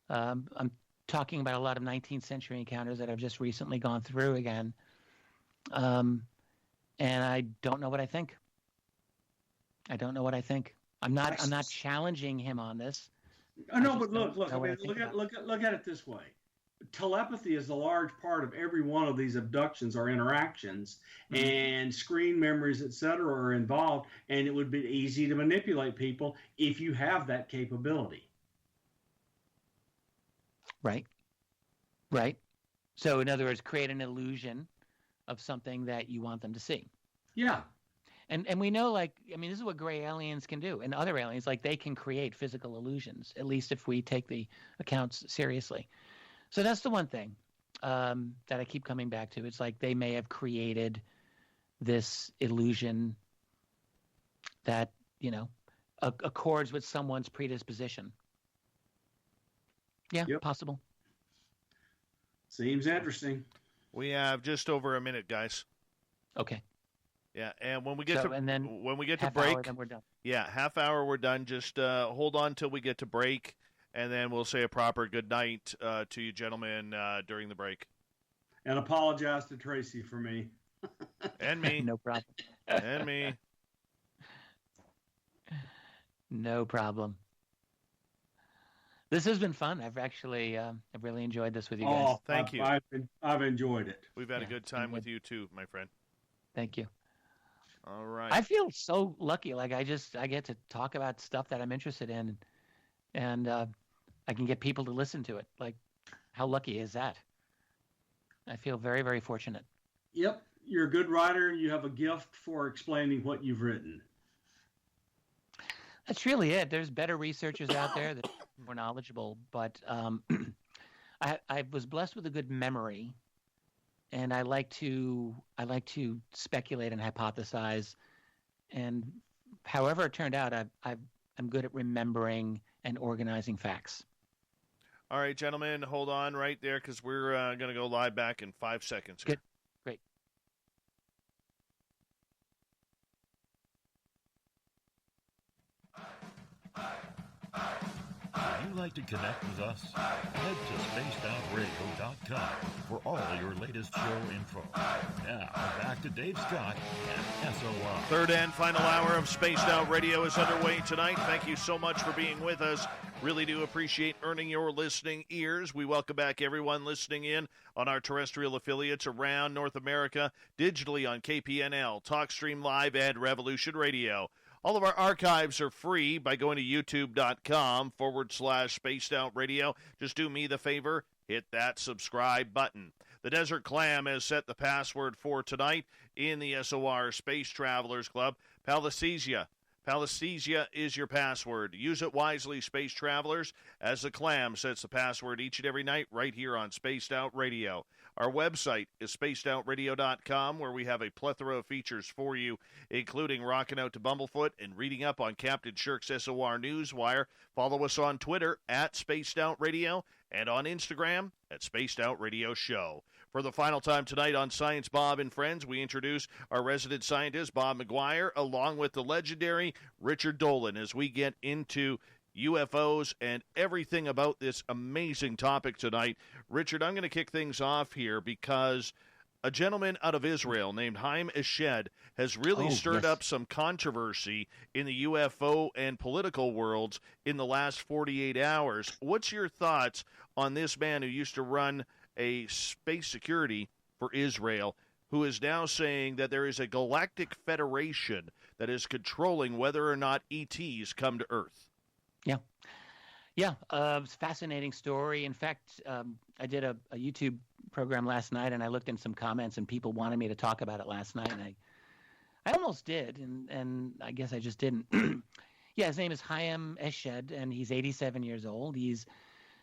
I'm talking about a lot of 19th century encounters that I've just recently gone through again. And I don't know what I think. I don't know what I think. I'm not challenging him on this. No, but look. I mean, look at it this way. Telepathy is a large part of every one of these abductions or interactions, and screen memories, etc., are involved. And it would be easy to manipulate people if you have that capability. Right. Right. So, in other words, create an illusion of something that you want them to see. Yeah. And we know, like, I mean, this is what gray aliens can do, and other aliens, like, they can create physical illusions, at least if we take the accounts seriously. So that's the one thing that I keep coming back to. It's like they may have created this illusion that, accords with someone's predisposition. Yeah, yep. Possible. Seems interesting. We have just over a minute, guys. Okay. Yeah, and when we get to break, hour, then we're done. Yeah, half hour, we're done. Just hold on till we get to break, and then we'll say a proper good night to you gentlemen during the break. And apologize to Tracy for me. And me. No problem. And me. No problem. This has been fun. I've actually I've really enjoyed this with you guys. Oh, thank you. I've enjoyed it. We've had a good time with you too, my friend. Thank you. All right. I feel so lucky. Like I get to talk about stuff that I'm interested in, and I can get people to listen to it. Like, how lucky is that? I feel very, very fortunate. Yep. You're a good writer. You have a gift for explaining what you've written. That's really it. There's better researchers out there that are more knowledgeable, but I was blessed with a good memory, and I like to speculate and hypothesize, and however it turned out, I'm good at remembering and organizing facts. All right, gentlemen, hold on right there because we're going to go live back in 5 seconds. Good. Great. Would you like to connect with us? Head to spacedoutradio.com for all your latest show info. Now, back to Dave Scott and SOR. Third and final hour of Spaced Out Radio is underway tonight. Thank you so much for being with us. Really do appreciate earning your listening ears. We welcome back everyone listening in on our terrestrial affiliates around North America, digitally on KPNL, TalkStream Live, and Revolution Radio. All of our archives are free by going to youtube.com/Spaced Out Radio. Just do me the favor, hit that subscribe button. The Desert Clam has set the password for tonight in the SOR Space Travelers Club. Palacesia. Palacesia is your password. Use it wisely, Space Travelers, as the Clam sets the password each and every night right here on Spaced Out Radio. Our website is spacedoutradio.com, where we have a plethora of features for you, including rocking out to Bumblefoot and reading up on Captain Shirk's SOR Newswire. Follow us on Twitter at Spaced Out Radio and on Instagram at Spaced Out Radio Show. For the final time tonight on Science Bob and Friends, we introduce our resident scientist, Bob McGwier, along with the legendary Richard Dolan, as we get into UFOs and everything about this amazing topic tonight. Richard, I'm going to kick things off here because a gentleman out of Israel named Hume has really stirred up some controversy in the UFO and political worlds in the last 48 hours. What's your thoughts on this man who used to run a space security for Israel, who is now saying that there is a galactic federation that is controlling whether or not ETs come to Earth? Yeah, it's a fascinating story. In fact, I did a YouTube program last night, and I looked in some comments, and people wanted me to talk about it last night, and I almost did, and I guess I just didn't. Yeah, his name is Hume, and he's 87 years old. He's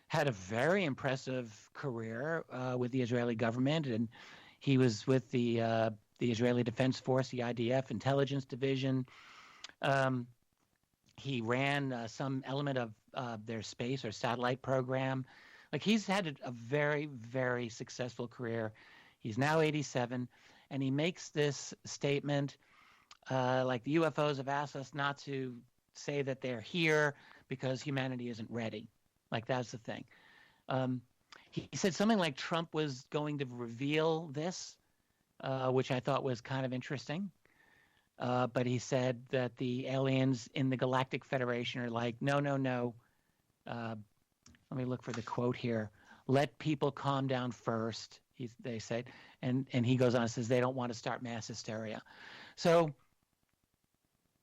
had a very impressive career with the Israeli government, and he was with the Israeli Defense Force, the IDF Intelligence Division. He ran some element of their space or satellite program. Like, he's had a very, very successful career. He's now 87, and he makes this statement, like, the UFOs have asked us not to say that they're here because humanity isn't ready. Like, that's the thing. He said something like Trump was going to reveal this which I thought was kind of interesting. But he said that the aliens in the Galactic Federation are like, no, no, no. Let me look for the quote here. Let people calm down first, they said. And he goes on and says they don't want to start mass hysteria. So,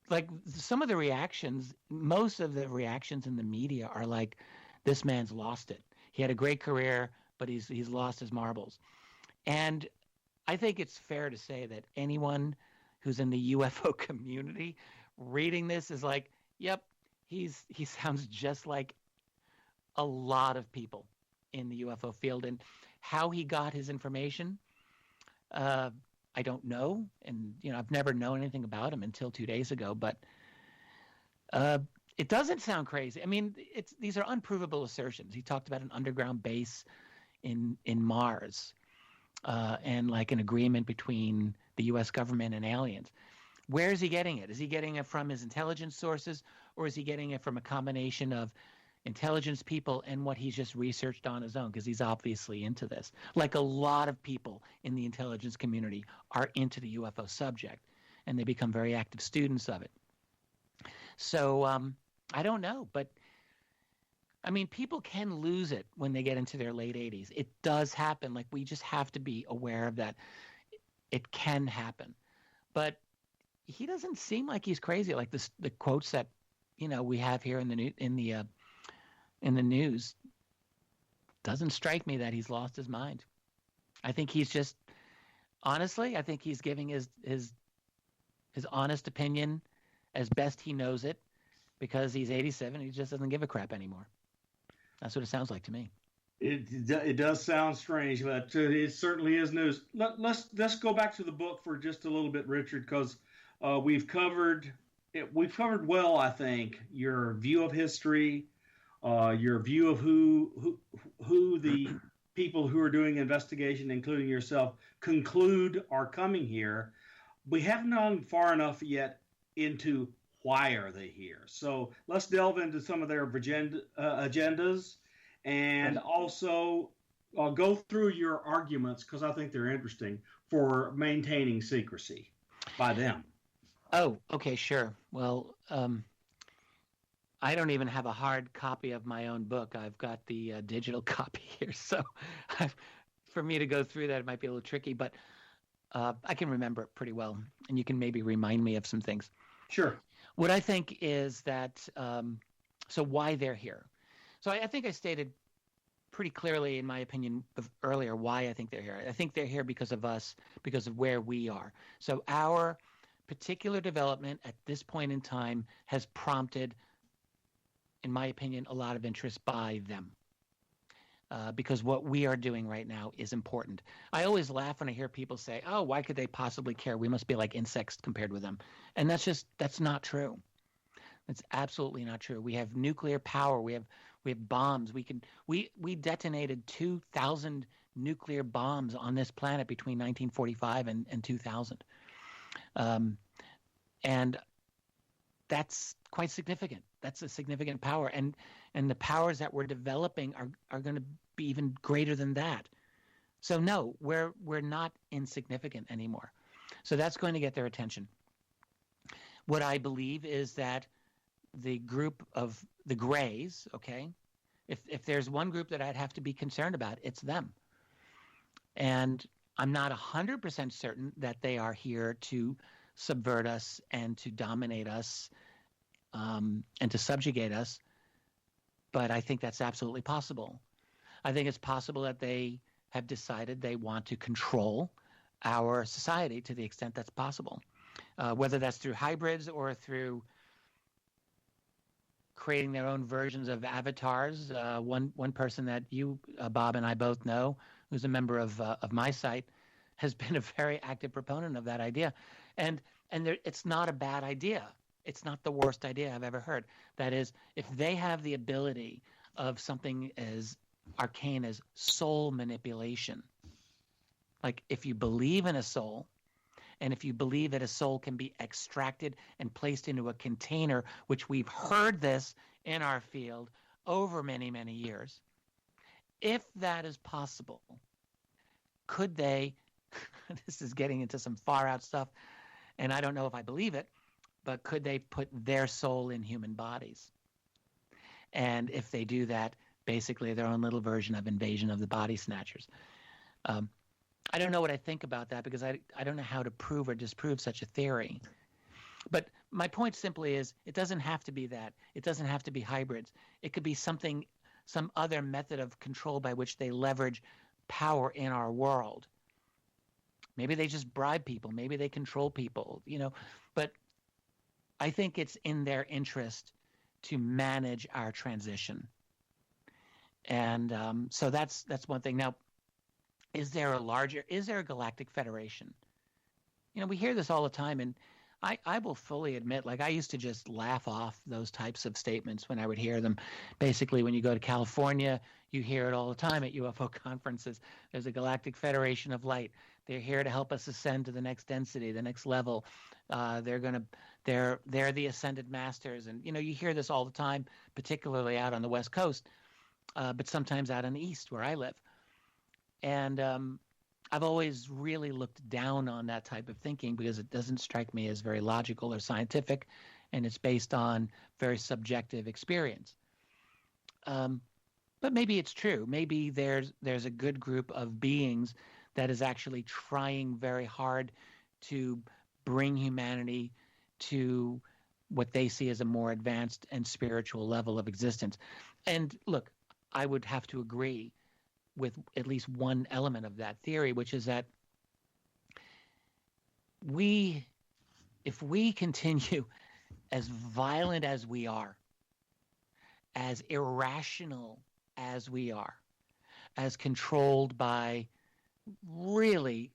like, some of the reactions, most of the reactions in the media are like, this man's lost it. He had a great career, but he's lost his marbles. And I think it's fair to say that anyone who's in the UFO community reading this is like, yep, he sounds just like a lot of people in the UFO field. And how he got his information, I don't know. And, I've never known anything about him until 2 days ago, but it doesn't sound crazy. I mean, these are unprovable assertions. He talked about an underground base in Mars, and like an agreement between the U.S. government and aliens. Where is he getting it? Is he getting it from his intelligence sources, or is he getting it from a combination of intelligence people and what he's just researched on his own? Because he's obviously into this. Like a lot of people in the intelligence community are into the UFO subject, and they become very active students of it. So I don't know, but I mean, people can lose it when they get into their late 80s. It does happen. Like, we just have to be aware of that. It can happen. But he doesn't seem like he's crazy. Like the quotes that, we have here in the news doesn't strike me that he's lost his mind. I think he's just, honestly, I think he's giving his honest opinion as best he knows it, because he's 87. He just doesn't give a crap anymore. That's what it sounds like to me. It does sound strange, but it certainly is news. Let's go back to the book for just a little bit, Richard, because we've covered well, I think, your view of history, your view of who the people who are doing investigation, including yourself, conclude are coming here. We haven't gone far enough yet into why are they here. So let's delve into some of their agendas, and also go through your arguments, because I think they're interesting, for maintaining secrecy by them. Oh, okay, sure. Well, I don't even have a hard copy of my own book. I've got the digital copy here. So for me to go through that, it might be a little tricky, but I can remember it pretty well. And you can maybe remind me of some things. Sure. What I think is that, so why they're here. So I think I stated pretty clearly, in my opinion, earlier, why I think they're here. I think they're here because of us, because of where we are. So our particular development at this point in time has prompted, in my opinion, a lot of interest by them. Because what we are doing right now is important. I always laugh when I hear people say, oh, why could they possibly care? We must be like insects compared with them. And that's not true. That's absolutely not true. We have nuclear power. We have bombs. We detonated 2,000 nuclear bombs on this planet between 1945 and 2000. And that's quite significant. That's a significant power. And the powers that we're developing are going to be even greater than that. So no, we're not insignificant anymore. So that's going to get their attention. What I believe is that the group of the Greys, okay, if there's one group that I'd have to be concerned about, it's them. And I'm not 100% certain that they are here to subvert us and to dominate us, and to subjugate us. But I think that's absolutely possible. I think it's possible that they have decided they want to control our society to the extent that's possible, whether that's through hybrids or through creating their own versions of avatars. One person that you, Bob, and I both know, who's a member of my site, has been a very active proponent of that idea. And it's not a bad idea. It's not the worst idea I've ever heard. That is, if they have the ability of something as arcane as soul manipulation, like if you believe in a soul, and if you believe that a soul can be extracted and placed into a container, which we've heard this in our field over many, many years, if that is possible, could they this is getting into some far out stuff, and I don't know if I believe it, but could they put their soul in human bodies? And if they do that, basically their own little version of Invasion of the Body Snatchers. I don't know what I think about that, because I don't know how to prove or disprove such a theory. But my point simply is, it doesn't have to be that. It doesn't have to be hybrids. It could be some other method of control by which they leverage power in our world. Maybe they just bribe people. Maybe they control people, But I think it's in their interest to manage our transition. And so that's one thing. Now, is there a galactic federation? We hear this all the time, and I will fully admit, like, I used to just laugh off those types of statements when I would hear them. Basically, when you go to California, you hear it all the time at UFO conferences. There's a galactic federation of light. They're here to help us ascend to the next density, the next level. They're the ascended masters. And, you hear this all the time, particularly out on the West Coast, but sometimes out in the East where I live. And I've always really looked down on that type of thinking, because it doesn't strike me as very logical or scientific, and it's based on very subjective experience. But maybe it's true. Maybe there's a good group of beings that is actually trying very hard to bring humanity to what they see as a more advanced and spiritual level of existence. And look, I would have to agree with at least one element of that theory, which is that if we continue as violent as we are, as irrational as we are, as controlled by really,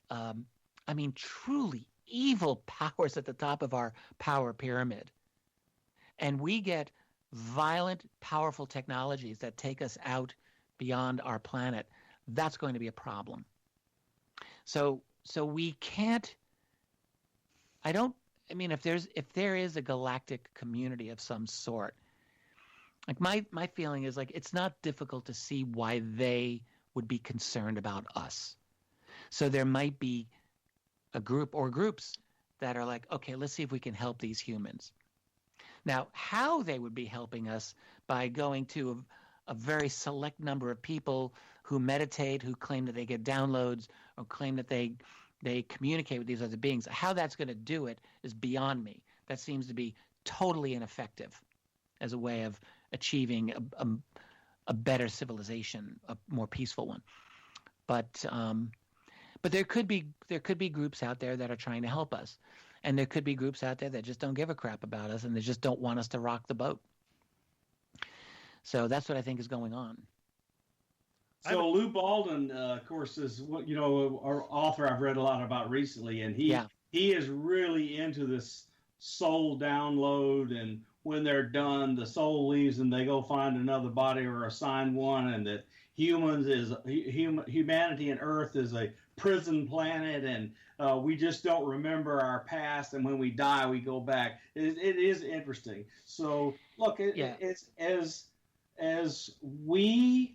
truly evil powers at the top of our power pyramid, and we get violent, powerful technologies that take us out beyond our planet, that's going to be a problem. So we can't. If there is a galactic community of some sort, like my feeling is, like, it's not difficult to see why they would be concerned about us. So there might be a group or groups that are like, okay, let's see if we can help these humans. Now, how they would be helping us by going to a very select number of people who meditate, who claim that they get downloads, or claim that they communicate with these other beings, how that's going to do it is beyond me. That seems to be totally ineffective as a way of achieving a better civilization, a more peaceful one. But there could be groups out there that are trying to help us, and there could be groups out there that just don't give a crap about us, and they just don't want us to rock the boat. So that's what I think is going on. So Lou Baldwin, of course, is what our author I've read a lot about recently, and he is really into this soul download, and when they're done, the soul leaves and they go find another body or assign one, and that humanity and Earth is a prison planet, and we just don't remember our past, and when we die, we go back. It is interesting. So look, it's as we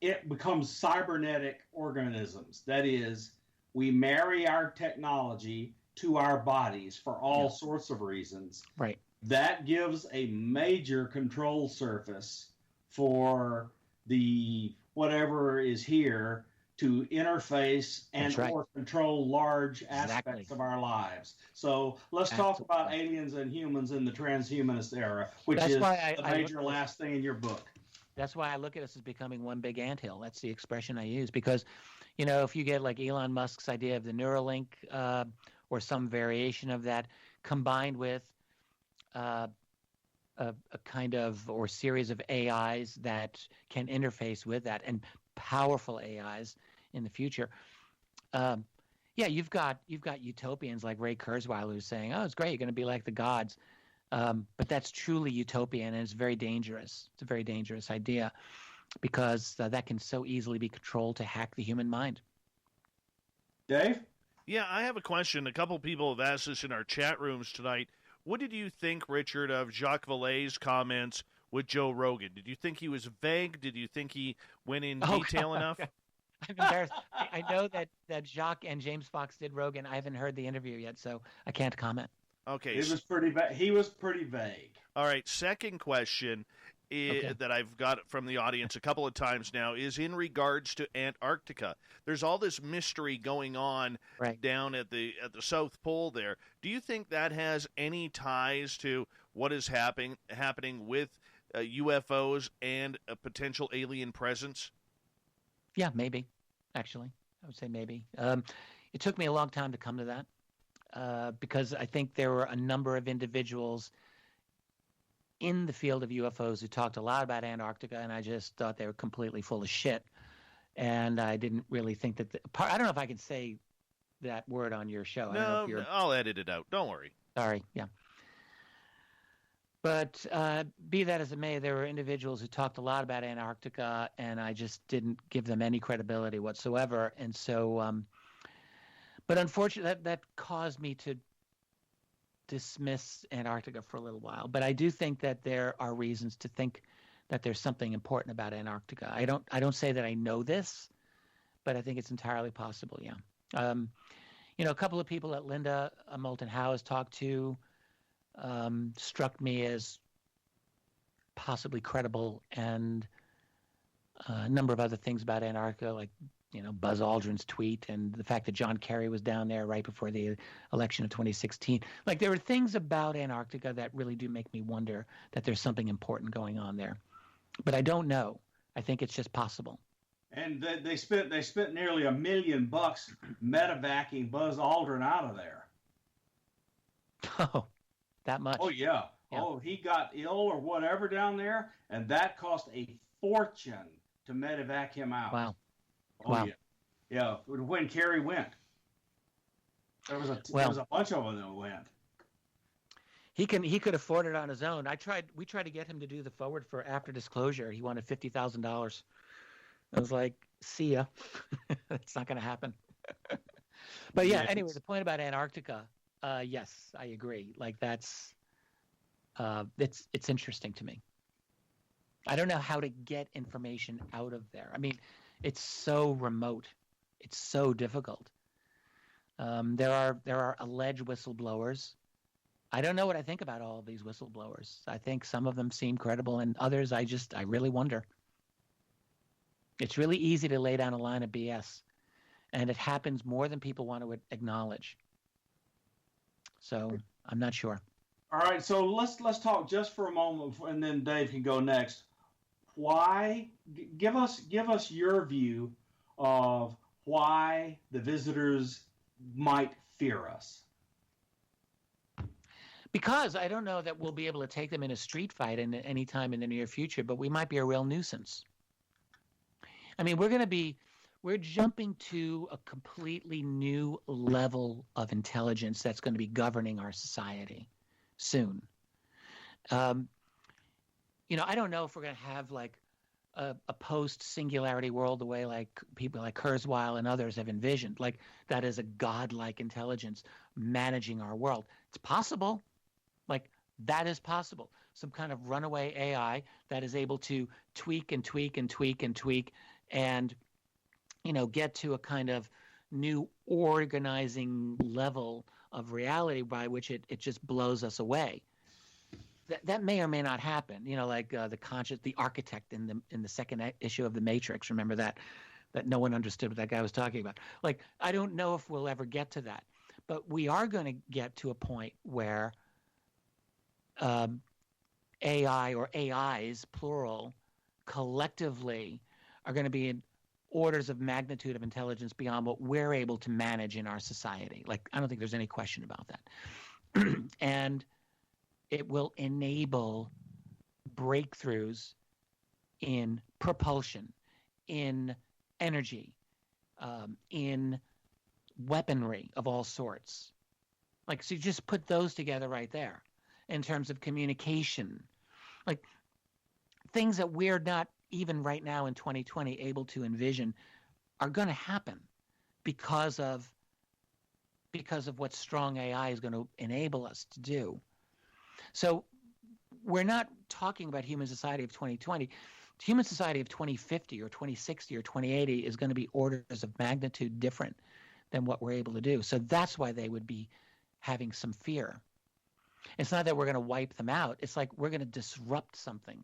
it becomes cybernetic organisms. That is, we marry our technology to our bodies for all sorts of reasons. Right. That gives a major control surface for the whatever is here to interface and or control large aspects of our lives. So let's talk about aliens and humans in the transhumanist era, which is the major last thing in your book. That's why I look at us as becoming one big anthill. That's the expression I use, because, if you get like Elon Musk's idea of the Neuralink or some variation of that, combined with a kind of or series of AIs that can interface with that, and powerful AIs in the future. You've got utopians like Ray Kurzweil who's saying, "Oh, it's great, you're going to be like the gods," but that's truly utopian, and it's very dangerous. It's a very dangerous idea, because that can so easily be controlled to hack the human mind. Dave? Yeah, I have a question. A couple people have asked this in our chat rooms tonight. What did you think, Richard, of Jacques Vallée's comments with Joe Rogan? Did you think he was vague? Did you think he went in detail enough? I'm embarrassed. I know that Jacques and James Fox did Rogan. I haven't heard the interview yet, so I can't comment. Okay. It was pretty vague. He was pretty vague. All right. Second question that I've got from the audience a couple of times now is in regards to Antarctica. There's all this mystery going on down at the South Pole there. Do you think that has any ties to what is happening with UFOs and a potential alien presence? Yeah, maybe. Actually, I would say maybe. It took me a long time to come to that because I think there were a number of individuals in the field of UFOs who talked a lot about Antarctica, and I just thought they were completely full of shit. And I didn't really think that I don't know if I can say that word on your show. No, I'll edit it out. Don't worry. Sorry. Yeah. But be that as it may, there were individuals who talked a lot about Antarctica, and I just didn't give them any credibility whatsoever. And so, but unfortunately, that caused me to dismiss Antarctica for a little while. But I do think that there are reasons to think that there's something important about Antarctica. I don't say that I know this, but I think it's entirely possible. Yeah. A couple of people that Linda Moulton Howe has talked to struck me as possibly credible, and a number of other things about Antarctica, like Buzz Aldrin's tweet and the fact that John Kerry was down there right before the election of 2016. Like, there are things about Antarctica that really do make me wonder that there's something important going on there, but I don't know. I think it's just possible. And they spent nearly $1 million medevacing Buzz Aldrin out of there. Oh, that much? Oh yeah. Oh, he got ill or whatever down there, and that cost a fortune to medevac him out. Wow. Oh, wow. Yeah. When Kerry went, there was a bunch of them that went. He could afford it on his own. We tried to get him to do the forward for After Disclosure. He wanted $50,000. I was like, see ya. It's not going to happen. But yeah, anyway, the point about Antarctica, yes, I agree. Like, that's it's interesting to me. I don't know how to get information out of there. I mean, it's so remote. It's so difficult. There are alleged whistleblowers. I don't know what I think about all of these whistleblowers. I think some of them seem credible, and others I really wonder. It's really easy to lay down a line of BS, and it happens more than people want to acknowledge. So I'm not sure. All right, so let's talk just for a moment, and then Dave can go next. Why? Give us your view of why the visitors might fear us. Because I don't know that we'll be able to take them in a street fight any time in the near future, but we might be a real nuisance. I mean, we're jumping to a completely new level of intelligence that's going to be governing our society soon. I don't know if we're going to have like a post-singularity world the way like people like Kurzweil and others have envisioned, like that is a godlike intelligence managing our world. It's possible. Like, that is possible. Some kind of runaway AI that is able to tweak and tweak and tweak and tweak and, get to a kind of new organizing level of reality by which it just blows us away. That may or may not happen. Like the architect in the second issue of The Matrix. Remember that no one understood what that guy was talking about. Like, I don't know if we'll ever get to that, but we are going to get to a point where AI or AIs, plural, collectively are going to be in orders of magnitude of intelligence beyond what we're able to manage in our society. Like, I don't think there's any question about that. And it will enable breakthroughs in propulsion, in energy, in weaponry of all sorts. Like, so you just put those together right there. In terms of communication, like things that we're not even right now in 2020 able to envision are going to happen because of what strong AI is going to enable us to do. So we're not talking about human society of 2020. human society of 2050 or 2060 or 2080 is going to be orders of magnitude different than what we're able to do. So that's why they would be having some fear. It's not that we're going to wipe them out. It's like we're going to disrupt something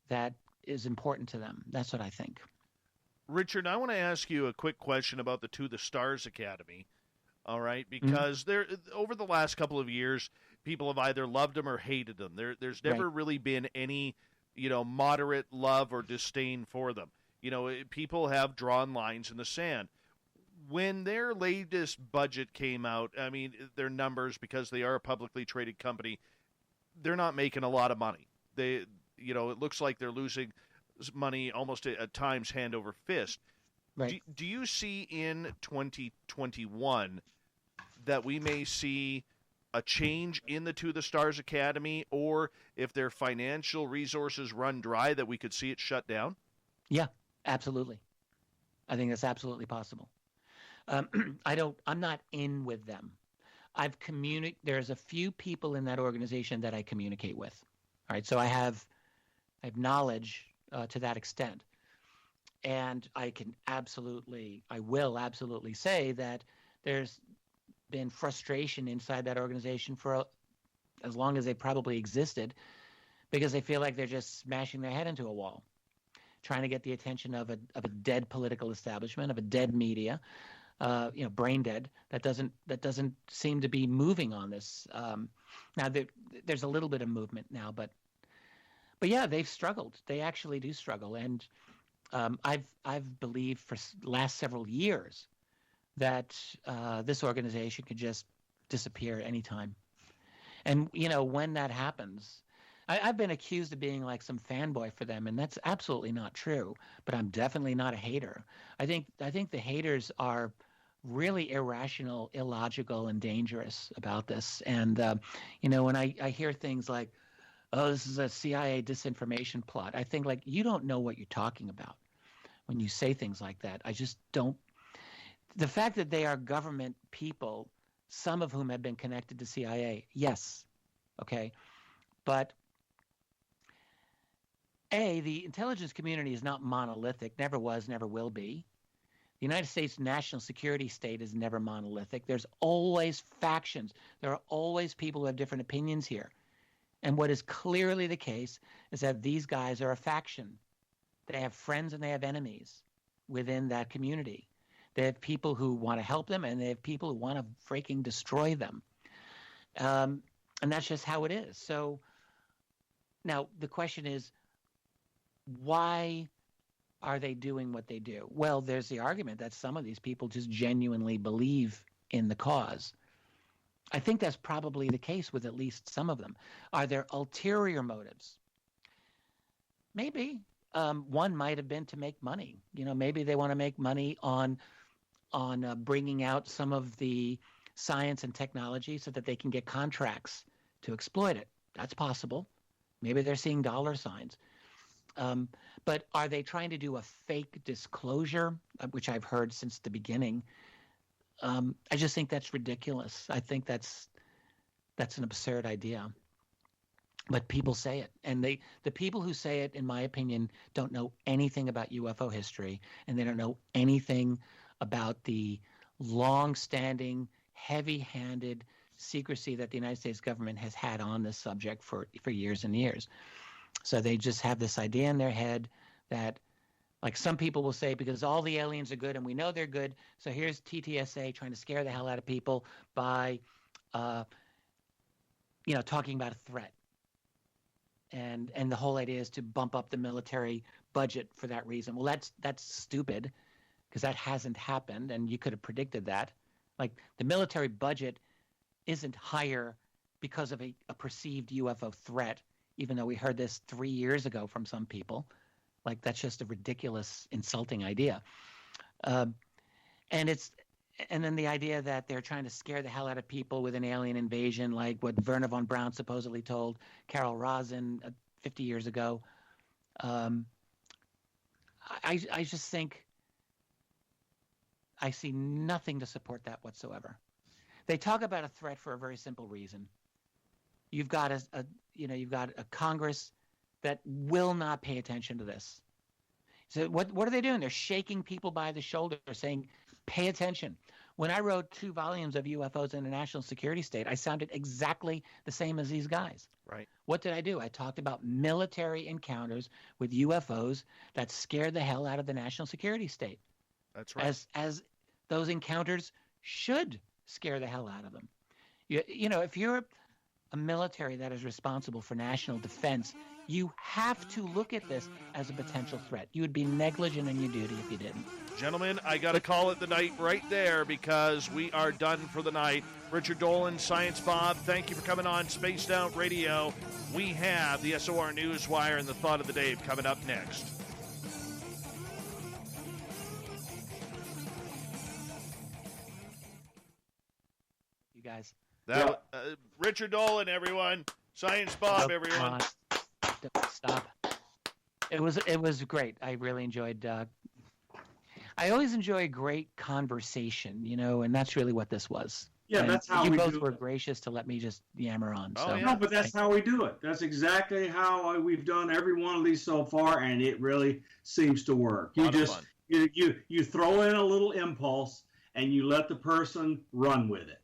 that is important to them. That's what I think. Richard, I want to ask you a quick question about the To the Stars Academy. All right, because over the last couple of years, people have either loved them or hated them. There's never really been any, moderate love or disdain for them. People have drawn lines in the sand. When their latest budget came out, I mean, their numbers, because they are a publicly traded company, they're not making a lot of money. It looks like they're losing money almost at times hand over fist. Right. Do you see in 2021 that we may see a change in the To the Stars Academy, or if their financial resources run dry, that we could see it shut down? Yeah, absolutely. I think that's absolutely possible. I'm not in with them. There's a few people in that organization that I communicate with. All right. So I have knowledge to that extent. And I will absolutely say that there's been frustration inside that organization for as long as they probably existed, because they feel like they're just smashing their head into a wall, trying to get the attention of a dead political establishment, of a dead media, brain dead, that doesn't seem to be moving on this. Now there's a little bit of movement now, but yeah, they've struggled. They actually do struggle, and I've believed for the last several years that this organization could just disappear anytime. And when that happens, I've been accused of being like some fanboy for them, and that's absolutely not true. But I'm definitely not a hater. I think the haters are really irrational, illogical, and dangerous about this. And when I hear things like, "Oh, this is a CIA disinformation plot," I think, like, you don't know what you're talking about when you say things like that. I just don't. The fact that they are government people, some of whom have been connected to CIA, yes, okay, but the intelligence community is not monolithic, never was, never will be. The United States national security state is never monolithic. There's always factions. There are always people who have different opinions here. And what is clearly the case is that these guys are a faction. They have friends and they have enemies within that community. They have people who want to help them, and they have people who want to freaking destroy them. And that's just how it is. So now the question is, why are they doing what they do? Well, there's the argument that some of these people just genuinely believe in the cause. I think that's probably the case with at least some of them. Are there ulterior motives? Maybe. One might have been to make money. Maybe they want to make money on bringing out some of the science and technology so that they can get contracts to exploit it. That's possible. Maybe they're seeing dollar signs. But are they trying to do a fake disclosure, which I've heard since the beginning? I just think that's ridiculous. I think that's an absurd idea. But people say it, and the people who say it, in my opinion, don't know anything about UFO history, and they don't know anything about the long-standing, heavy-handed secrecy that the United States government has had on this subject for years and years. So they just have this idea in their head that, like some people will say, because all the aliens are good and we know they're good, so here's TTSA trying to scare the hell out of people by, talking about a threat. And the whole idea is to bump up the military budget for that reason. Well, that's stupid, because that hasn't happened, and you could have predicted that. Like, the military budget isn't higher because of a perceived UFO threat, even though we heard this 3 years ago from some people. Like, that's just a ridiculous, insulting idea. And then the idea that they're trying to scare the hell out of people with an alien invasion, like what Werner von Braun supposedly told Carol Rosin 50 years ago. I just think I see nothing to support that whatsoever. They talk about a threat for a very simple reason. You've got a Congress that will not pay attention to this. So what are they doing? They're shaking people by the shoulder, saying, pay attention. When I wrote 2 volumes of UFOs in the national security state, I sounded exactly the same as these guys. Right. What did I do? I talked about military encounters with UFOs that scared the hell out of the national security state. That's right. As those encounters should scare the hell out of them. You know, if you're a military that is responsible for national defense, you have to look at this as a potential threat. You would be negligent in your duty if you didn't. Gentlemen, I got to call it the night right there because we are done for the night. Richard Dolan, Science Bob, thank you for coming on Spaced Out Radio. We have the SOR Newswire and the Thought of the Day coming up next. You guys. Richard Dolan, everyone. Science Bob, everyone. Don't stop. It was great. I really enjoyed. I always enjoy a great conversation, you know, and that's really what this was. Yeah, and that's how you we both do were it. gracious to let me just yammer on. Oh, So. yeah. No, but that's how we do it. That's exactly how we've done every one of these so far, and it really seems to work. You just you throw in a little impulse, and you let the person run with it.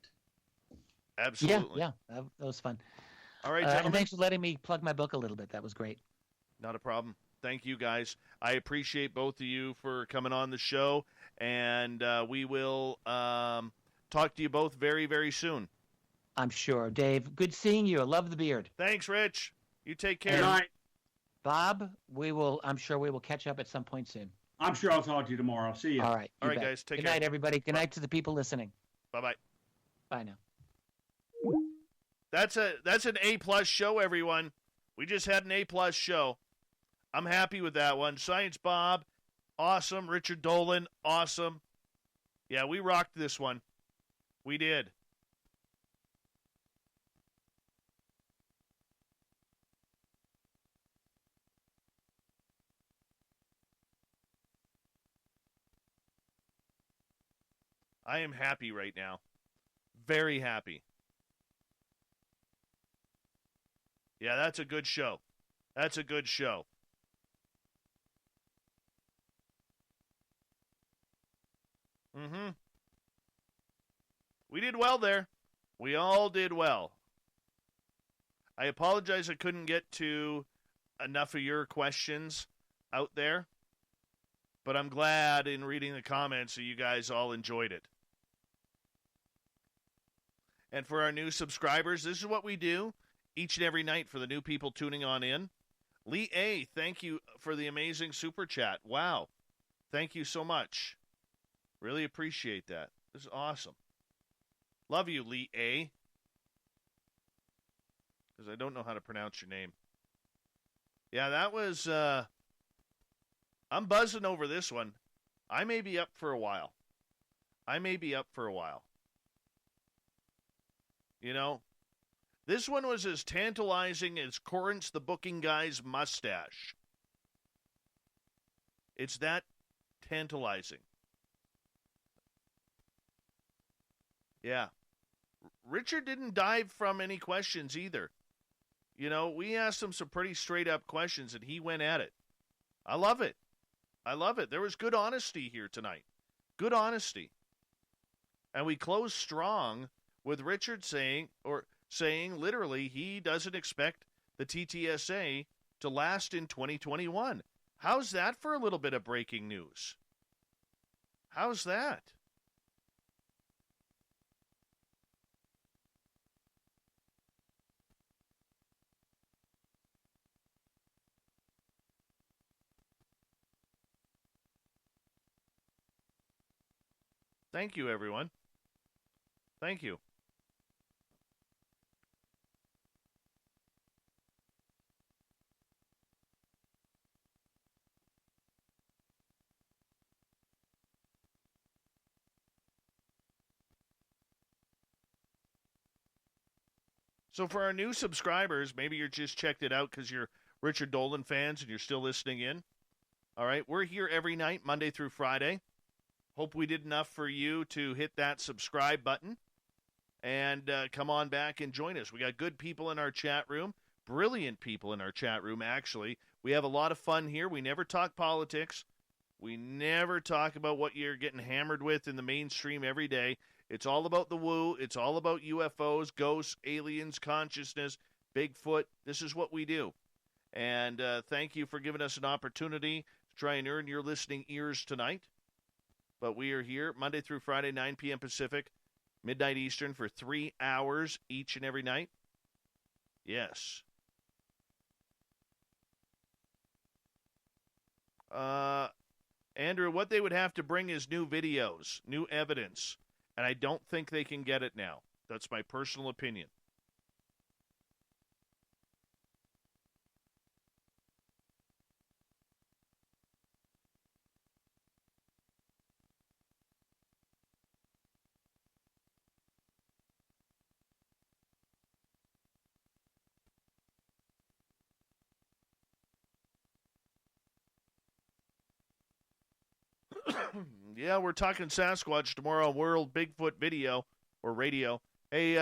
Absolutely. Yeah, that was fun. All right, gentlemen. And thanks for letting me plug my book a little bit. That was great. Not a problem. Thank you, guys. I appreciate both of you for coming on the show, and we will talk to you both very, very soon. I'm sure. Dave, good seeing you. I love the beard. Thanks, Rich. You take care. Good night. Bob, I'm sure we will catch up at some point soon. I'm sure I'll talk to you tomorrow. See you. All right. All you right, bet. guys. Take Good care. night, everybody. Good night to the people listening. Bye-bye. Bye now. That's an A-plus show, everyone. We just had an A-plus show. I'm happy with that one. Science Bob, awesome. Richard Dolan, awesome. Yeah, we rocked this one. We did. I am happy right now. Very happy. Yeah, that's a good show. That's a good show. Mm-hmm. We did well there. We all did well. I apologize I couldn't get to enough of your questions out there, but I'm glad in reading the comments that you guys all enjoyed it. And for our new subscribers, this is what we do each and every night for the new people tuning on in. Lee A., thank you for the amazing super chat. Wow. Thank you so much. Really appreciate that. This is awesome. Love you, Lee A. Because I don't know how to pronounce your name. Yeah, that was, I'm buzzing over this one. I may be up for a while. You know, this one was as tantalizing as Corrance the booking guy's mustache. It's that tantalizing. Yeah. Richard didn't dive from any questions either. You know, we asked him some pretty straight up questions and he went at it. I love it. There was good honesty here tonight. Good honesty. And we closed strong with Richard saying literally he doesn't expect the TTSA to last in 2021. How's that for a little bit of breaking news? How's that? Thank you, everyone. Thank you. So for our new subscribers, maybe you're just checked it out because you're Richard Dolan fans and you're still listening in. All right, we're here every night, Monday through Friday. Hope we did enough for you to hit that subscribe button and come on back and join us. We got good people in our chat room. brilliant people in our chat room, actually. We have a lot of fun here. We never talk politics. We never talk about what you're getting hammered with in the mainstream every day. It's all about the woo. It's all about UFOs, ghosts, aliens, consciousness, Bigfoot. This is what we do. And thank you for giving us an opportunity to try and earn your listening ears tonight. But we are here Monday through Friday, 9 p.m. Pacific, midnight Eastern, for 3 hours each and every night. Yes. Andrew, what they would have to bring is new videos, new evidence. And I don't think they can get it now. That's my personal opinion. Yeah, we're talking Sasquatch tomorrow on World Bigfoot Video or Radio. Hey,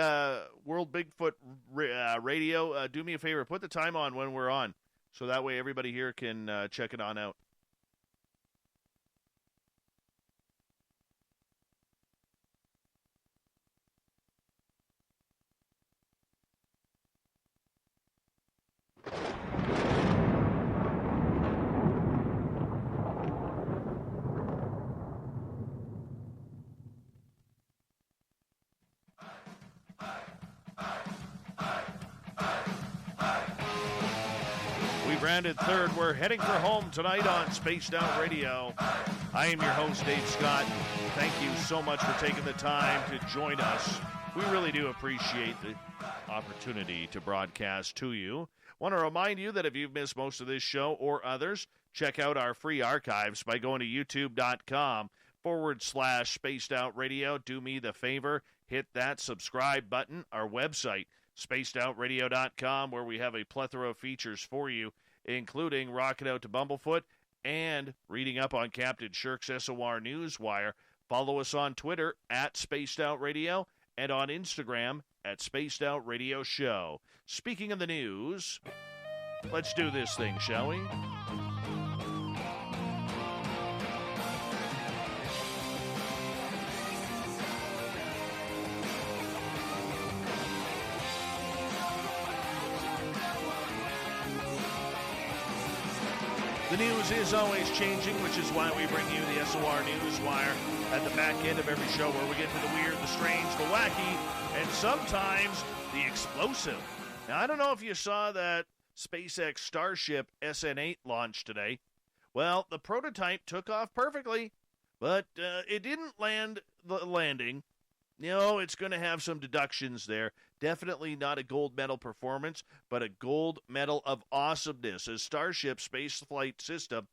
World Bigfoot Radio, do me a favor. Put the time on when we're on, so that way everybody here can check it on out. Branded third. We're heading for home tonight on Spaced Out Radio. I am your host, Dave Scott. Thank you so much for taking the time to join us. We really do appreciate the opportunity to broadcast to you. Want to remind you that if you've missed most of this show or others, check out our free archives by going to youtube.com/Spaced Out Radio. Do me the favor, hit that subscribe button. Our website, spacedoutradio.com, where we have a plethora of features for you, including Rockin' Out to Bumblefoot and reading up on Captain Shirk's SOR Newswire. Follow us on Twitter at Spaced Out Radio and on Instagram at Spaced Out Radio Show. Speaking of the news, let's do this thing, shall we? The news is always changing, which is why we bring you the SOR Newswire at the back end of every show, where we get to the weird, the strange, the wacky, and sometimes the explosive. Now, I don't know if you saw that SpaceX Starship SN8 launch today. Well, the prototype took off perfectly, but it didn't land the landing. You know, it's going to have some deductions there. Definitely not a gold medal performance, but a gold medal of awesomeness, as Starship space flight system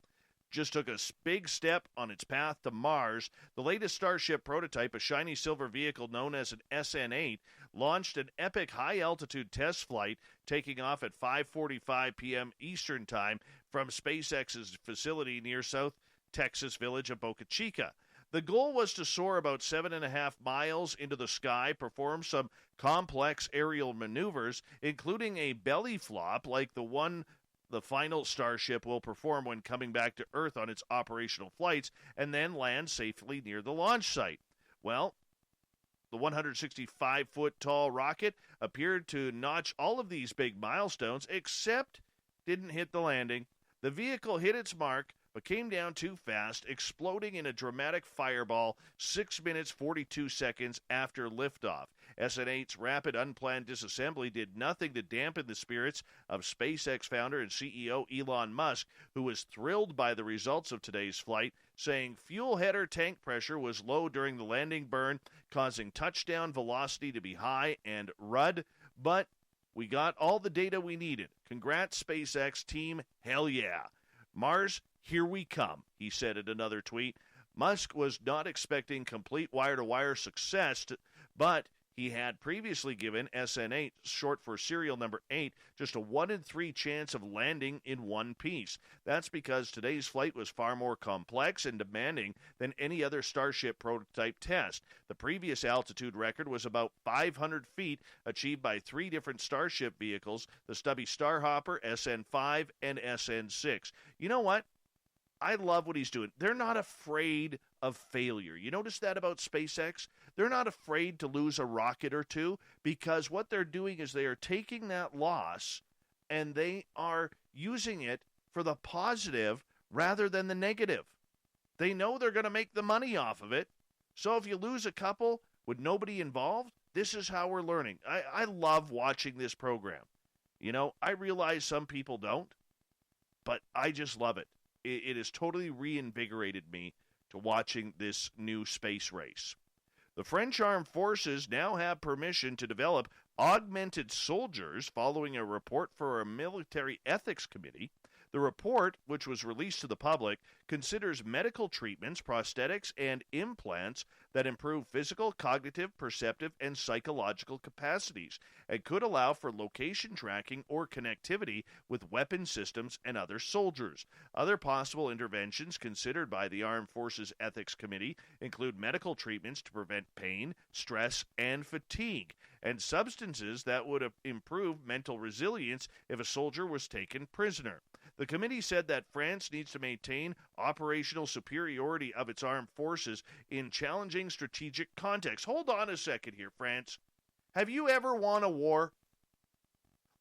just took a big step on its path to Mars. The latest Starship prototype, a shiny silver vehicle known as an SN8, launched an epic high-altitude test flight, taking off at 5:45 p.m. Eastern Time from SpaceX's facility near South Texas village of Boca Chica. The goal was to soar about 7.5 miles into the sky, perform some complex aerial maneuvers, including a belly flop like the one the final Starship will perform when coming back to Earth on its operational flights, and then land safely near the launch site. Well, the 165-foot-tall rocket appeared to notch all of these big milestones, except didn't hit the landing. The vehicle hit its mark, but came down too fast, exploding in a dramatic fireball 6 minutes 42 seconds after liftoff. SN8's rapid unplanned disassembly did nothing to dampen the spirits of SpaceX founder and CEO Elon Musk, who was thrilled by the results of today's flight, saying fuel header tank pressure was low during the landing burn, causing touchdown velocity to be high and RUD, but we got all the data we needed. Congrats, SpaceX team. Hell yeah. Mars, here we come, he said in another tweet. Musk was not expecting complete wire-to-wire success, but He had previously given SN8, short for serial number 8, just a 1 in 3 chance of landing in one piece. That's because today's flight was far more complex and demanding than any other Starship prototype test. The previous altitude record was about 500 feet, achieved by 3 different Starship vehicles, the Stubby Starhopper, SN5, and SN6. You know what? I love what he's doing. They're not afraid of failure. You notice that about SpaceX? They're not afraid to lose a rocket or two, because what they're doing is they are taking that loss and they are using it for the positive rather than the negative. They know they're going to make the money off of it. So if you lose a couple with nobody involved, this is how we're learning. I love watching this program. You know, I realize some people don't, but I just love it. It has totally reinvigorated me to watching this new space race. The French armed forces now have permission to develop augmented soldiers following a report for a military ethics committee. The report, which was released to the public, considers medical treatments, prosthetics, and implants that improve physical, cognitive, perceptive, and psychological capacities and could allow for location tracking or connectivity with weapon systems and other soldiers. Other possible interventions considered by the Armed Forces Ethics Committee include medical treatments to prevent pain, stress, and fatigue, and substances that would improve mental resilience if a soldier was taken prisoner. The committee said that France needs to maintain operational superiority of its armed forces in challenging strategic contexts. Hold on a second here, France. Have you ever won a war?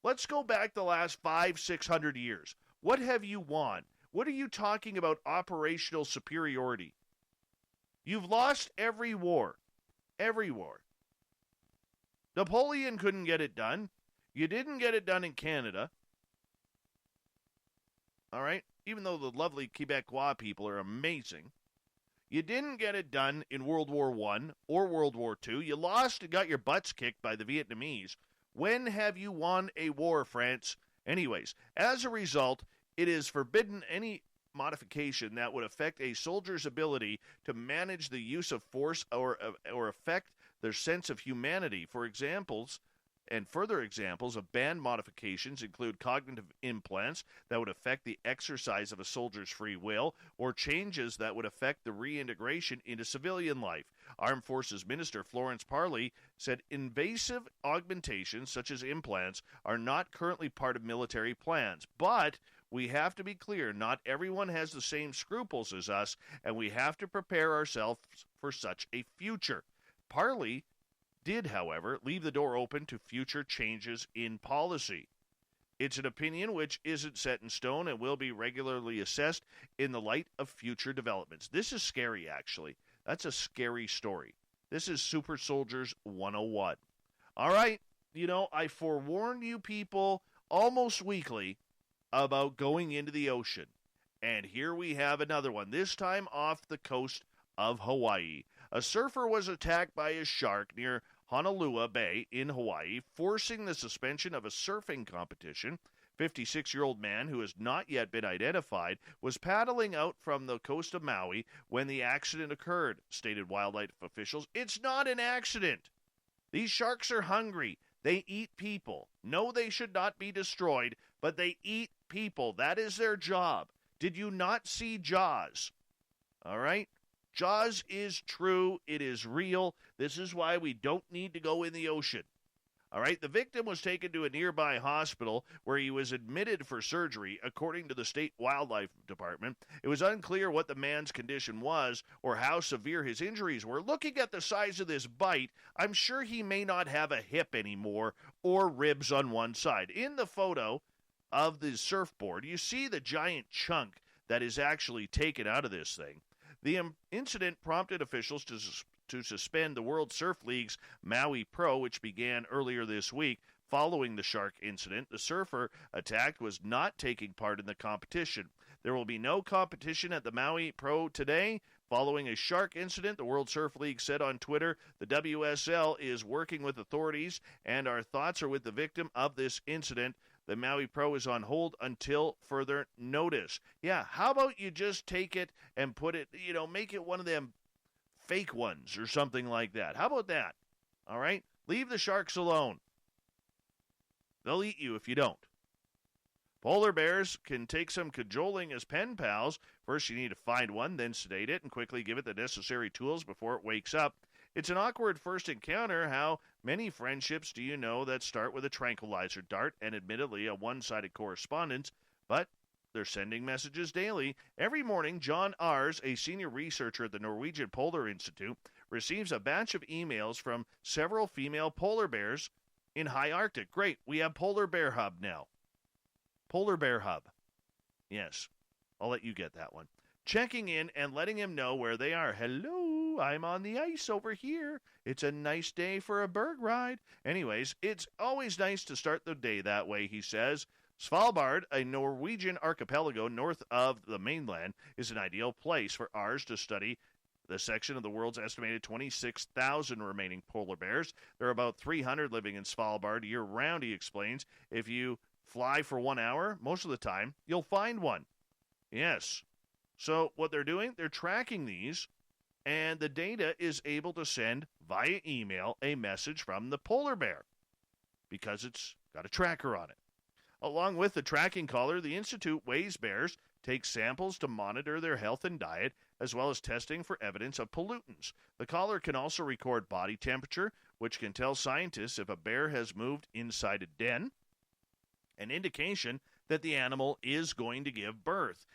Let's go back the last 500-600 years. What have you won? What are you talking about operational superiority? You've lost every war. Every war. Napoleon couldn't get it done. You didn't get it done in Canada. All right? Even though the lovely Quebecois people are amazing. You didn't get it done in World War I or World War II. You lost and got your butts kicked by the Vietnamese. When have you won a war, France? Anyways, as a result, it is forbidden any modification that would affect a soldier's ability to manage the use of force or affect their sense of humanity. For examples, and further examples of banned modifications include cognitive implants that would affect the exercise of a soldier's free will, or changes that would affect the reintegration into civilian life. Armed Forces Minister Florence Parly said invasive augmentations, such as implants, are not currently part of military plans, but we have to be clear, not everyone has the same scruples as us, and we have to prepare ourselves for such a future. Parly did, however, leave the door open to future changes in policy. It's an opinion which isn't set in stone and will be regularly assessed in the light of future developments. This is scary, actually. That's a scary story. This is Super Soldiers 101. All right, you know, I forewarn you people almost weekly about going into the ocean. And here we have another one, this time off the coast of Hawaii. A surfer was attacked by a shark near Honolulu Bay in Hawaii, forcing the suspension of a surfing competition. 56-year-old man, who has not yet been identified, was paddling out from the coast of Maui when the accident occurred, stated wildlife officials. It's not an accident. These sharks are hungry. They eat people. No, they should not be destroyed, but they eat people. That is their job. Did you not see Jaws? All right? Jaws is true. It is real. This is why we don't need to go in the ocean. All right, the victim was taken to a nearby hospital where he was admitted for surgery, according to the state wildlife department. It was unclear what the man's condition was or how severe his injuries were. Looking at the size of this bite, I'm sure he may not have a hip anymore or ribs on one side. In the photo of the surfboard, you see the giant chunk that is actually taken out of this thing. The incident prompted officials to suspend the World Surf League's Maui Pro, which began earlier this week. Following the shark incident, the surfer attacked was not taking part in the competition. There will be no competition at the Maui Pro today. Following a shark incident, the World Surf League said on Twitter, the WSL is working with authorities, and our thoughts are with the victim of this incident. The Maui Pro is on hold until further notice. Yeah, how about you just take it and put it, make it one of them fake ones or something like that. How about that? All right? Leave the sharks alone. They'll eat you if you don't. Polar bears can take some cajoling as pen pals. First, you need to find one, then sedate it, and quickly give it the necessary tools before it wakes up. It's an awkward first encounter. How many friendships do you know that start with a tranquilizer dart and admittedly a one-sided correspondence, but they're sending messages daily? Every morning, John Ars, a senior researcher at the Norwegian Polar Institute, receives a batch of emails from several female polar bears in high Arctic. Great, we have Polar Bear Hub now. Polar Bear Hub. Yes, I'll let you get that one. Checking in and letting him know where they are. Hello, I'm on the ice over here. It's a nice day for a berg ride. Anyways, it's always nice to start the day that way, he says. Svalbard, a Norwegian archipelago north of the mainland, is an ideal place for ours to study the section of the world's estimated 26,000 remaining polar bears. There are about 300 living in Svalbard year-round, he explains. If you fly for 1 hour, most of the time, you'll find one. Yes. So what they're doing, they're tracking these, and the data is able to send via email a message from the polar bear because it's got a tracker on it. Along with the tracking collar, the Institute weighs bears, takes samples to monitor their health and diet, as well as testing for evidence of pollutants. The collar can also record body temperature, which can tell scientists if a bear has moved inside a den, an indication that the animal is going to give birth.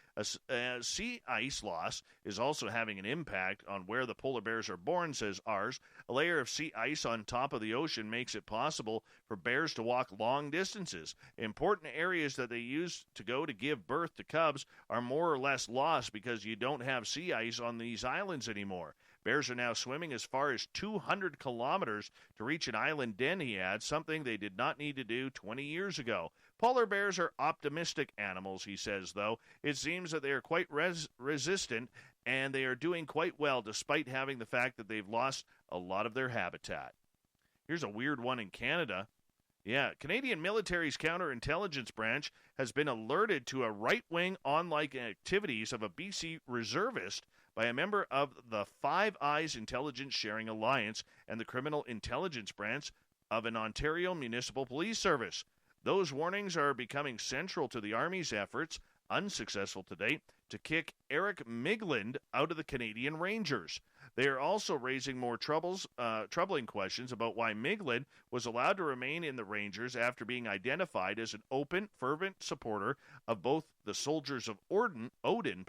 Sea ice loss is also having an impact on where the polar bears are born, says Ars. A layer of sea ice on top of the ocean makes it possible for bears to walk long distances. Important areas that they use to go to give birth to cubs are more or less lost because you don't have sea ice on these islands anymore. Bears are now swimming as far as 200 kilometers to reach an island den, he adds, something they did not need to do 20 years ago. Polar bears are optimistic animals, he says, though. It seems that they are quite resistant, and they are doing quite well despite having the fact that they've lost a lot of their habitat. Here's a weird one in Canada. Yeah, Canadian military's counterintelligence branch has been alerted to a right-wing online activities of a BC reservist by a member of the Five Eyes Intelligence Sharing Alliance and the Criminal Intelligence Branch of an Ontario Municipal Police Service. Those warnings are becoming central to the Army's efforts, unsuccessful to date, to kick Eric Migland out of the Canadian Rangers. They are also raising more troubling questions about why Migland was allowed to remain in the Rangers after being identified as an open, fervent supporter of both the Soldiers of Odin,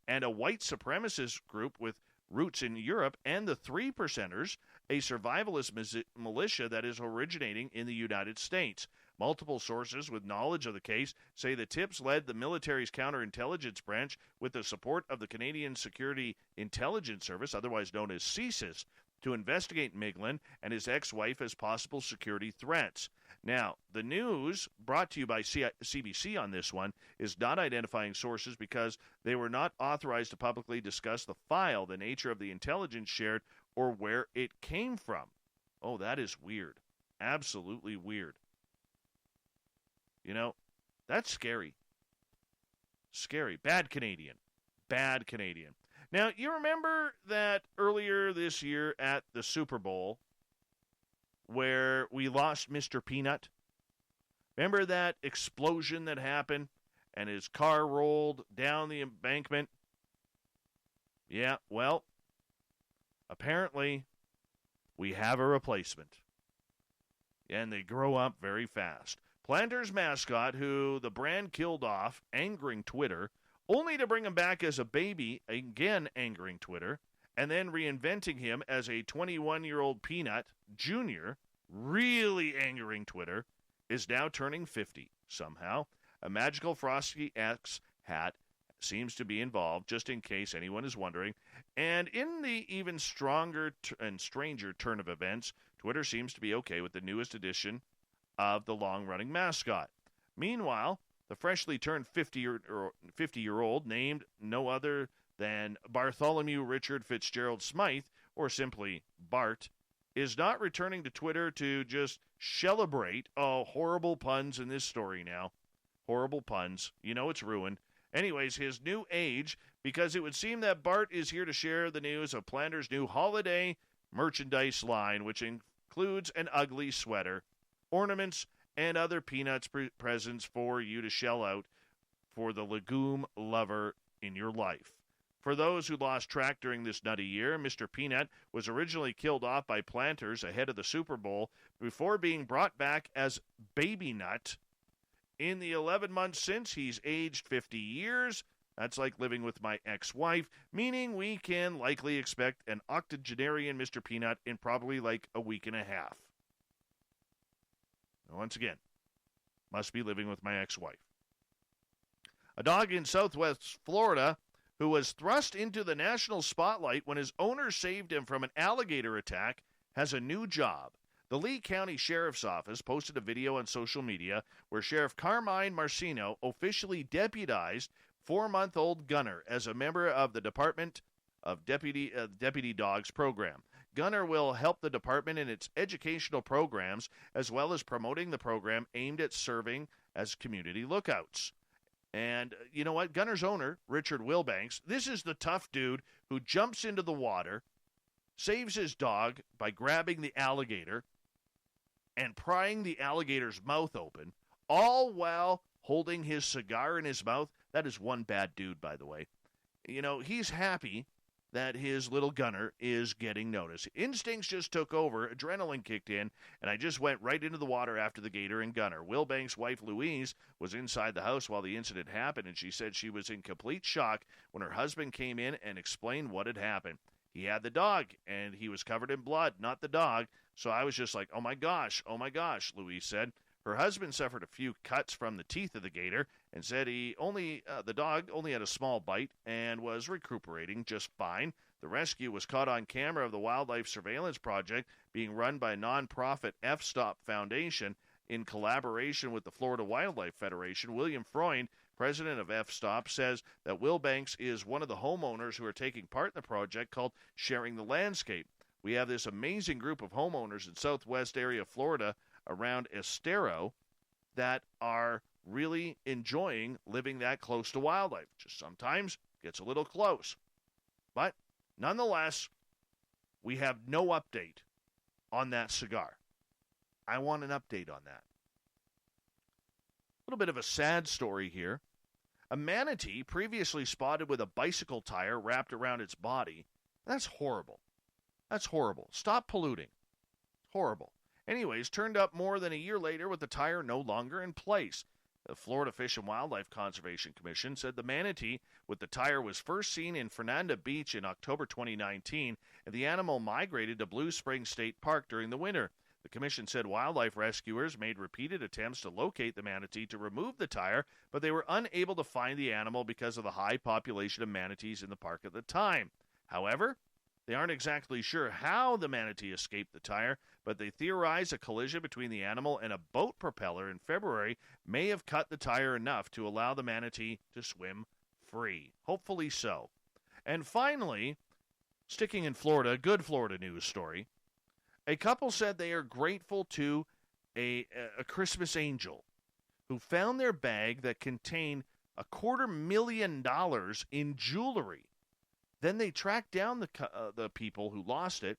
and a white supremacist group with roots in Europe, and the Three Percenters, a survivalist militia that is originating in the United States. Multiple sources with knowledge of the case say the tips led the military's counterintelligence branch with the support of the Canadian Security Intelligence Service, otherwise known as CSIS, to investigate Migland and his ex-wife as possible security threats. Now, the news brought to you by CBC on this one is not identifying sources because they were not authorized to publicly discuss the file, the nature of the intelligence shared, or where it came from. Oh, that is weird. Absolutely weird. You know, that's scary. Scary. Bad Canadian. Bad Canadian. Now, you remember that earlier this year at the Super Bowl where we lost Mr. Peanut? Remember that explosion that happened and his car rolled down the embankment? Yeah, well, apparently we have a replacement. And they grow up very fast. Planters mascot, who the brand killed off, angering Twitter, only to bring him back as a baby, again angering Twitter, and then reinventing him as a 21-year-old Peanut Jr., really angering Twitter, is now turning 50 somehow. A magical Frosty X hat seems to be involved, just in case anyone is wondering. And in the even stronger and stranger turn of events, Twitter seems to be okay with the newest edition of the long-running mascot. Meanwhile, the freshly turned 50-year-old, named no other than Bartholomew Richard Fitzgerald Smythe, or simply Bart, is not returning to Twitter to just celebrate. Oh, horrible puns in this story now. Horrible puns. You know it's ruined. Anyways, his new age, because it would seem that Bart is here to share the news of Planter's new holiday merchandise line, which includes an ugly sweater, ornaments, and other peanuts presents for you to shell out for the legume lover in your life. For those who lost track during this nutty year, Mr. Peanut was originally killed off by planters ahead of the Super Bowl before being brought back as Baby Nut. In the 11 months since, he's aged 50 years. That's like living with my ex-wife, meaning we can likely expect an octogenarian Mr. Peanut in probably like a week and a half. Once again, must be living with my ex-wife. A dog in southwest Florida who was thrust into the national spotlight when his owner saved him from an alligator attack has a new job. The Lee County Sheriff's Office posted a video on social media where Sheriff Carmine Marcino officially deputized 4-month-old Gunner as a member of the Department of Deputy Dogs program. Gunner will help the department in its educational programs as well as promoting the program aimed at serving as community lookouts. And you know what? Gunner's owner, Richard Wilbanks, this is the tough dude who jumps into the water, saves his dog by grabbing the alligator and prying the alligator's mouth open, all while holding his cigar in his mouth. That is one bad dude, by the way. You know, he's happy that his little Gunner is getting noticed. Instincts just took over, adrenaline kicked in, and I just went right into the water after the gator and Gunner. Wilbanks' wife, Louise, was inside the house while the incident happened, and she said she was in complete shock when her husband came in and explained what had happened. He had the dog, and he was covered in blood, not the dog, so I was just like, oh my gosh, Louise said. Her husband suffered a few cuts from the teeth of the gator and said the dog only had a small bite and was recuperating just fine. The rescue was caught on camera of the Wildlife Surveillance Project being run by nonprofit F-Stop Foundation in collaboration with the Florida Wildlife Federation. William Freund, president of F-Stop, says that Wilbanks is one of the homeowners who are taking part in the project called Sharing the Landscape. We have this amazing group of homeowners in southwest area of Florida around Estero that are really enjoying living that close to wildlife. Just sometimes gets a little close. But nonetheless, we have no update on that cigar. I want an update on that. A little bit of a sad story here. A manatee previously spotted with a bicycle tire wrapped around its body. That's horrible. That's horrible. Stop polluting. Horrible. Anyways, turned up more than a year later with the tire no longer in place. The Florida Fish and Wildlife Conservation Commission said the manatee with the tire was first seen in Fernanda Beach in October 2019, and the animal migrated to Blue Springs State Park during the winter. The commission said wildlife rescuers made repeated attempts to locate the manatee to remove the tire, but they were unable to find the animal because of the high population of manatees in the park at the time. However, they aren't exactly sure how the manatee escaped the tire, but they theorize a collision between the animal and a boat propeller in February may have cut the tire enough to allow the manatee to swim free. Hopefully so. And finally, sticking in Florida, good Florida news story. A couple said they are grateful to a Christmas angel who found their bag that contained $250,000 in jewelry. Then they tracked down the people who lost it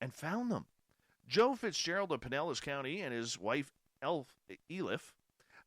and found them. Joe Fitzgerald of Pinellas County and his wife, Elif,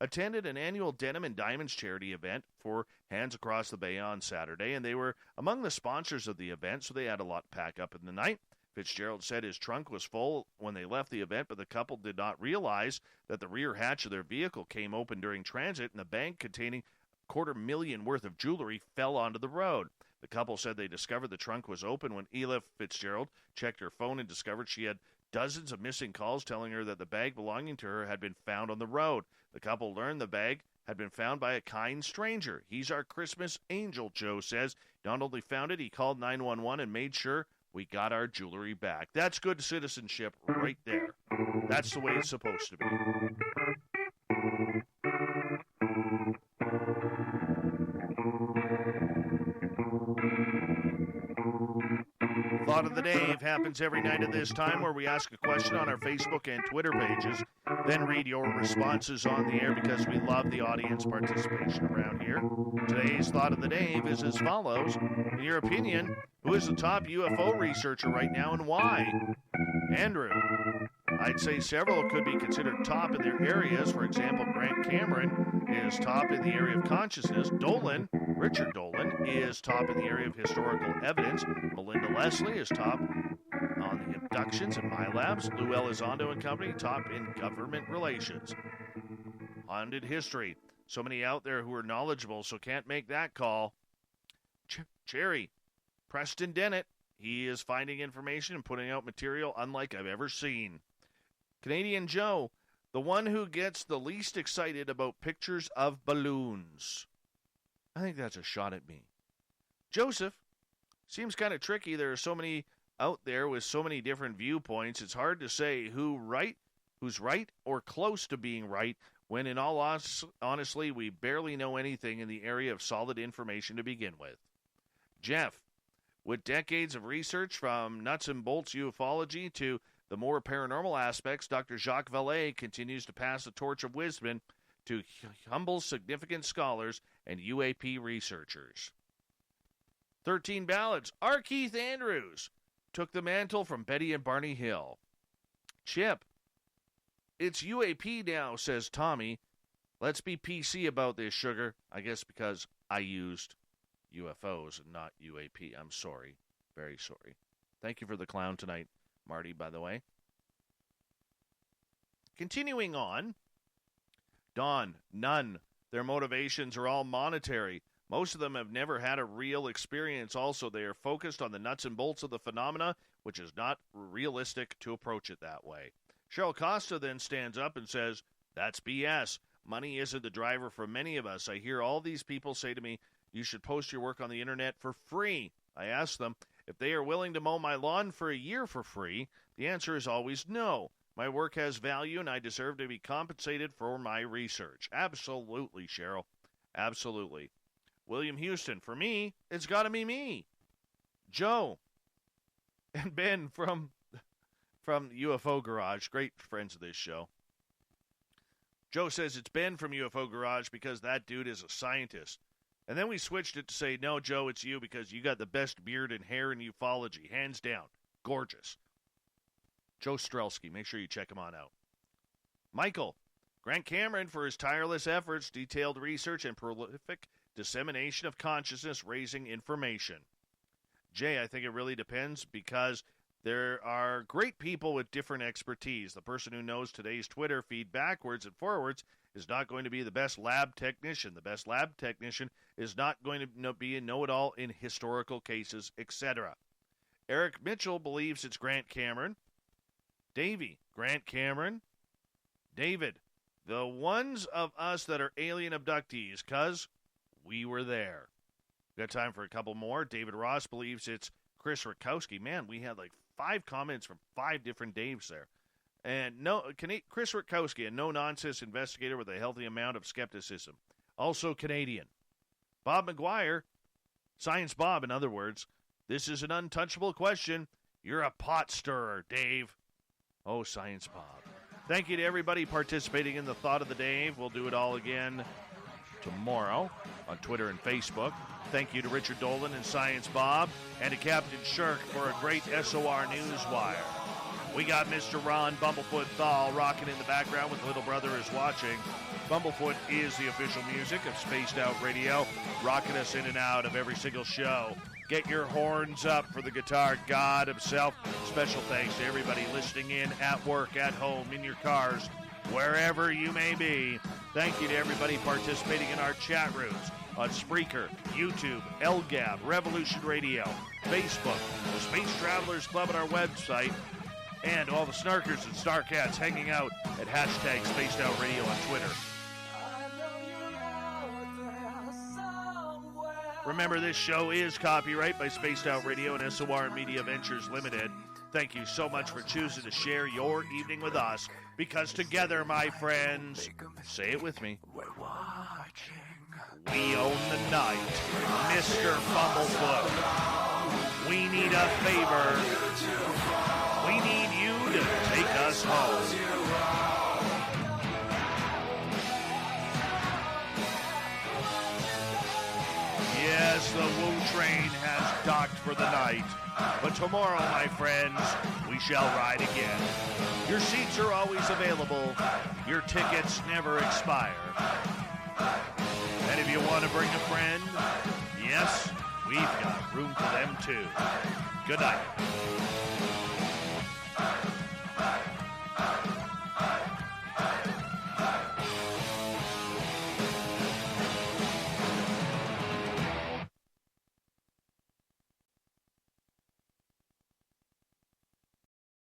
attended an annual Denim and Diamonds charity event for Hands Across the Bay on Saturday, and they were among the sponsors of the event, so they had a lot to pack up in the night. Fitzgerald said his trunk was full when they left the event, but the couple did not realize that the rear hatch of their vehicle came open during transit, and the bag containing $250,000 worth of jewelry fell onto the road. The couple said they discovered the trunk was open when Elif Fitzgerald checked her phone and discovered she had dozens of missing calls telling her that the bag belonging to her had been found on the road. The couple learned the bag had been found by a kind stranger. He's our Christmas angel, Joe says. Not only found it, he called 911 and made sure we got our jewelry back. That's good citizenship right there. That's the way it's supposed to be. Thought of the Day happens every night at this time, where we ask a question on our Facebook and Twitter pages, then read your responses on the air because we love the audience participation around here. Today's Thought of the Day is as follows. In your opinion, who is the top UFO researcher right now and why? Andrew, I'd say several could be considered top in their areas. For example, Grant Cameron is top in the area of consciousness. Dolan, Richard Dolan, is top in the area of historical evidence. Melinda Leslie is top on the abductions in my labs. Lou Elizondo and company, top in government relations. Haunted history. So many out there who are knowledgeable, so can't make that call. Cherry, Preston Dennett. He is finding information and putting out material unlike I've ever seen. Canadian Joe, the one who gets the least excited about pictures of balloons. I think that's a shot at me. Joseph, seems kind of tricky. There are so many out there with so many different viewpoints. It's hard to say who's right or close to being right, when in all honestly, we barely know anything in the area of solid information to begin with. Jeff, with decades of research from nuts and bolts ufology to the more paranormal aspects, Dr. Jacques Vallée continues to pass the torch of wisdom to humble, significant scholars and UAP researchers. 13 Ballads. R. Keith Andrews took the mantle from Betty and Barney Hill. Chip, it's UAP now, says Tommy. Let's be PC about this, sugar. I guess because I used UFOs and not UAP. I'm sorry. Very sorry. Thank you for the clown tonight, Marty, by the way. Continuing on. Don, none. Their motivations are all monetary. Most of them have never had a real experience. Also, they are focused on the nuts and bolts of the phenomena, which is not realistic to approach it that way. Cheryl Costa then stands up and says, that's BS. Money isn't the driver for many of us. I hear all these people say to me, you should post your work on the internet for free. I ask them if they are willing to mow my lawn for a year for free. The answer is always no. My work has value and I deserve to be compensated for my research. Absolutely, Cheryl. Absolutely. William Houston, for me, it's got to be me. Joe and Ben from UFO Garage, great friends of this show. Joe says it's Ben from UFO Garage because that dude is a scientist. And then we switched it to say, no, Joe, it's you because you got the best beard and hair in ufology. Hands down. Gorgeous. Joe Strelsky. Make sure you check him on out. Michael. Grant Cameron for his tireless efforts, detailed research, and prolific dissemination of consciousness-raising information. Jay, I think it really depends because there are great people with different expertise. The person who knows today's Twitter feed backwards and forwards is not going to be the best lab technician. The best lab technician is not going to be a know-it-all in historical cases, etc. Eric Mitchell believes it's Grant Cameron. Davey, Grant Cameron. David, the ones of us that are alien abductees, cuz we were there. Got time for a couple more. David Ross believes it's Chris Rutkowski. Man, we had like 5 comments from 5 different Daves there. And Chris Rutkowski, a no-nonsense investigator with a healthy amount of skepticism. Also Canadian. Bob McGwier, Science Bob, in other words. This is an untouchable question. You're a pot stirrer, Dave. Oh, Science Bob. Thank you to everybody participating in the Thought of the Dave. We'll do it all again tomorrow on Twitter and Facebook. Thank you to Richard Dolan and Science Bob and to Captain Shirk for a great SOR Newswire. We got Mr. Ron Bumblefoot Thal rocking in the background with Little Brother is Watching. Bumblefoot is the official music of Spaced Out Radio, rocking us in and out of every single show. Get your horns up for the guitar god himself. Special thanks to everybody listening in at work, at home, in your cars, wherever you may be. Thank you to everybody participating in our chat rooms on Spreaker, YouTube, LGAB, Revolution Radio, Facebook, the Space Travelers Club at our website, and all the snarkers and starcats hanging out at hashtag Spaced Out Radio on Twitter. Remember, this show is copyright by Spaced Out Radio and SOR Media Ventures Limited. Thank you so much for choosing to share your evening with us, because together, my friends, say it with me, we own the night. Mr. Bumblefoot, we need a favor. We need you to take us home. Yes, the Woo train has docked for the night. But tomorrow, my friends, we shall ride again. Your seats are always available. Your tickets never expire. And if you want to bring a friend, yes, we've got room for them too. Good night.